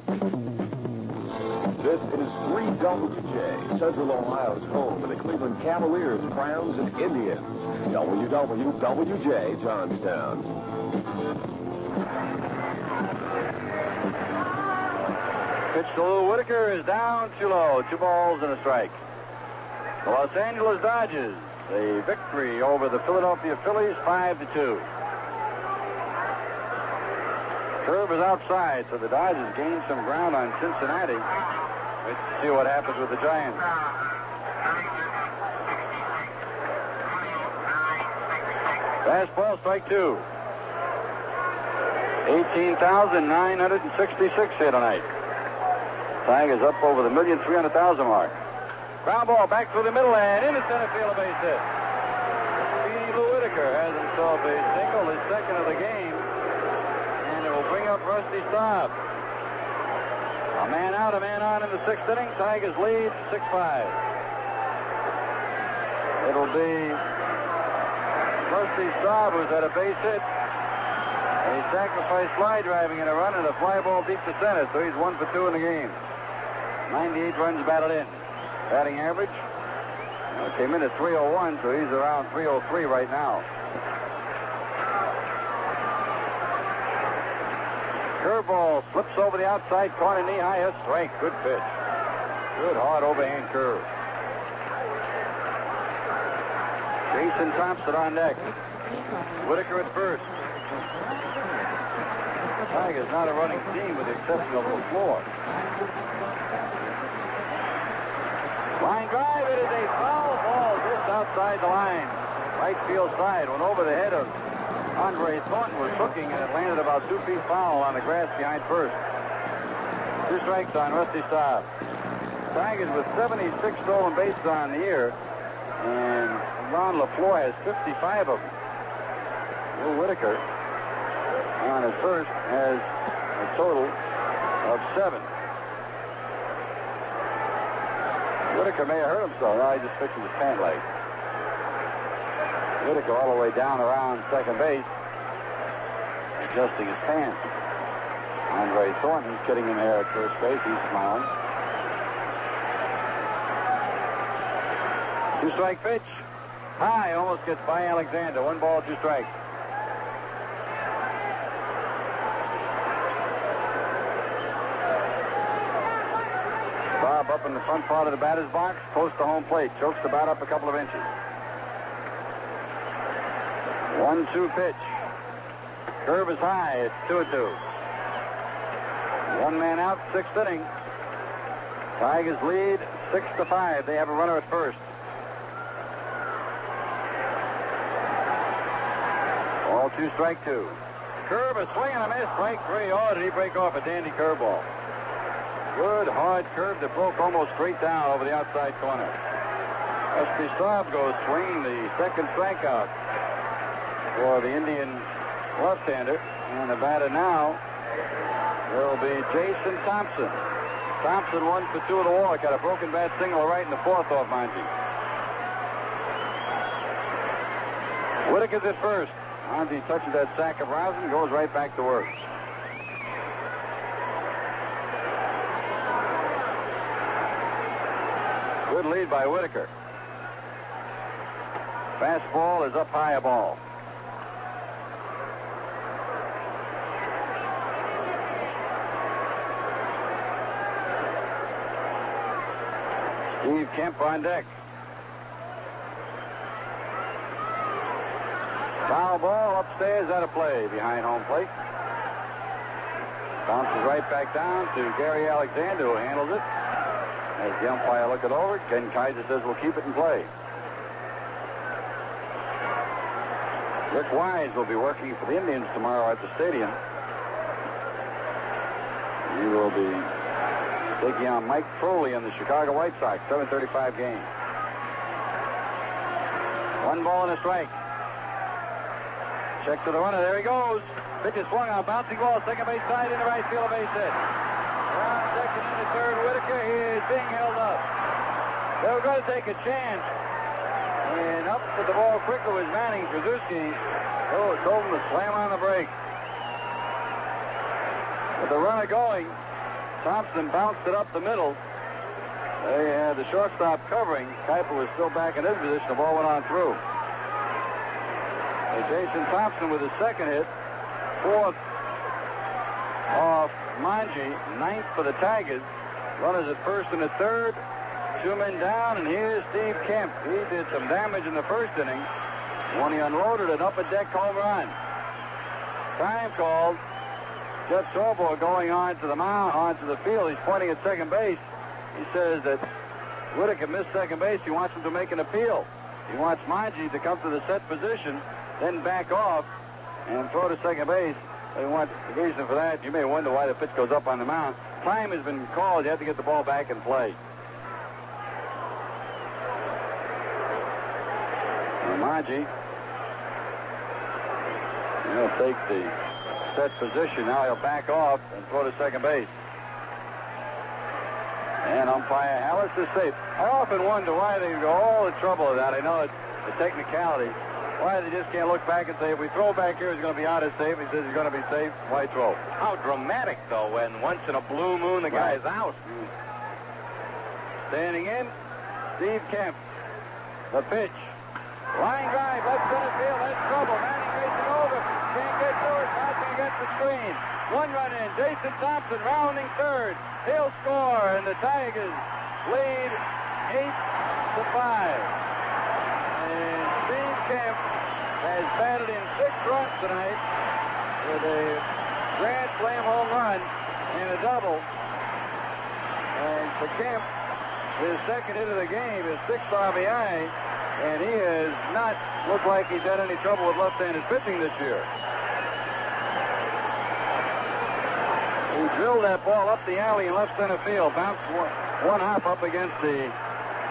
This is 3WJ, Central Ohio's home of the Cleveland Cavaliers, Browns, and Indians. WWJ, Johnstown. Pitch to Lou Whitaker is down too low. 2 balls and a strike. The Los Angeles Dodgers, a victory over the Philadelphia Phillies, 5-2. Curve is outside, so the Dodgers gained some ground on Cincinnati. Let's see what happens with the Giants. Fastball, strike 2. 18,966 here tonight. Tigers up over the 1,300,000 mark. Ground ball back through the middle and into center field, a base hit. Speedy Lou Whitaker has himself a single, his 2nd of the game. And it will bring up Rusty Staub. A man out, a man on in the 6th inning. Tigers lead 6-5. It'll be Rusty Staub who's had a base hit. A sacrifice fly driving in a run and a fly ball deep to center, so he's 1 for 2 in the game. 98 runs batted in. Batting average came in at 301, so he's around 303 right now. Curveball slips over the outside corner, knee high, a strike. Good pitch. Good hard overhand curve. Jason Thompson on deck. Whitaker at first. Tigers not a running team with the exception of LaFleur. Line drive, it is a foul ball just outside the line. Right field side, went over the head of Andre Thornton, was hooking, and it landed about 2 feet foul on the grass behind first. 2 strikes on Rusty Staub. Tigers with 76 stolen bases on the year, and Ron LaFleur has 55 of them. Lou Whitaker on his first has a total of 7. Whitaker may have hurt himself. No, he's just fixing his pant leg. Whitaker all the way down around second base, adjusting his pants. Andre Thornton's kidding him there at first base. He's smiling. 2-strike pitch. High, almost gets by Alexander. 1 ball, 2 strikes. Bob up in the front part of the batter's box, close to home plate. Chokes the bat up a couple of inches. 1-2 pitch. Curve is high. It's 2-2. 1 man out, 6th inning. Tigers lead 6-5. They have a runner at first. Ball 2, strike 2. Curve, a swing and a miss. Strike 3. Oh, did he break off a dandy curveball? Good, hard curve that broke almost straight down over the outside corner. Rusty Staub goes swinging, the second strikeout for the Indian left-hander. And the batter now will be Jason Thompson. Thompson 1 for 2 of the walk. Got a broken bat single right in the fourth off Monty. Whitaker's at first. Monty touches that sack of rosin, goes right back to work. Good lead by Whitaker. Fastball is up high, a ball. Steve Kemp on deck. Foul ball upstairs, out of play behind home plate. Bounces right back down to Gary Alexander, who handles it. As the umpire look it over, Ken Kaiser says we'll keep it in play. Rick Wise will be working for the Indians tomorrow at the stadium. He will be taking on Mike Foley in the Chicago White Sox, 7:35 game. 1 ball and a strike. Check to the runner. There he goes. Pitch is swung on. Bouncing ball. Second base side into right field. A base hit. Around second into third. Whitaker. He is being held up. They were going to take a chance. And up with the ball quicker was Manning. Krasuski told him to slam on the brake. With the runner going, Thompson bounced it up the middle. They had the shortstop covering. Kuiper was still back in his position. The ball went on through. Jason Thompson with his second hit. Fourth off Manji. Ninth for the Tigers. Runners at first and at third. 2 men down, and here's Steve Kemp. He did some damage in the first inning when he unloaded an upper-deck home run. Time called. Jeff Sorbo going on to the mound, onto the field. He's pointing at second base. He says that Whitaker missed second base. He wants him to make an appeal. He wants Manji to come to the set position, then back off and throw to second base. They want the reason for that. You may wonder why the pitch goes up on the mound. Time has been called. You have to get the ball back in play. Manji, he'll take the set position. Now he'll back off and throw to second base. And umpire Hallis is safe. I often wonder why they go all the trouble of that. I know it's a technicality. Why they just can't look back and say, if we throw back here, he's going to be out of safe. He says he's going to be safe. Why throw? How dramatic, though, when once in a blue moon the guy is out. Standing in, Steve Kemp. The pitch. Line drive, left center field. That's trouble. Manning racing over. Can't get to it. Bouncing against the screen. 1 run in. Jason Thompson rounding third. He'll score, and the Tigers lead 8-5. And Steve Kemp has batted in 6 runs tonight with a grand slam home run and a double. And for Kemp, his second hit of the game is 6th RBI, and he has not looked like he's had any trouble with left-handed pitching this year. He drilled that ball up the alley in left center field, bounced one hop up against the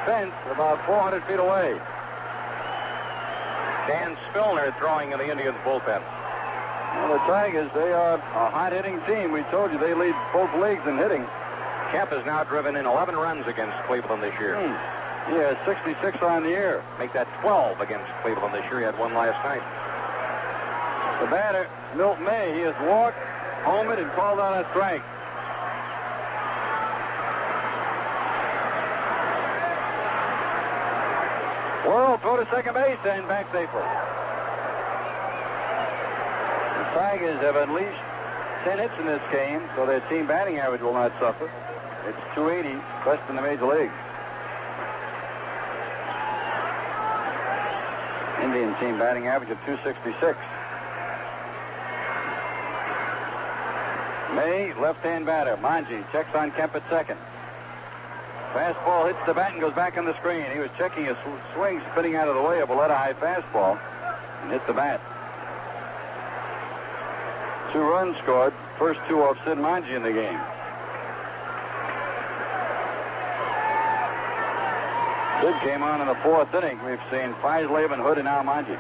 fence about 400 feet away. Dan Spillner throwing in the Indians bullpen. Well, the Tigers, they are a hot-hitting team. We told you they lead both leagues in hitting. Kemp has now driven in 11 runs against Cleveland this year. He has 66 on the year. Make that 12 against Cleveland this year. He had 1 last night. The batter, Milt May, he has walked, homered, and called out a strike. Worrell throw to second base and back safely. The Tigers have unleashed 10 hits in this game, so their team batting average will not suffer. It's 280, best in the major leagues. Indian team batting average of 266. May, left-hand batter. Manji checks on Kemp at second. Fastball hits the bat and goes back on the screen. He was checking his swing, spinning out of the way of a letter-high fastball, and hit the bat. 2 runs scored. First 2 off Sid Monge in the game. Sid came on in the 4th inning. We've seen Feisleben, Hood, and now Monge.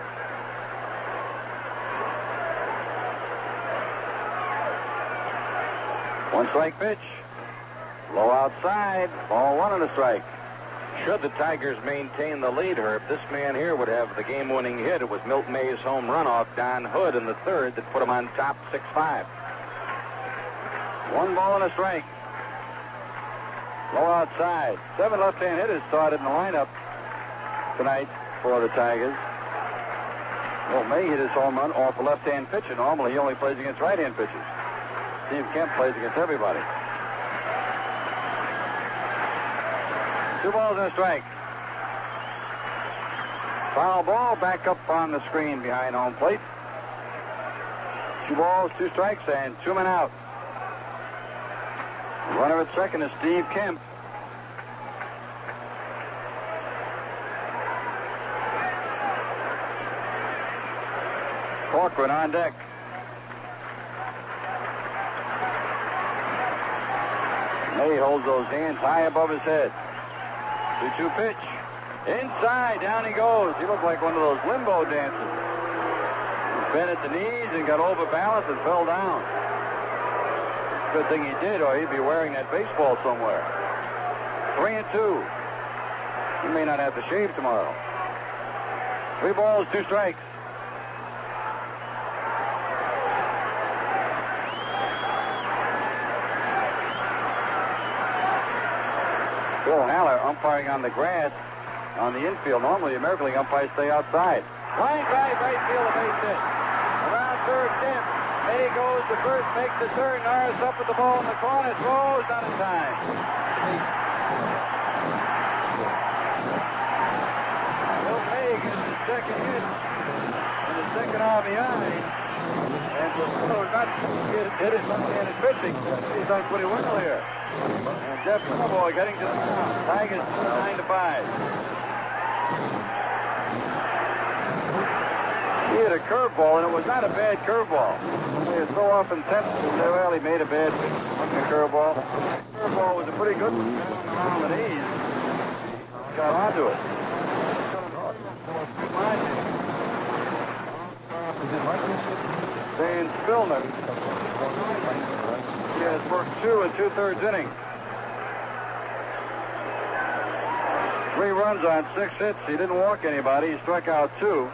One strike pitch. Low outside. Ball 1 and a strike. Should the Tigers maintain the lead, Herb, this man here would have the game-winning hit. It was Milt May's home run off Don Hood in the 3rd that put him on top 6-5. 1 ball and a strike. Low outside. 7 left-hand hitters started in the lineup tonight for the Tigers. Well, May hit his home run off the left-hand pitcher. Normally, he only plays against right-hand pitchers. Steve Kemp plays against everybody. 2 balls and a strike. Foul ball back up on the screen behind home plate. 2 balls, 2 strikes, and 2 men out. Runner at second is Steve Kemp. Corcoran on deck. May holds those hands high above his head. 2-2 pitch. Inside, down he goes. He looked like one of those limbo dancers. He bent at the knees and got overbalanced and fell down. Good thing he did, or he'd be wearing that baseball somewhere. 3-2. He may not have to shave tomorrow. 3 balls, 2 strikes. Bill Haller umpiring on the grass on the infield. Normally, the American League umpires stay outside. Line drive, right field, a base hit. Around third, Kemp. May goes to first, makes the turn. Norris up with the ball in the corner, throws, not in time. Bill May gets his second hit and the second RBI. And Porcello not hit his left-handed pitching. He's done pretty well here. And Jeff Snowboy getting to the mound. Tigers 9-5. He hit a curveball, and it was not a bad curveball. They are so often tempted to say, well, he made a bad pitch on the curveball. The curveball was a pretty good one. On the knees. Got onto it. Dan Spillner. He has worked 2 2/3 innings. 3 runs on 6 hits. He didn't walk anybody. He struck out 2.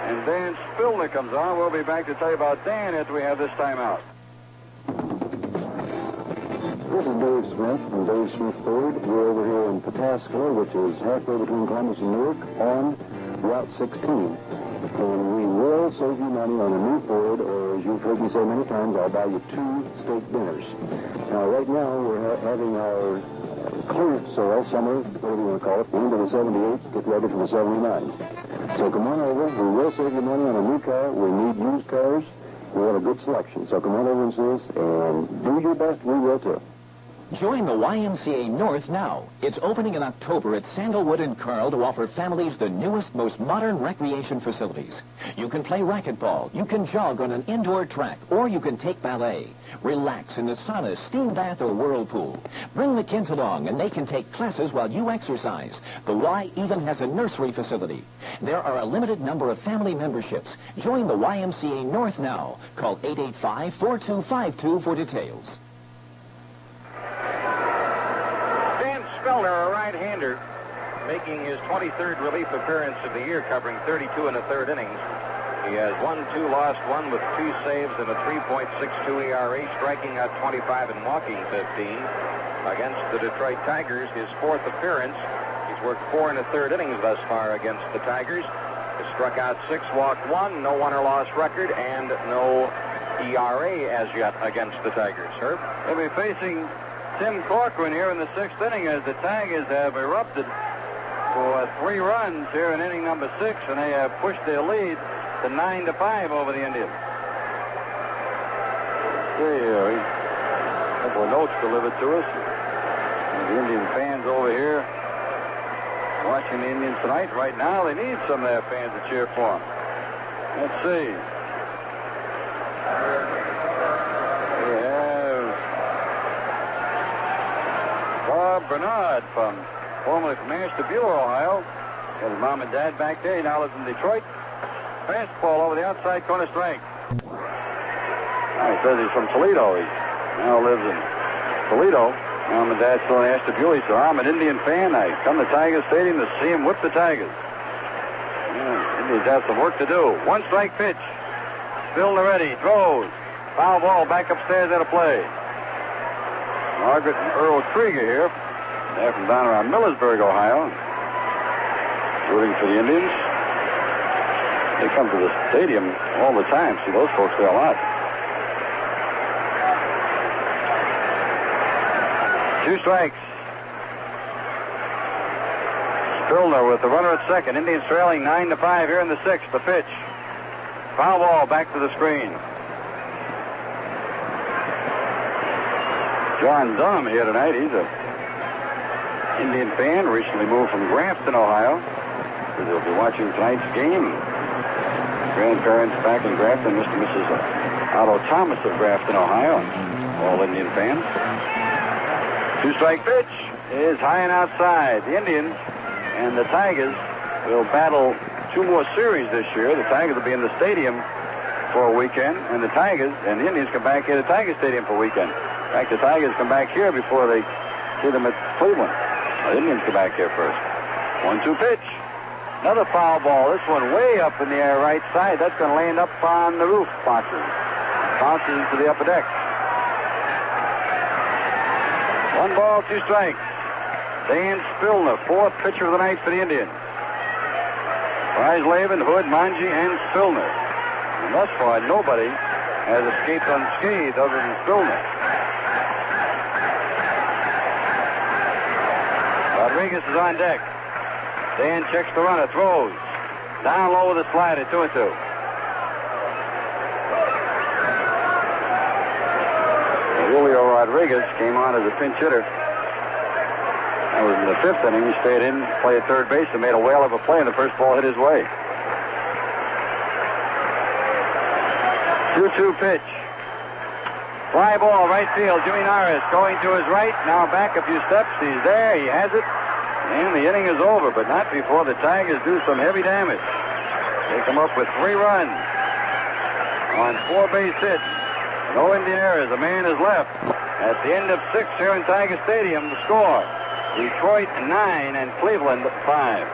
And Dan Spillner comes on. We'll be back to tell you about Dan after we have this timeout. This is Dave Smith from Dave Smith Ford. We're over here in Pataskala, which is halfway between Columbus and Newark, on Route 16. And we will save you money on a new Ford, or as you've heard me say many times, I'll buy you 2 steak dinners. Now, right now, we're having our clearance sale, summer, whatever you want to call it, into the 78s, get ready for the 79s. So come on over. We will save you money on a new car. We need used cars. We want a good selection. So come on over and see us, and do your best. We will, too. Join the YMCA North now. It's opening in October at Sandalwood and Carl to offer families the newest, most modern recreation facilities. You can play racquetball, you can jog on an indoor track, or you can take ballet. Relax in the sauna, steam bath, or whirlpool. Bring the kids along and they can take classes while you exercise. The Y even has a nursery facility. There are a limited number of family memberships. Join the YMCA North now. Call 885-4252 for details. Spillner, a right-hander, making his 23rd relief appearance of the year, covering 32 1/3 innings. He has 1-2, lost 1 with 2 saves and a 3.62 ERA, striking out 25 and walking 15. Against the Detroit Tigers, his 4th appearance. He's worked 4 1/3 innings thus far against the Tigers. Has struck out 6, walked 1, no won or loss record, and no ERA as yet against the Tigers. Herb? They'll be facing Tim Corcoran here in the 6th inning as the Tigers have erupted for 3 runs here in inning number 6, and they have pushed their lead to 9-5 over the Indians. There you go. A couple of notes delivered to us. And the Indian fans over here watching the Indians tonight. Right now, they need some of their fans to cheer for them. Let's see. We have Bob Bernard, formerly from Ashtabula, Ohio. Got his mom and dad back there. He now lives in Detroit. Fastball over the outside corner, strike. He says he's from Toledo. He now lives in Toledo. Mom and dad still in Ashtabula. He said, I'm an Indian fan. I come to Tiger Stadium to see him whip the Tigers. Yeah, Indians have some work to do. One strike pitch. Spillner ready. Throws. Foul ball back upstairs at a play. Margaret and Earl Krieger here. They're from down around Millersburg, Ohio. Rooting for the Indians. They come to the stadium all the time. See those folks there a lot. 2 strikes. Spillner with the runner at second. Indians trailing 9-5 here in the 6th. The pitch. Foul ball back to the screen. John Dunham here tonight. He's a Indian fan. Recently moved from Grafton, Ohio. They'll be watching tonight's game. Grandparents back in Grafton, Mr. and Mrs. Otto Thomas of Grafton, Ohio. All Indian fans. 2-strike pitch is high and outside. The Indians and the Tigers will battle 2 more series this year. The Tigers will be in the stadium for a weekend, and the Tigers and the Indians come back here to Tiger Stadium for a weekend. In fact, the Tigers come back here before they see them at Cleveland. The Indians come back here first. 1-2 pitch. Another foul ball. This one way up in the air right side. That's going to land up on the roof boxes. Bounces into the upper deck. 1 ball, 2 strikes. Dan Spillner, 4th pitcher of the night for the Indians. Reisleben, Hood, Manji, and Spillner. And thus far, nobody has escaped unscathed other than Spillner. Rodriguez is on deck. Dan checks the runner, throws. Down low with a slider, 2-2. Julio Rodriguez came on as a pinch hitter. That was in the 5th inning. He stayed in, played third base, and made a whale of a play, and the first ball hit his way. 2-2 pitch. Fly ball, right field. Jimmy Norris going to his right. Now back a few steps. He's there. He has it. And the inning is over, but not before the Tigers do some heavy damage. They come up with 3 runs on 4 base hits. No Indian errors. A man is left. At the end of 6 here in Tiger Stadium, the score: Detroit 9 and Cleveland 5.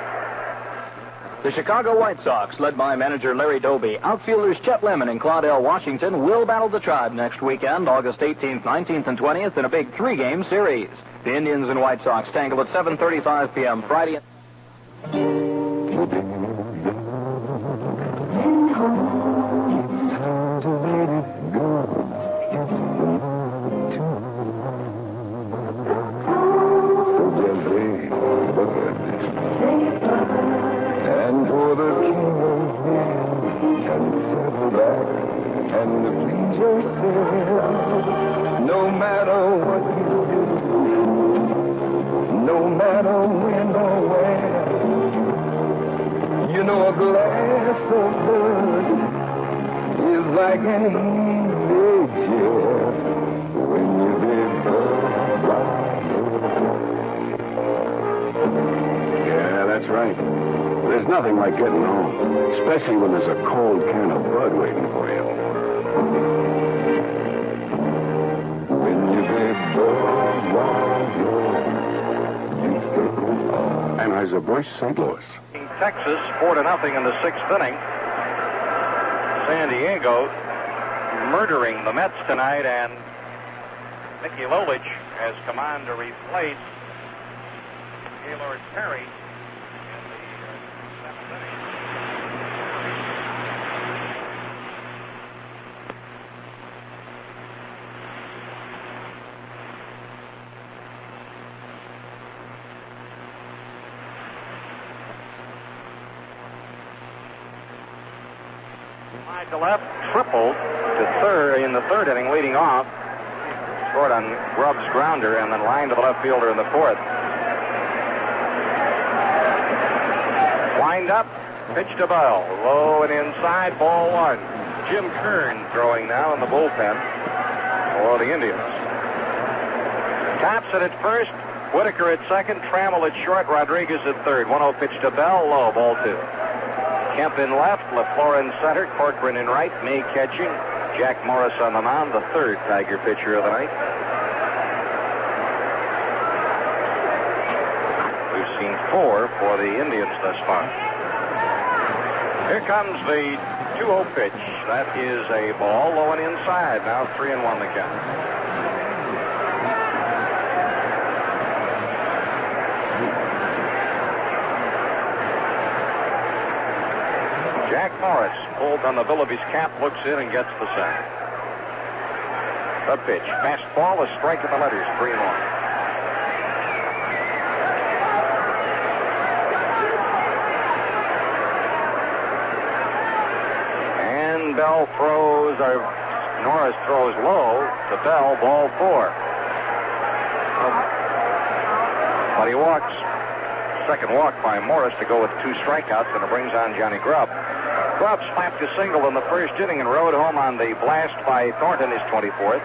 The Chicago White Sox, led by manager Larry Doby, outfielders Chet Lemon and Claudell Washington, will battle the Tribe next weekend, August 18th, 19th, and 20th, in a big 3-game series. The Indians and White Sox tangle at 7:35 p.m. Friday. And for the king of hills can settle back and please yourself. No matter what you do, no matter when or where, you know a glass of blood is like an easy chair when you say Budweiser. Yeah, that's right. There's nothing like getting home, especially when there's a cold can of Bud waiting for you. When you say Budweiser, you say Anheuser-Busch, St. Louis. Texas 4-0 in the 6th inning. San Diego murdering the Mets tonight, and Mickey Lolich has come on to replace Gaylord Perry. To left, tripled to third in the 3rd inning, leading off. short on Grubb's grounder and then lined to the left fielder in the fourth. Wind up, pitch to Bell. Low and inside, ball one. Jim Kern throwing now in the bullpen for the Indians. Thompson at first, Whitaker at second, Trammell at short, Rodriguez at third. 1-0 pitch to Bell, low, ball two. Kemp in left, LaFleur in center, Corcoran in right, May catching. Jack Morris on the mound, the third Tiger pitcher of the night. We've seen 4 for the Indians thus far. Here comes the 2-0 pitch. That is a ball, low and inside. Now 3-1 the count. Jack Morris pulled on the bill of his cap, looks in and gets the sack. The pitch. Fastball, a strike in the letters, 3-1. And Bell throws, or Norris throws low to Bell, ball 4. But he walks. Second walk by Morris to go with 2 strikeouts, and it brings on Johnny Grubb. Grubb slapped a single in the first inning and rode home on the blast by Thornton, his 24th.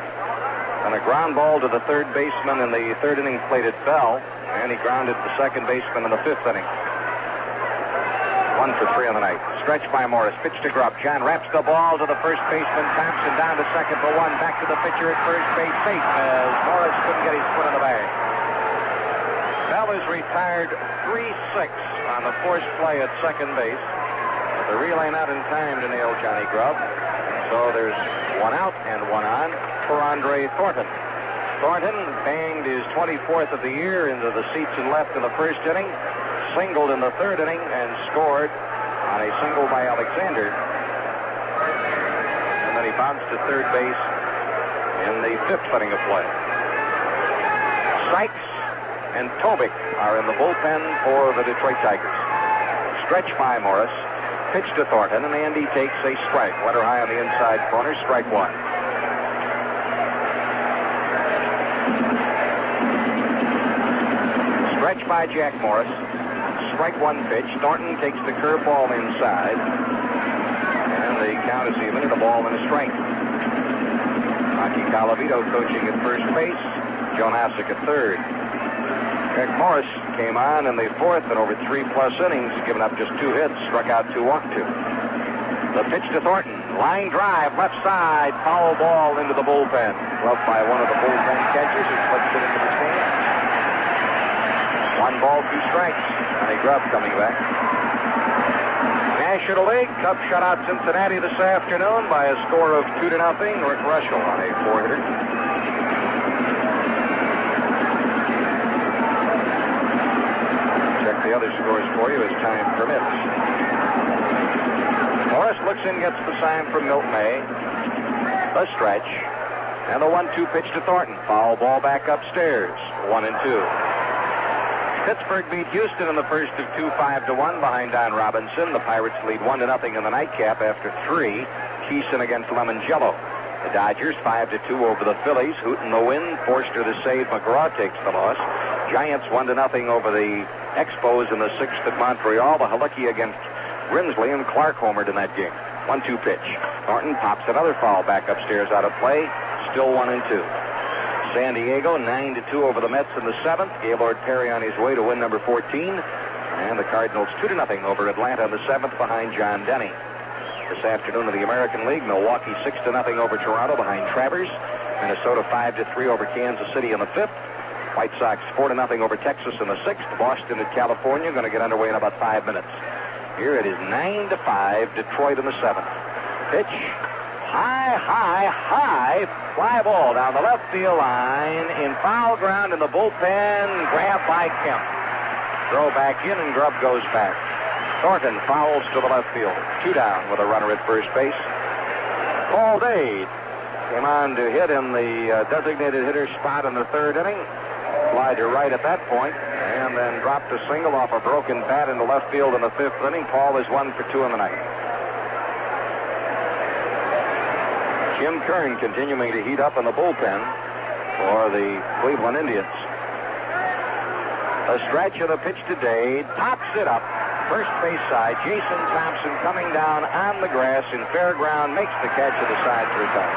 And a ground ball to the third baseman in the third inning plate at Bell, and he grounded the second baseman in the 5th inning. 1 for 3 on the night. Stretch by Morris. Pitch to Grubb. John wraps the ball to the first baseman. Thompson down to second for 1. Back to the pitcher at first base. Safe as Morris couldn't get his foot in the bag. Bell is retired 3-6 on the forced play at second base. But the relay not in time to nail Johnny Grubb. So there's 1 out and 1 on for Andre Thornton. Thornton banged his 24th of the year into the seats and left in the first inning, singled in the third inning, and scored on a single by Alexander. And then he bounced to third base in the 5th inning of play. Sykes and Tobic are in the bullpen for the Detroit Tigers. Stretch by Morris. Pitch to Thornton, and Andy takes a strike. Letter high on the inside corner, strike 1. Stretch by Jack Morris. Strike 1 pitch. Thornton takes the curveball inside. And the count is even at a ball and a strike. Rocky Colavito coaching at first base. Joe Nasick at third. Jack Morris came on in the 4th and over 3+ innings, giving up just 2 hits, struck out 2, walked 2. The pitch to Thornton. Line drive, left side, foul ball into the bullpen. Gloved by one of the bullpen catchers who slips it into the stand. 1 ball, 2 strikes. Johnny Grubb coming back. National League, Cubs shut out Cincinnati this afternoon by a score of 2-0. Rick Russell on a 4-hitter. The other scores for you as time permits. Morris looks in, gets the sign from Milt May. The stretch. And the 1-2 pitch to Thornton. Foul ball back upstairs. 1-2. Pittsburgh beat Houston in the first of 2, 5-1 behind Don Robinson. The Pirates lead 1-0 in the nightcap after 3. Keeson against Lemon Jello. The Dodgers 5-2 over the Phillies. Hoot in the win. Forster the save. McGraw takes the loss. Giants 1-0 over the Expos in the 6th at Montreal. The Halicki against Grinsley, and Clark homered in that game. 1-2 pitch. Thornton pops another foul back upstairs out of play. Still 1-2. San Diego 9-2 over the Mets in the 7th. Gaylord Perry on his way to win number 14. And the Cardinals 2-0 over Atlanta in the 7th behind John Denny. This afternoon in the American League, Milwaukee 6-0 over Toronto behind Travers. Minnesota 5-3 over Kansas City in the 5th. White Sox 4-0 over Texas in the 6th. Boston at California going to get underway in about 5 minutes. Here it is 9-5, Detroit in the 7th. Pitch, high, fly ball down the left field line in foul ground in the bullpen, grabbed by Kemp. Throw back in and Grubb goes back. Thornton fouls to the left field. 2 down with a runner at first base. Paul Dade came on to hit in the designated hitter spot in the 3rd inning. Fly to right at that point, and then dropped a single off a broken bat into left field in the 5th inning. Paul is 1 for 2 in the night. Jim Kern continuing to heat up in the bullpen for the Cleveland Indians. A stretch of the pitch today, tops it up. First base side, Jason Thompson coming down on the grass in fair ground, makes the catch of the side to retire.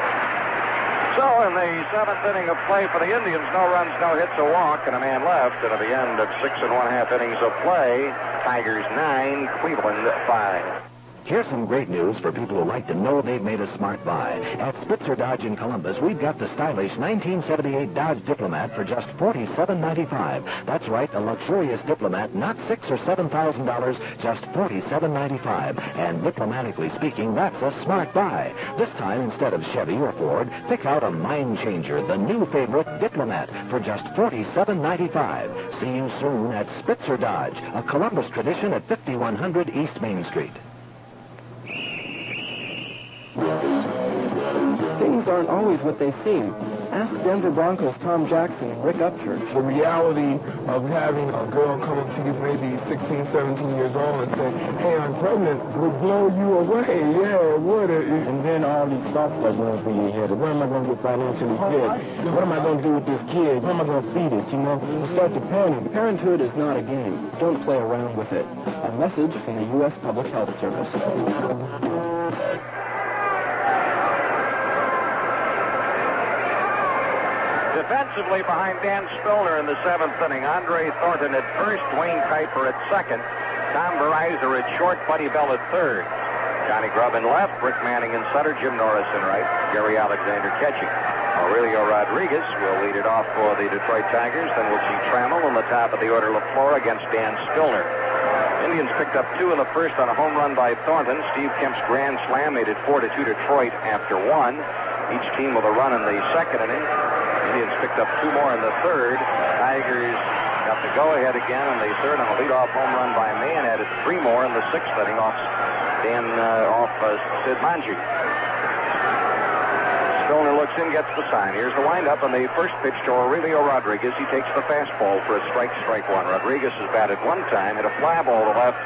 So in the 7th inning of play for the Indians, no runs, no hits, a walk, and a man left. And at the end of 6 1/2 innings of play, Tigers 9, Cleveland 5. Here's some great news for people who like to know they've made a smart buy. At Spitzer Dodge in Columbus, we've got the stylish 1978 Dodge Diplomat for just $47.95. That's right, a luxurious Diplomat, not $6,000 or $7,000, just $47.95. And diplomatically speaking, that's a smart buy. This time, instead of Chevy or Ford, pick out a mind changer, the new favorite Diplomat, for just $47.95. See you soon at Spitzer Dodge, a Columbus tradition at 5100 East Main Street. Things aren't always what they seem. Ask Denver Broncos Tom Jackson and Rick Upchurch. The reality of having a girl come up to you maybe 16, 17 years old and say, hey, I'm pregnant, would blow you away. Yeah, it would. And then all these thoughts start going through your head. What am I going to get financially fit? What am I going to do with this kid? How am I going to feed it? You know, you start to panic. Parenthood is not a game. Don't play around with it. A message from the U.S. Public Health Service. Defensively behind Dan Spillner in the 7th inning, Andre Thornton at first, Wayne Kuiper at second, Tom Verizor at short, Buddy Bell at third. Johnny Grubb in left, Rick Manning in center, Jim Norris in right, Gary Alexander catching. Aurelio Rodriguez will lead it off for the Detroit Tigers. Then we'll see Trammell on the top of the order, LaFleur against Dan Spillner. Indians picked up 2 in the first on a home run by Thornton. Steve Kemp's grand slam made it 4-2 Detroit after 1. Each team with a run in the 2nd inning. Indians picked up 2 more in the 3rd. Tigers got the go-ahead again in the 3rd on a leadoff home run by May and added 3 more in the 6th inning off Sid Manji. Spillner looks in, gets the sign. Here's the windup on the first pitch to Aurelio Rodriguez. He takes the fastball for a strike 1. Rodriguez has batted 1 time, hit a fly ball to left,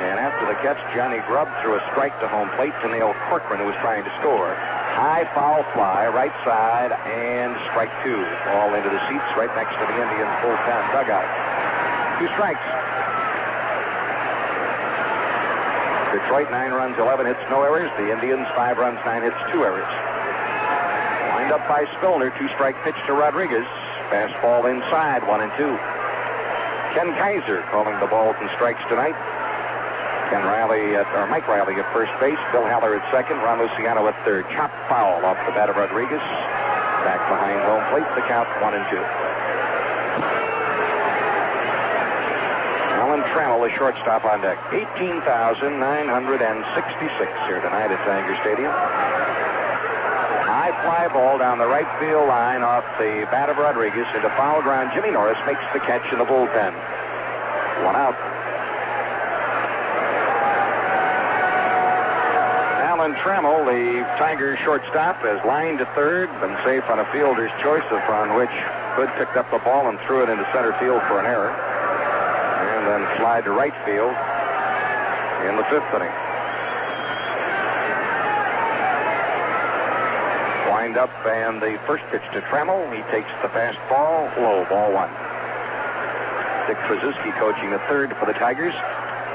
and after the catch, Johnny Grubb threw a strike to home plate to Neil Corcoran, who was trying to score. High foul fly, right side, and strike 2. All into the seats right next to the Indians' bullpen dugout. 2 strikes. Detroit 9 runs, 11 hits, no errors. The Indians 5 runs, 9 hits, 2 errors. Lined up by Spillner, 2-strike pitch to Rodriguez. Fastball inside, 1-2. Ken Kaiser calling the balls and strikes tonight. Mike Riley at first base, Bill Haller at second, Ron Luciano at third. Chop foul off the bat of Rodriguez. Back behind home plate, the count 1-2. Alan Trammell, the shortstop on deck. 18,966 here tonight at Tiger Stadium. High fly ball down the right field line off the bat of Rodriguez into foul ground. Jimmy Norris makes the catch in the bullpen. 1 out. Alan Trammell, the Tigers shortstop, has lined to third, been safe on a fielder's choice, upon which Hood picked up the ball and threw it into center field for an error. And then slide to right field in the 5th inning. Wind up and the first pitch to Trammell. He takes the fastball, low, ball 1. Dick Trzaskowski coaching the third for the Tigers.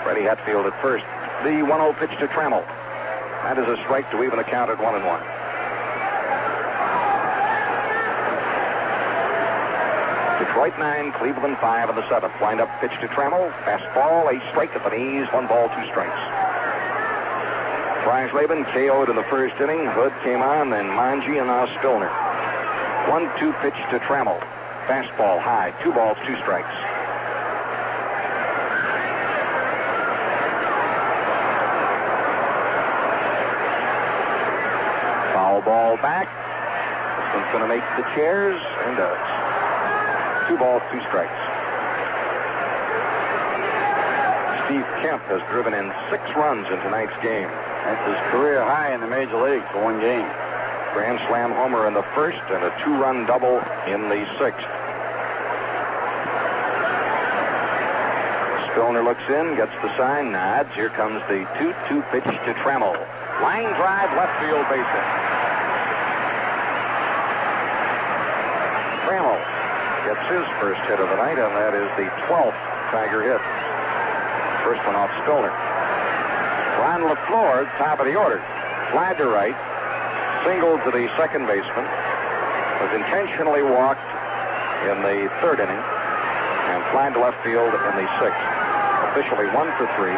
Freddie Hatfield at first. The 1-0 pitch to Trammell. That is a strike to even the count at 1-1. Detroit 9, Cleveland 5 in the 7th. Wind up pitch to Trammell. Fastball, a strike at the knees, 1 ball, 2 strikes. Freisleben KO'd in the first inning. Hood came on, then Manji, and now Spillner. 1-2 pitch to Trammell. Fastball high, 2 balls, 2 strikes. Foul ball back. This one's going to make the chairs, and does. 2 balls, 2 strikes. Steve Kemp has driven in 6 runs in tonight's game. That's his career high in the major leagues for 1 game. Grand slam homer in the 1st and a 2-run double in the 6th. Spillner looks in, gets the sign, nods. Here comes the 2-2 pitch to Trammell. Line drive, left field base hit. That's his first hit of the night, and that is the 12th Tiger hit. First one off Spillner. Ron LaFleur, top of the order. Fly to right. Single to the second baseman. Was intentionally walked in the third inning. And fly to left field in the sixth. Officially 1 for 3.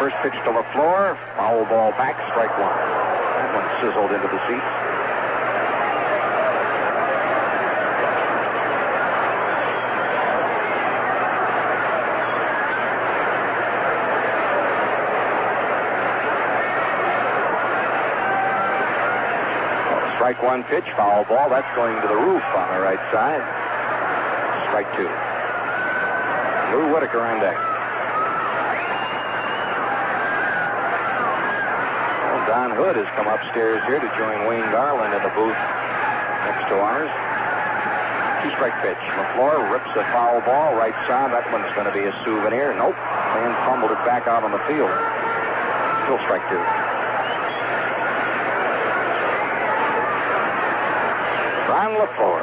First pitch to LaFleur. Foul ball back, strike one. That one sizzled into the seats. Strike one pitch, foul ball. That's going to the roof on the right side. Strike two. Lou Whitaker on deck. Well, Don Hood has come upstairs here to join Wayne Garland in the booth next to ours. Two-strike pitch. LaFleur rips a foul ball right side. That one's going to be a souvenir. Nope. Man fumbled it back out on the field. Still strike two. Ron LaFleur.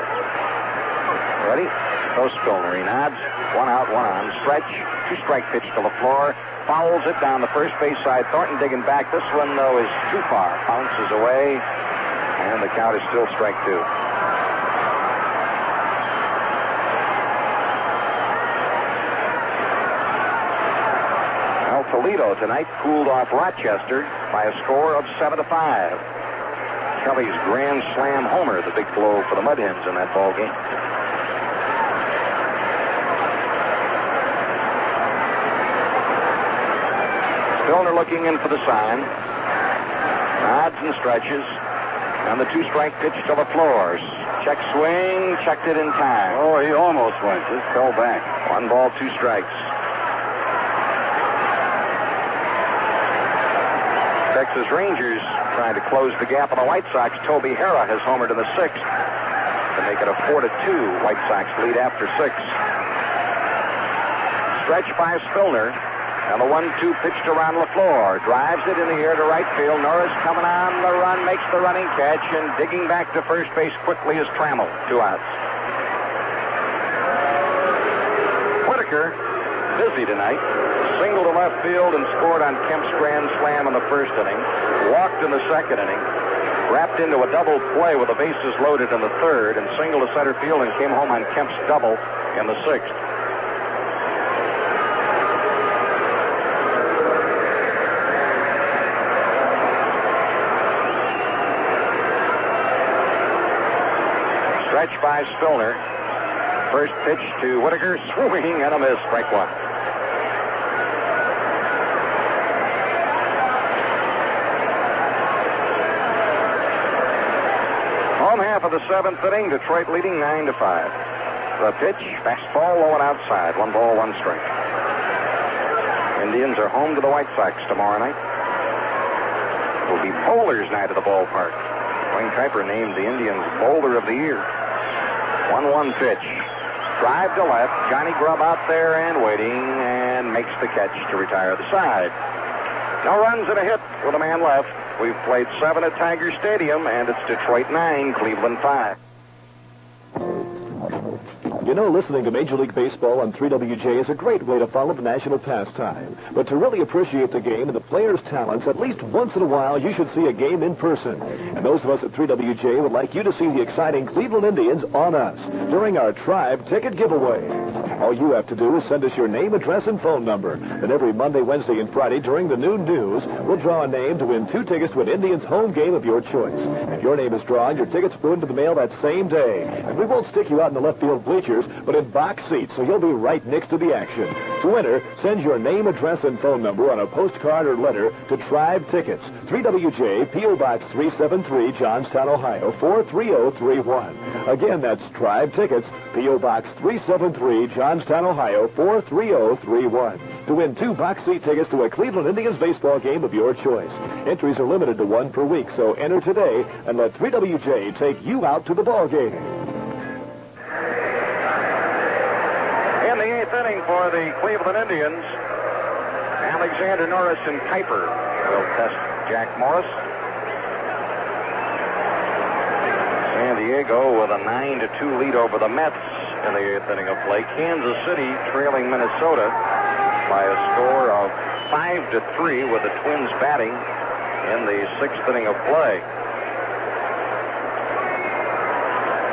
Ready? Goes Spillner. He nods. One out, one on. Stretch. Two-strike pitch to LaFleur. Fouls it down the first base side. Thornton digging back. This one, though, is too far. Bounces away. And the count is still strike two. Well, Toledo tonight cooled off Rochester by a score of 7-5. Kelly's grand slam homer, the big blow for the Mud Hens in that ball game. Spillner looking in for the sign. Nods and stretches. And the two-strike pitch to LaFleur. Check swing, checked it in time. Oh, he almost went. Just fell back. 1 ball, 2 strikes. Texas Rangers trying to close the gap on the White Sox. Toby Harrah has homered in the 6th to make it a 4-2 White Sox lead after 6. Stretch by Spillner. And the 1-2 pitch to Ron LaFleur. Drives it in the air to right field. Norris coming on the run, makes the running catch, and digging back to first base quickly is Trammell. 2 outs. Whitaker, busy tonight. Single to left field and scored on Kemp's grand slam in the first inning. Walked in the second inning. Wrapped into a double play with the bases loaded in the third and single to center field and came home on Kemp's double in the 6th. Stretch by Spillner. First pitch to Whitaker. Swing and a miss. Strike one. Home half of the 7th inning. Detroit leading 9-5. The pitch. Fastball low and outside. 1 ball, 1 strike. Indians are home to the White Sox tomorrow night. It will be bowlers' night at the ballpark. Wayne Kuiper named the Indians Bowler of the Year. 1-1 pitch. Drive to left. Johnny Grubb out there and waiting and makes the catch to retire the side. No runs and a hit with a man left. We've played 7 at Tiger Stadium, and it's Detroit 9, Cleveland 5. You know, listening to Major League Baseball on 3WJ is a great way to follow the national pastime. But to really appreciate the game and the players' talents, at least once in a while, you should see a game in person. And those of us at 3WJ would like you to see the exciting Cleveland Indians on us during our Tribe Ticket Giveaway. All you have to do is send us your name, address, and phone number. Then every Monday, Wednesday, and Friday during the noon news, we'll draw a name to win 2 tickets to an Indians home game of your choice. If your name is drawn, your tickets go into the mail that same day. And we won't stick you out in the left field bleachers, but in box seats, so you'll be right next to the action. To enter, send your name, address, and phone number on a postcard or letter to Tribe Tickets, 3WJ, P.O. Box 373, Johnstown, Ohio, 43031. Again, that's Tribe Tickets, P.O. Box 373, Johnstown, Ohio, 43031. To win 2 box seat tickets to a Cleveland Indians baseball game of your choice. Entries are limited to 1 per week, so enter today and let 3WJ take you out to the ball game. In the 8th inning for the Cleveland Indians, Alexander Norris and Kuiper will test Jack Morris. And the Diego with a 9-2 lead over the Mets in the 8th inning of play. Kansas City trailing Minnesota by a score of 5-3 with the Twins batting in the 6th inning of play.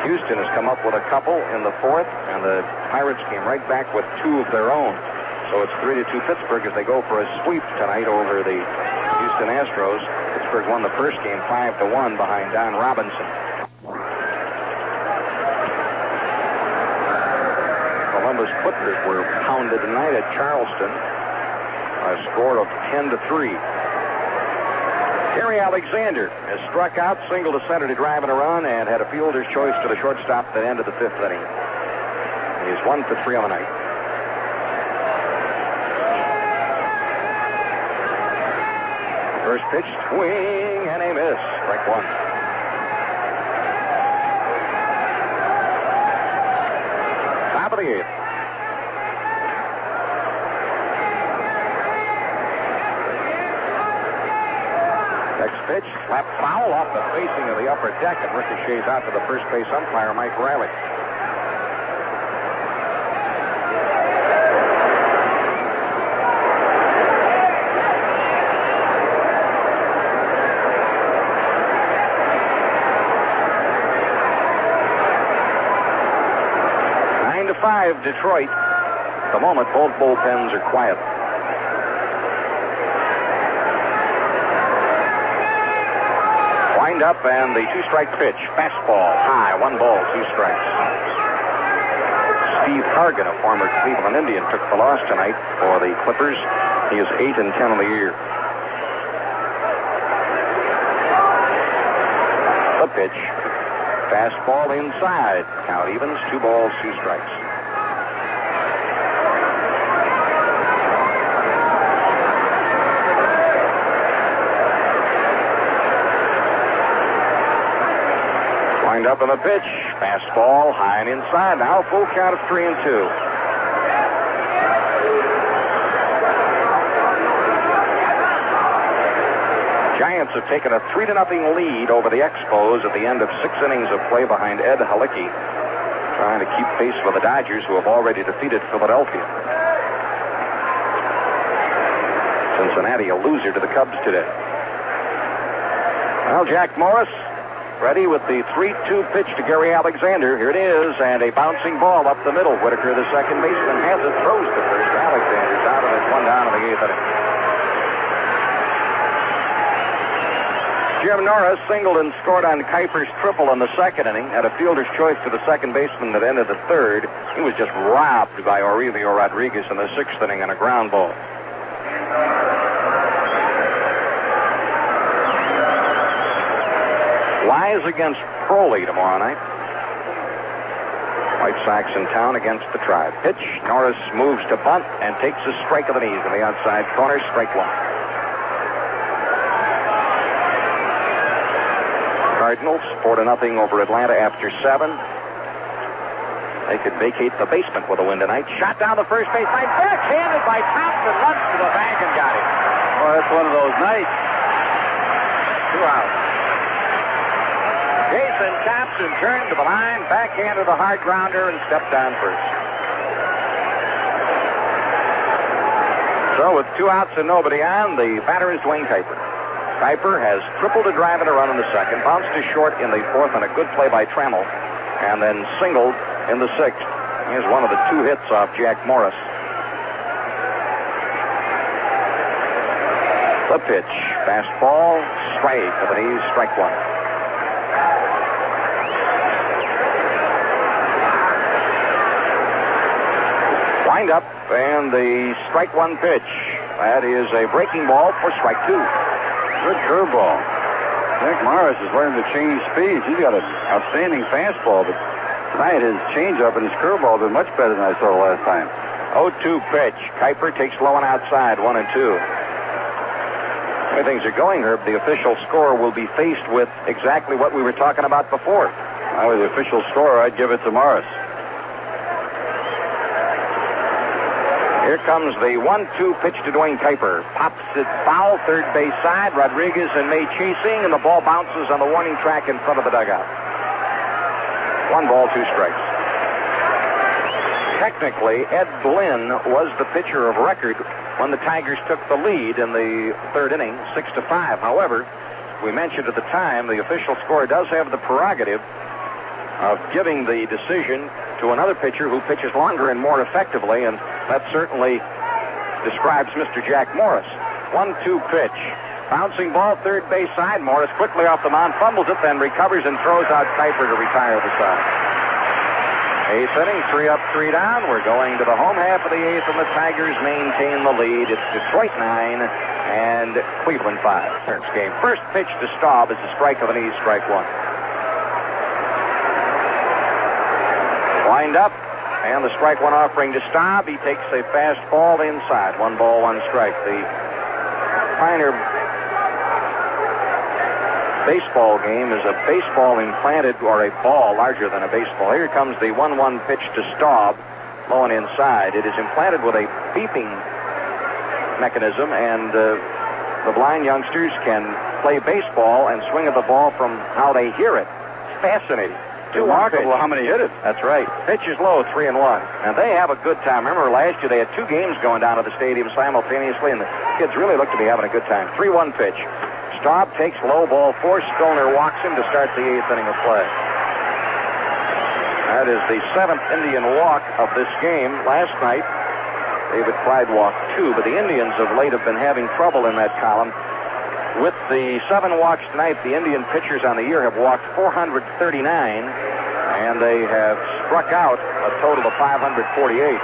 Houston has come up with a couple in the 4th, and the Pirates came right back with 2 of their own. So it's 3-2 Pittsburgh as they go for a sweep tonight over the Houston Astros. Pittsburgh won the first game 5-1 behind Don Robinson. Columbus Clippers were pounded tonight at Charleston by a score of 10-3. Gary Alexander has struck out, single to center to drive in a run, and had a fielder's choice to the shortstop at the end of the 5th inning. He's 1 for 3 on the night. First pitch, swing, and a miss. Strike 1. Top of the 8th. Next pitch, slap foul off the facing of the upper deck and ricochets out to the first base umpire, Mike Riley. Detroit. At the moment, both bullpens are quiet. Wind up and the 2-strike pitch. Fastball, high, 1 ball, 2 strikes. Steve Hargan, a former Cleveland Indian, took the loss tonight for the Clippers. He is 8-10 on the year. The pitch. Fastball inside. Count evens, 2 balls, 2 strikes. Wind up on the pitch. Fastball, high and inside. Now full count of 3-2. Giants have taken a 3-0 lead over the Expos at the end of 6 innings of play behind Ed Halicki, trying to keep pace with the Dodgers, who have already defeated Philadelphia. Cincinnati a loser to the Cubs today. Well, Jack Morris ready with the 3-2 pitch to Gary Alexander. Here it is, and a bouncing ball up the middle. Whitaker, the second baseman, has it, throws to first. Alexander's out, and it's 1 down in the 8th inning. Jim Norris singled and scored on Kuiper's triple in the 2nd inning, had a fielder's choice to the second baseman at the end of the 3rd. He was just robbed by Aurelio Rodriguez in the 6th inning on a ground ball. Wise against Crowley tomorrow night. White Sox in town against the Tribe. Pitch, Norris moves to bunt and takes a strike of the knees in the outside corner. Strike 1. Cardinals 4-0 over Atlanta after 7. They could vacate the basement with a win tonight. Shot down the first base line, backhanded by Thompson, runs to the bag and got him. Well, that's one of those nights. 2 outs. Jason Thompson turned to the line, backhanded the hard grounder, and stepped down first. So with 2 outs and nobody on, the batter is Dwayne Kuiper. Kuiper has tripled a drive and a run in the 2nd, bounced to short in the 4th on a good play by Trammell, and then singled in the 6th. Here's one of the 2 hits off Jack Morris. The pitch, fastball, straight to the knees, strike 1. Wind up, and the strike 1 pitch. That is a breaking ball for strike 2. Good curveball. Jack Morris has learned to change speeds. He's got an outstanding fastball, but tonight his changeup and his curveball have been much better than I saw last time. 0-2 pitch. Kuiper takes low and outside, 1-2. The way things are going, Herb, the official score will be faced with exactly what we were talking about before. If I were the official scorer, I'd give it to Morris. Here comes the 1-2 pitch to Dwayne Kuiper. Pops it foul, third base side. Rodriguez and May chasing, and the ball bounces on the warning track in front of the dugout. 1 ball, 2 strikes. Technically, Ed Blinn was the pitcher of record when the Tigers took the lead in the third inning, 6-5. However, we mentioned at the time the official score does have the prerogative of giving the decision to another pitcher who pitches longer and more effectively, and that certainly describes Mr. Jack Morris. 1-2 pitch. Bouncing ball, third base side. Morris quickly off the mound, fumbles it, then recovers and throws out Kuiper to retire the side. 8th inning, 3 up, 3 down. We're going to the home half of the 8th, and the Tigers maintain the lead. It's Detroit 9 and Cleveland 5. Turns game. First pitch to Staub is a strike of an E, strike 1. Wind up, and the strike 1 offering to Staub. He takes a fastball inside. 1 ball, 1 strike. The Pioneer baseball game is a baseball implanted, or a ball larger than a baseball. Here comes the 1-1 pitch to Staub, low and inside. It is implanted with a beeping mechanism, and the blind youngsters can play baseball and swing at the ball from how they hear it. It's fascinating. Remarkable how many hit it. That's right. Pitch is low, 3-1. And they have a good time. Remember last year they had 2 games going down at the stadium simultaneously, and the kids really look to be having a good time. 3-1 pitch. Staub takes low, ball 4. Spillner walks him to start the 8th inning of play. That is the 7th Indian walk of this game. Last night, David Clyde walked 2, but the Indians of late have been having trouble in that column. With the 7 walks tonight, the Indian pitchers on the year have walked 439, and they have struck out a total of 548.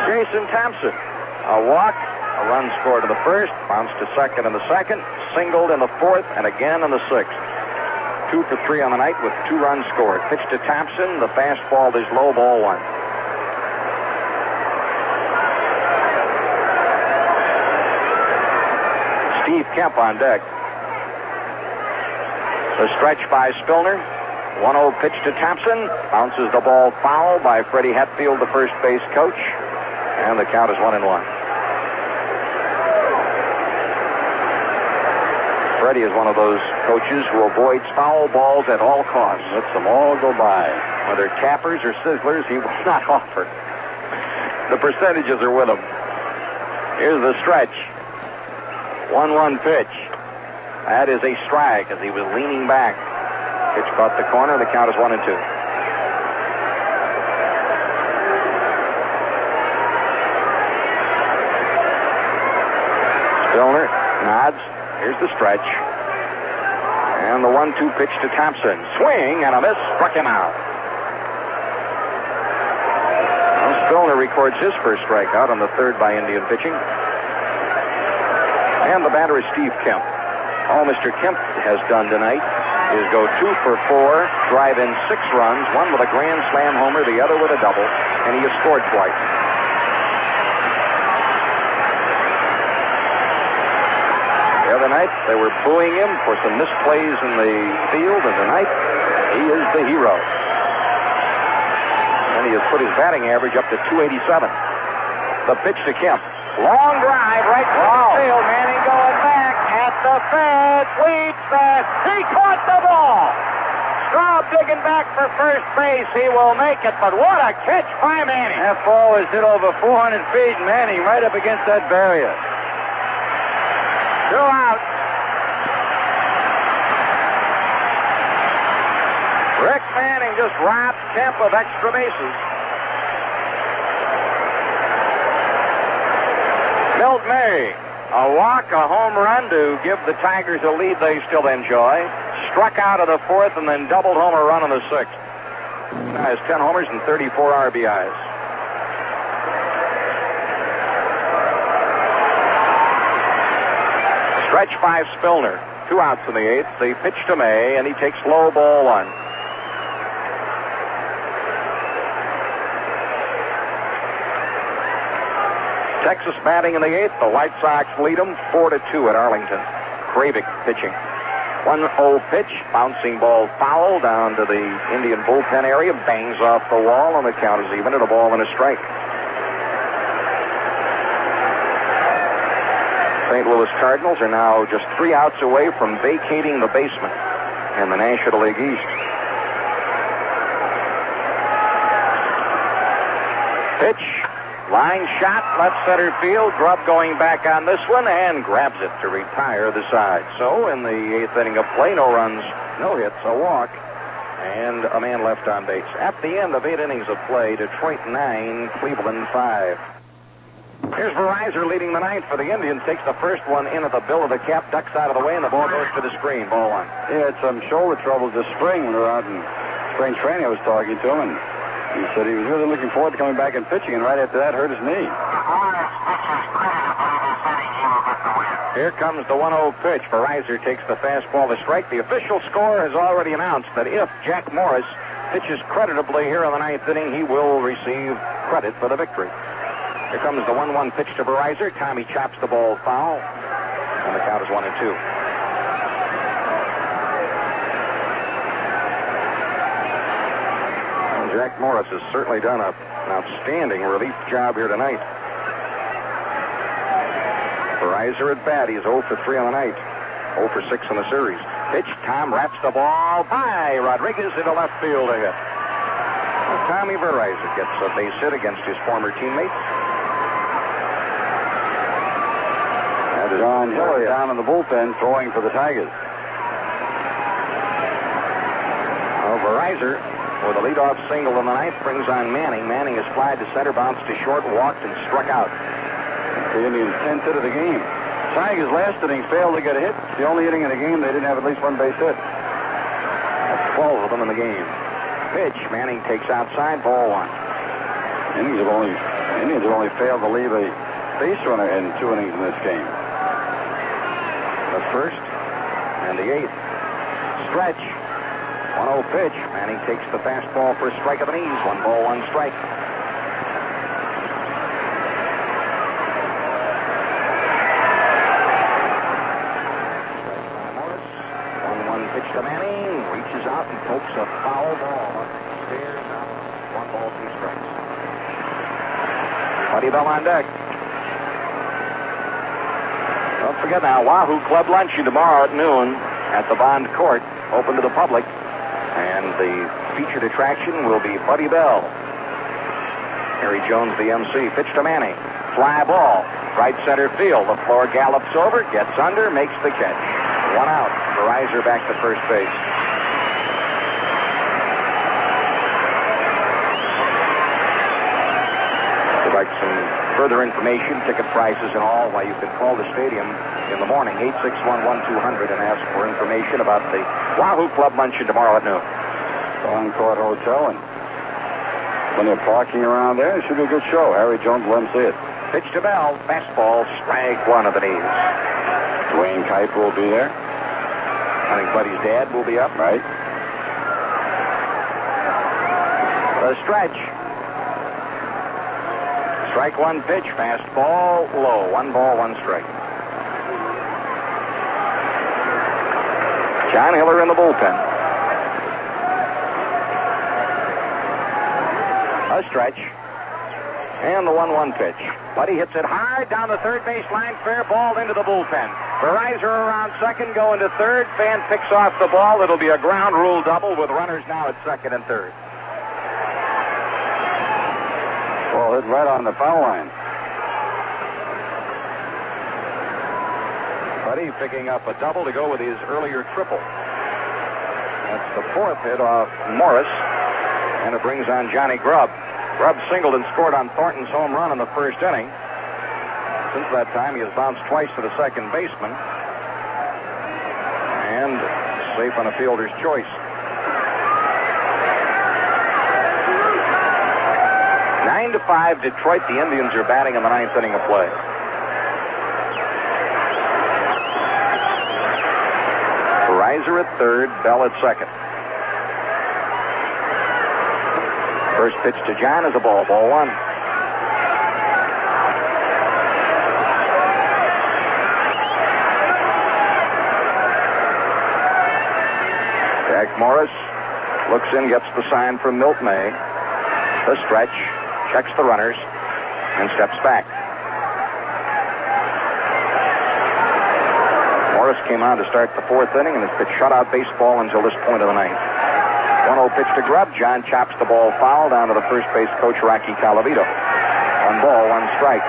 Jason Thompson, a walk, a run scored in the first, bounced to second in the second, singled in the 4th, and again in the 6th. 2 for 3 on the night with 2 runs scored. Pitch to Thompson, the fastball is low, ball 1. Steve Kemp on deck. The stretch by Spillner. 1-0 pitch to Thompson. Bounces the ball foul by Freddie Hatfield, the first base coach. And the count is 1-1. Freddie is one of those coaches who avoids foul balls at all costs. Lets them all go by. Whether tappers or sizzlers, he will not offer. The percentages are with him. Here's the stretch. 1-1 pitch. That is a strike as he was leaning back. Pitch caught the corner. The count is 1-2. Spillner nods. Here's the stretch. And the 1-2 pitch to Thompson. Swing and a miss. Struck him out. Well, Spillner records his first strikeout on the 3rd by Indian pitching. And the batter is Steve Kemp. All Mr. Kemp has done tonight is go 2 for 4, drive in 6 runs, 1 with a grand slam homer, the other with a double, and he has scored twice. The other night, they were booing him for some misplays in the field, and tonight, he is the hero. And he has put his batting average up to 287. The pitch to Kemp. Long drive right to the field. Manning going back at the fence. Leads fast. He caught the ball. Straub digging back for first base. He will make it, but what a catch by Manning. That ball was hit over 400 feet. Manning right up against that barrier. 2 out. Rick Manning just robbed Kemp of extra bases. Milt May, a walk, a home run to give the Tigers a lead they still enjoy. Struck out of the 4th and then doubled home a run in the 6th. Has 10 homers and 34 RBIs. Stretch by Spillner. 2 outs in the 8th. The pitch to May, and he takes low, ball 1. Texas batting in the 8th. The White Sox lead them 4-2 at Arlington. Kravik pitching. 1-0 pitch. Bouncing ball foul down to the Indian bullpen area. Bangs off the wall, and the count is even at a ball and a strike. St. Louis Cardinals are now just 3 outs away from vacating the basement in the National League East. Pitch, line shot, left center field. Grubb going back on this one and grabs it to retire the side. So in the 8th inning of play, no runs, no hits, a walk, and a man left on base. At the end of 8 innings of play, Detroit 9, Cleveland 5. Here's Verizon leading the 9th for the Indians. Takes the first one in at the bill of the cap, ducks out of the way, and the ball goes to the screen. Ball 1. He had some shoulder troubles this spring when we were out in spring training. I was talking to him, and he said he was really looking forward to coming back and pitching, and right after that hurt his knee. Here comes the 1-0 pitch. Verizon takes the fastball to strike. The official score has already announced that if Jack Morris pitches creditably here in the 9th inning, he will receive credit for the victory. Here comes the 1-1 pitch to Verizon. Tommy chops the ball foul, and the count is 1-2. Jack Morris has certainly done an outstanding relief job here tonight. Verizon at bat. He's 0 for 3 on the night. 0 for 6 in the series. Pitch. Tom wraps the ball by Rodriguez into left field to hit. Well, Tommy Verizon gets a base hit against his former teammate. And John Hill down in the bullpen throwing for the Tigers. Well, Verizon, with a leadoff single in the 9th, brings on Manning. Manning is flied to center, bounced to short, walked, and struck out. The Indians' 10th hit of the game. Tigers' last inning failed to get a hit. It's the only inning in the game they didn't have at least one base hit. That's 12 of them in the game. Pitch. Manning takes outside. Ball 1. Indians have only failed to leave a base runner in 2 innings in this game. The 1st and the 8th. Stretch. 1-0 pitch. Manning takes the fastball for a strike of the knees. 1 ball, 1 strike. Morris. 1-1 pitch to Manning. Reaches out and pokes a foul ball up the stairs. 1 ball, 2 strikes. Buddy Bell on deck. Don't forget now, Wahoo Club luncheon tomorrow at noon at the Bond Court, open to the public. And the featured attraction will be Buddy Bell. Harry Jones, the MC. Pitch to Manning. Fly ball. Right center field. The floor gallops over, gets under, makes the catch. 1 out. Verizon back to first base. If you'd like some further information, ticket prices and all, why you can call the stadium in the morning, 861-1200, and ask for information about the Wahoo Club luncheon tomorrow at noon. Bond Court Hotel, and plenty of parking around there. It should be a good show. Harry Jones will MC it. Pitch to Bell. Fastball. Strike 1 of the knees. Dwayne Kuiper will be there. I think Buddy's dad will be up. Right. The stretch. Strike 1 pitch. Fastball low. 1 ball, 1 strike. John Hiller in the bullpen. A stretch. And the 1-1 pitch. Buddy hits it hard down the third base line. Fair ball into the bullpen. Verizon around second, going to third. Fan picks off the ball. It'll be a ground rule double with runners now at second and third. Ball hit right on the foul line. Buddy picking up a double to go with his earlier triple. That's the 4th hit off Morris. And it brings on Johnny Grubb. Grubb singled and scored on Thornton's home run in the 1st inning. Since that time, he has bounced twice to the second baseman. And safe on a fielder's choice. 9-5, Detroit. The Indians are batting in the 9th inning of play. Verizon at third, Bell at second. First pitch to John is a ball. Ball 1. Jack Morris looks in, gets the sign from Milt May. The stretch, checks the runners, and steps back. came on to start the fourth inning and has pitched shutout baseball until this point of the ninth. 1-0 pitch to Grubb. John chops the ball foul down to the first base coach, Rocky Calavito. 1 ball, 1 strike.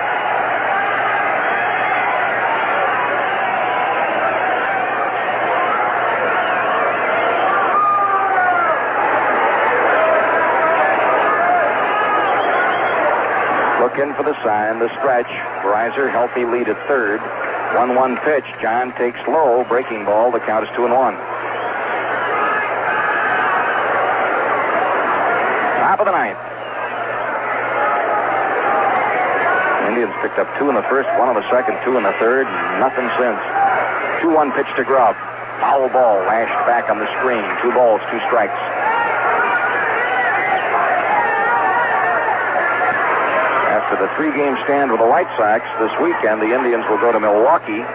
Look in for the sign, the stretch. Greiser, healthy lead at third. 1-1 pitch. John takes low. Breaking ball. The count is 2-1. Top of the ninth. Indians picked up 2 in the first, 1 in the second, 2 in the third. Nothing since. 2-1 pitch to Grubb. Foul ball lashed back on the screen. 2 balls, 2 strikes. After the 3-game stand with the White Sox this weekend, the Indians will go to Milwaukee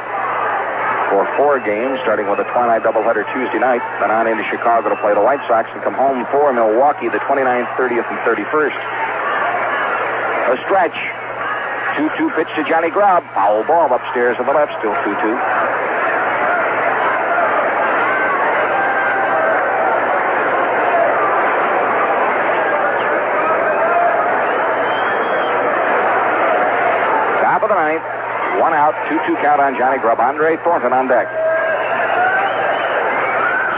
for 4 games, starting with a twilight doubleheader Tuesday night, then on into Chicago to play the White Sox and come home for Milwaukee the 29th, 30th, and 31st. A stretch. 2-2 pitch to Johnny Grubb. Foul ball upstairs on the left, still 2-2. Top of the ninth. 1 out, 2-2 count on Johnny Grubb. Andre Thornton on deck.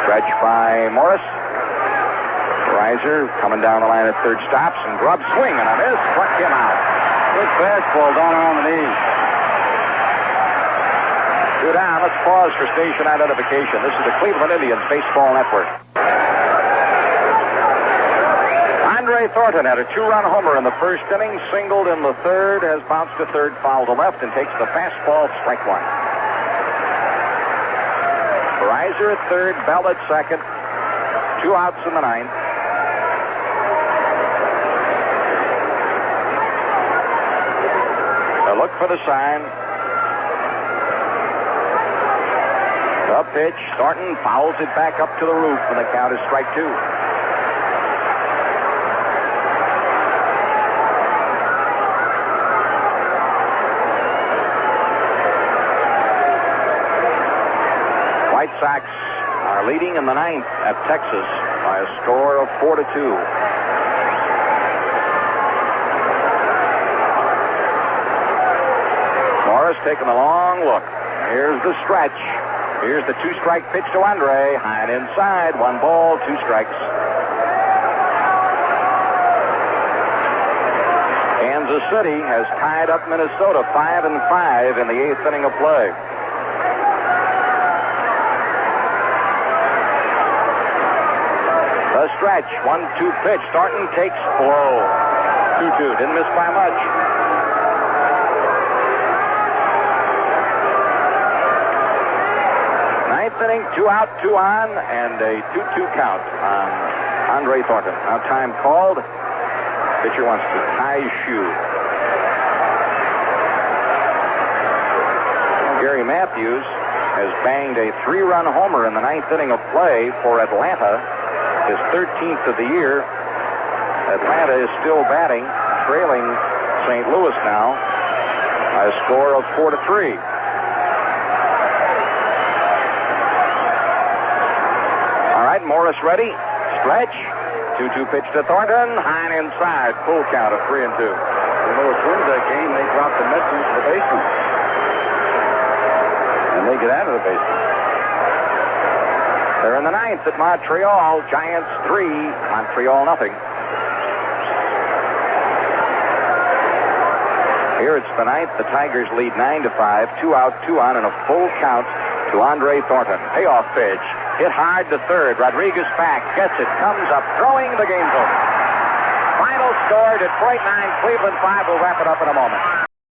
Stretch by Morris. Greiser coming down the line at third, stops, and Grubb swinging on this, struck him out. Good fastball down around the knees. 2 down. Let's pause for station identification. This is the Cleveland Indians Baseball Network. Andre Thornton had a 2-run homer in the first inning, singled in the third, has bounced to third, foul to left, and takes the fastball, strike 1. Greiser at third, Bell at second, 2 outs in the ninth. A look for the sign. The pitch, Thornton fouls it back up to the roof, and the count is strike 2. White Sox are leading in the ninth at Texas by a score of 4-2. Morris taking a long look. Here's the stretch. Here's the 2-strike pitch to Andre. High and inside. 1 ball, 2 strikes. Kansas City has tied up Minnesota 5-5 in the 8th inning of play. The stretch, 1-2 pitch. Thornton takes low. 2-2. Didn't miss by much. Ninth inning, 2 out, 2 on, and a 2-2 count on Andre Thornton. Now time called. Pitcher wants to tie his shoe. Gary Matthews has banged a 3-run homer in the 9th inning of play for Atlanta. His 13th of the year. Atlanta is still batting, trailing St. Louis now by a score of 4-3. All right, Morris ready. Stretch. 2-2 pitch to Thornton. High and inside. Full count of 3-2. You know, as soon as that game, they dropped the Mets into the basement. And they get out of the basement. They're in the 9th at Montreal. Giants 3, Montreal nothing. Here it's the 9th. The Tigers lead 9-5. 2 out, 2 on, and a full count to Andre Thornton. Payoff pitch. Hit hard to third. Rodriguez back. Gets it. Comes up. Throwing. The game's over. Final score, Detroit 9, Cleveland 5. We'll wrap it up in a moment.